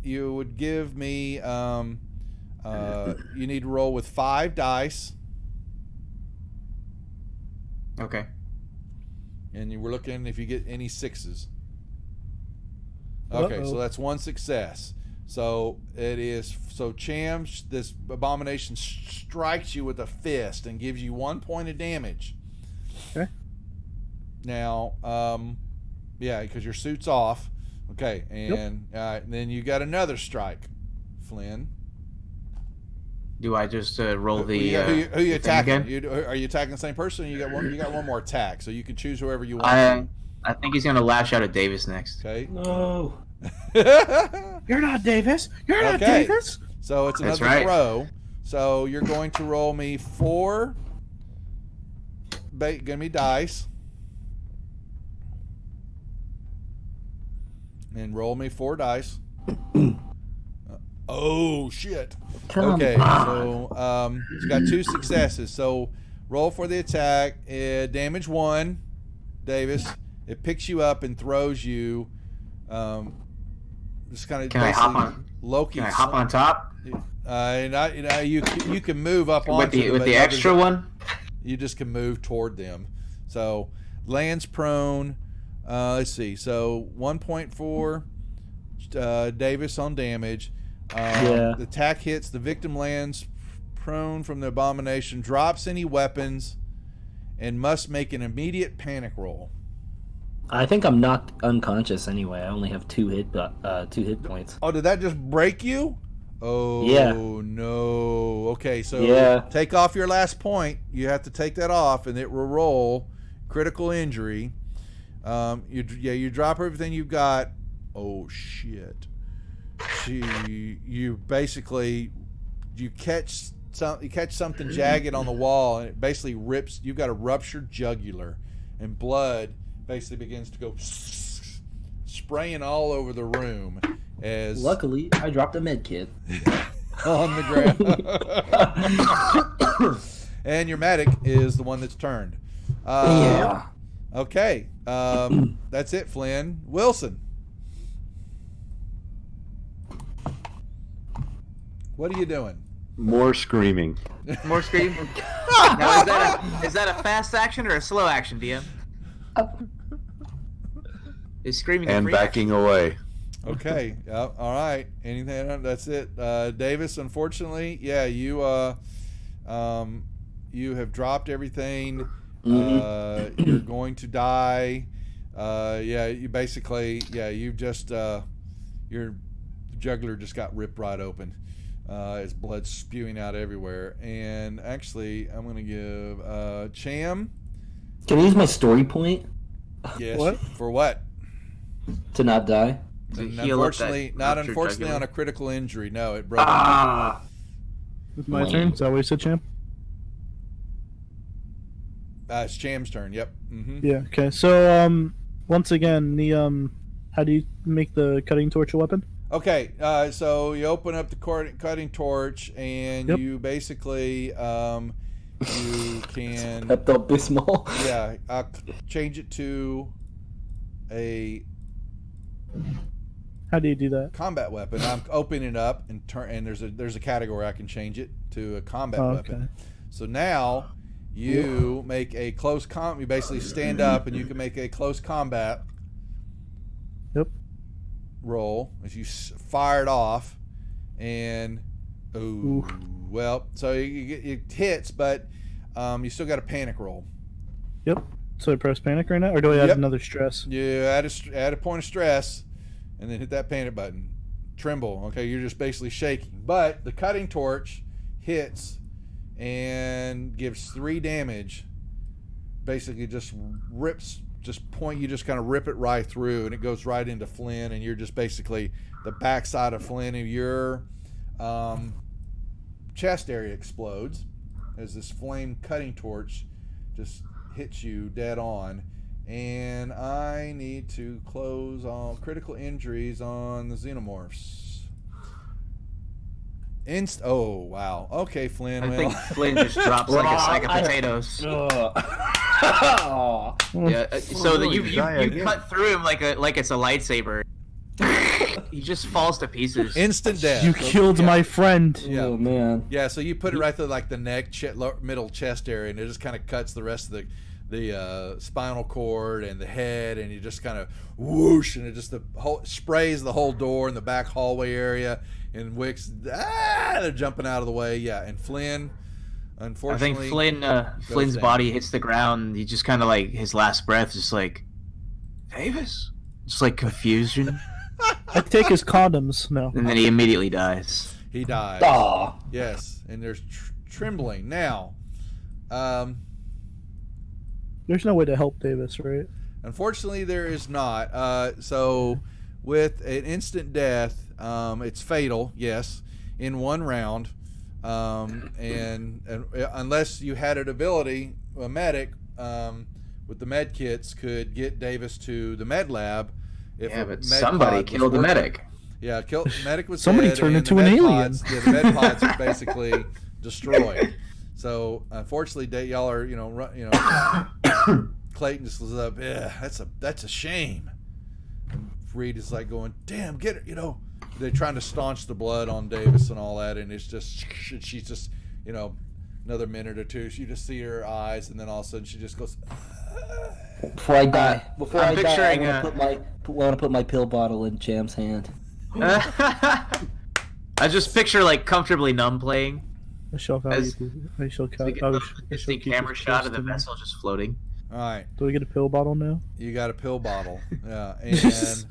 you would give me. You need to roll with 5 dice, Okay. and you were looking if you get any 6s. Okay, so that's 1 success. So it is. So Cham, this abomination strikes you with a fist and gives you 1 point of damage. Okay. Now, yeah, because your suit's off. Okay, and then you got another strike, Flynn. Do I just roll the? Who you attacking? again? Are you attacking the same person? Or you got one. You got one more attack, so you can choose whoever you want. I think he's gonna lash out at Davis next. Okay. No. You're not Davis. You're not Okay. Davis. So it's That's another right. throw. So you're going to roll me 4. Give me dice. And roll me 4 dice. Oh shit. Okay, so you got 2 successes. So roll for the attack. Damage 1, Davis. It picks you up and throws you. Just kind of. Can I hop on? Loki. Can I hop on top And you can move up with onto the it, with but the extra one? you just can move toward them. So lands prone. Let's see. So 1.4 Davis on damage. The attack hits. The victim lands prone from the abomination, drops any weapons, and must make an immediate panic roll. I think I'm knocked unconscious anyway. I only have 2 hit points. Oh, did that just break you? Oh, Yeah. no. Okay, so take off your last point. You have to take that off, and it will roll critical injury. You drop everything you've got. Oh, shit. You basically catch something jagged on the wall, and it basically rips. You've got a ruptured jugular, and blood basically begins to go spraying all over the room. As Luckily, I dropped a med kit on the ground. And your medic is the one that's turned. Yeah. Okay. That's it, Flynn. Wilson. What are you doing? More screaming. More scream. Now, is that a fast action or a slow action, DM? Is screaming And a free backing away. Okay. All right. Anything else? That's it. Davis, unfortunately, you have dropped everything. You're going to die. You basically, you've just your jugular just got ripped right open. It's blood spewing out everywhere. And actually, I'm going to give Cham. Can I use my story point Yes. What? For what? to not die? To And heal up unfortunately, that not ruptured unfortunately jugular. on a critical injury. No, it broke. It's my turn. Is that what you said, champ? It's Cham's turn. Yep. Mm-hmm. Yeah. Okay. So once again, the how do you make the cutting torch a weapon? Okay, so you open up the cutting torch, and Yep. you basically you can Pepto-Bismol. change it to a How do you do that? combat weapon. I'm opening it up and there's a category I can change it to a combat Oh, weapon. okay. So now you make a close you basically stand up and you can make a close combat Yep. roll as you fire it off, and so it hits, but you still got a panic roll. Yep. So I press panic right now, or do I add Yep. another stress? You add a point of stress, and then hit that panic button. Tremble. Okay, you're just basically shaking. But the cutting torch hits and gives 3 damage. Basically, just rips. You just kind of rip it right through, and it goes right into Flynn, and you're just basically the backside of Flynn, and your chest area explodes as this flame cutting torch just hits you dead on. And I need to close all critical injuries on the xenomorphs. Oh, wow. Okay, Flynn. I well, think Flynn just drops like a sack of potatoes. Yeah, so that you Die again. cut through him like it's a lightsaber. he just falls to pieces. Instant death. You So, killed yeah. my friend. Yeah. Oh man. Yeah, so you put it right through like the neck, middle chest area, and it just kind of cuts the rest of the spinal cord and the head, and you just kind of whoosh, and it just sprays the whole door and the back hallway area. And Wicks, they're jumping out of the way. Yeah, and Flynn, I unfortunately, think Flynn's down. body hits the ground. He just kind of like his last breath, just like Davis, just like confusion, I take his condoms. No. and then he immediately dies. he dies. Aw. Yes, and there's trembling now. There's no way to help Davis, right? Unfortunately, there is not. So, with an instant death, it's fatal. Yes, in one round, and unless you had an ability, a medic with the med kits could get Davis to the med lab. If Yeah, a but med somebody pod was killed the working. medic. Yeah, medic was Somebody dead, turned and into the an med alien. Pods, yeah, the med pods are basically destroyed. So unfortunately, y'all are Clayton just was up. Yeah, that's a shame. And Reed is like going, damn, get it. They're trying to staunch the blood on Davis and all that, and it's just she's just another minute or two. You just see her eyes, and then all of a sudden she just goes. Before I die, I'm picturing, I want to put my pill bottle in Jam's hand. I just picture like comfortably numb playing. I shall As- I shall We get the camera shot of the vessel just floating. All right, Do we get a pill bottle now? you got a pill bottle. Yeah, and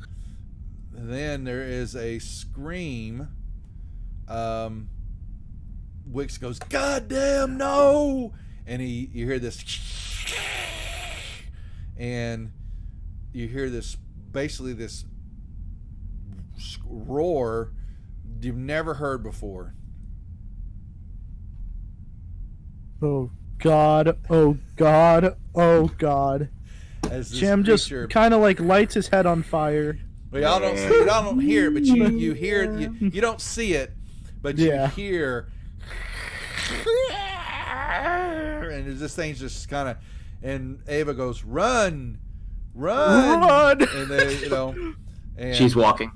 then there is a scream. Wicks goes, "God damn no!" And you hear this, and you hear this basically this roar you've never heard before. Oh God! Oh God! Oh God! As this Jam just creature- kind of like lights his head on fire. Well, y'all don't hear it, but you hear it. You don't see it, but you Yeah. hear. And this thing's just kind of, and Ava goes, "Run, run!" And they, and She's walking.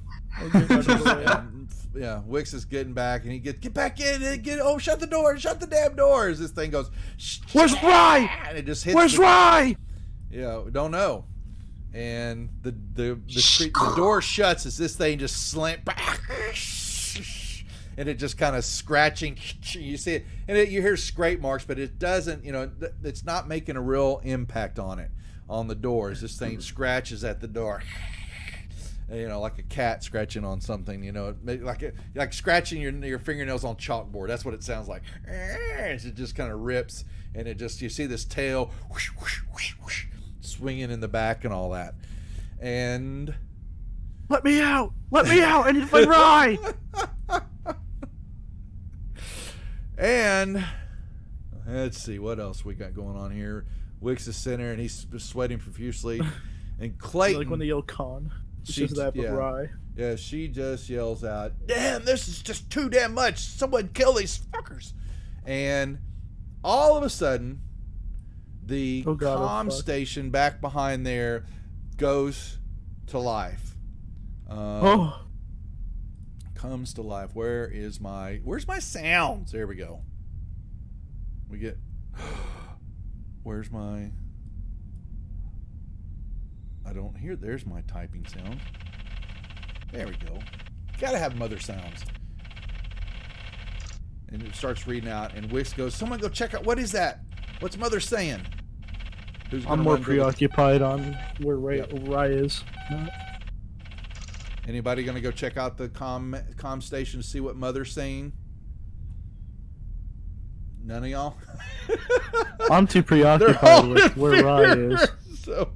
yeah, Wicks is getting back, and he get back in, and shut the door, shut the damn doors. This thing goes, Where's Rye? and it just hits. Where's Rye? Yeah, we don't know. And the door shuts as this thing just slammed back, and it just kind of scratching. You see it, and you hear scrape marks, but it doesn't. It's not making a real impact on it, on the doors. This thing scratches at the door, like a cat scratching on something. Like scratching your fingernails on chalkboard. That's what it sounds like. It just kind of rips, and you see this tail whoosh, whoosh, whoosh, whoosh, swinging in the back and all that. And Let me out! Let me out! I need to find Rye! and let's see what else we got going on here. Wicks is sitting there and he's sweating profusely, and Clayton, Like when they yell con. It's She- just that, but yeah. Rye. yeah, she just yells out, "Damn, this is just too damn much! Someone kill these fuckers!" And all of a sudden, the Oh God, oh comm fuck. station back behind there goes to life. Oh, Comes to life. Where's my sounds? There we go. We get. Where's my? I don't hear. There's my typing sound. There we go. Gotta have mother sounds. And it starts reading out, and Wicks goes, "Someone go check out. What is that? What's mother saying?" Who's I'm gonna more run to the- preoccupied on where Rye Yep. is. Anybody gonna go check out the comm station to see what mother's saying? None of y'all. I'm too They're all preoccupied with in where Rye there. is. So,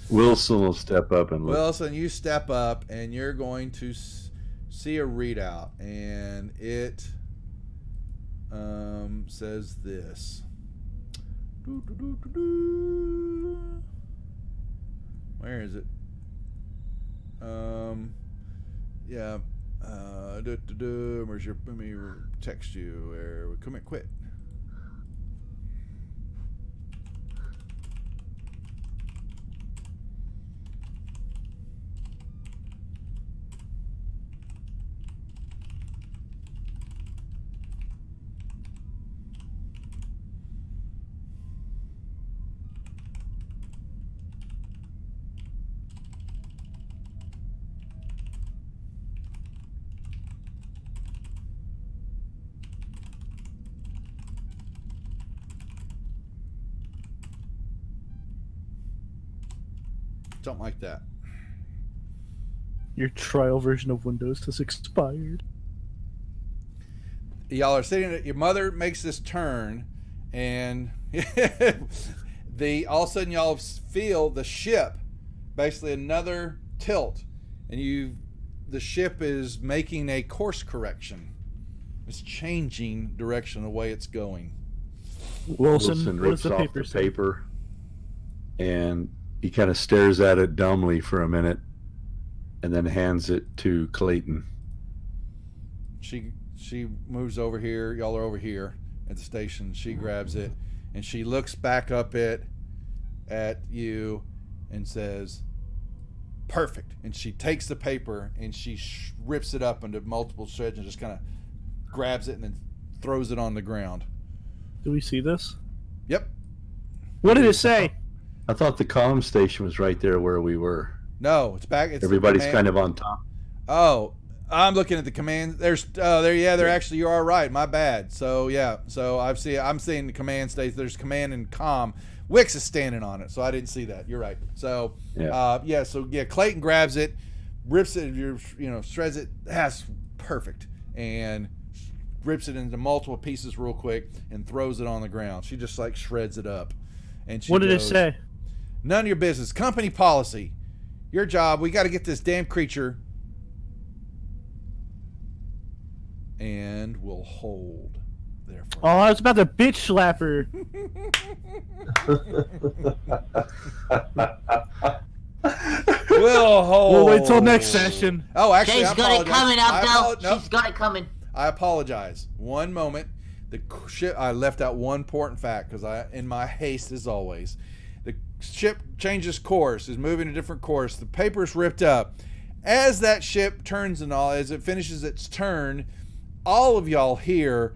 Wilson will step up and look. Wilson, you step up and you're going to see a readout, and it says this. Where is it? Yeah. Where's your? Let me text you. Come here, quit. Something like that. Your trial version of Windows has expired. Y'all are sitting at, your mother makes this turn, and all of a sudden y'all feel the ship, basically another tilt, and the ship is making a course correction. It's changing direction the way it's going. Wilson what rips does the off paper the say? paper, and he kind of stares at it dumbly for a minute, and then hands it to Clayton. She moves over here. Y'all are over here at the station. She grabs it, and she looks back up at you and says, "Perfect." And she takes the paper and she rips it up into multiple shreds and just kind of grabs it and then throws it on the ground. Do we see this? Yep. What did it say? I thought the comm station was right there where we were. No, it's back. It's Everybody's kind of on top. Oh, I'm looking at the command. They're actually, you are right. My bad. So yeah, I'm seeing the command station. There's command and comm. Wix is standing on it, so I didn't see that. You're right. So Clayton grabs it, rips it, shreds it. That's perfect, and rips it into multiple pieces real quick and throws it on the ground. She just like shreds it up. And she What did it goes, say? "None of your business. Company policy. Your job. We got to get this damn creature." And we'll hold there for Oh, I was about to bitch slap her. We'll hold. We'll wait till next session. Oh, actually, She's got it coming up, though. Nope. She's got it coming. I apologize. One moment. The ship. I left out one important fact because in my haste, as always, the ship changes course, is moving a different course. The paper's ripped up. As that ship turns and all, as it finishes its turn, all of y'all hear,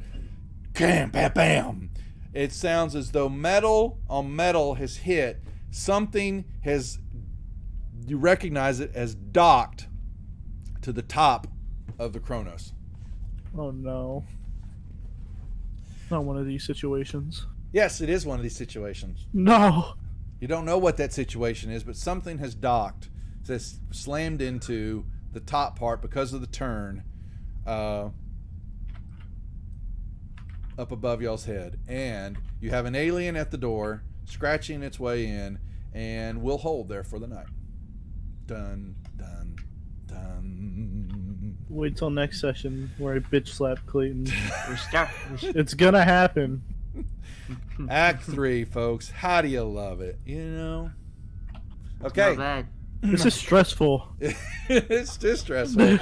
bam, bam, bam. It sounds as though metal on metal has hit. Something has, you recognize it as docked to the top of the Kronos. Oh no. Not one of these situations. Yes, it is one of these situations. No. You don't know what that situation is, but something has docked. It's slammed into the top part because of the turn up above y'all's head. And you have an alien at the door scratching its way in, and we'll hold there for the night. Dun, dun, dun. Wait till next session where I bitch slap Clayton. We're It's gonna happen. Act 3, folks. How do you love it? You know? Okay. Not bad. This is stressful. It's just stressful.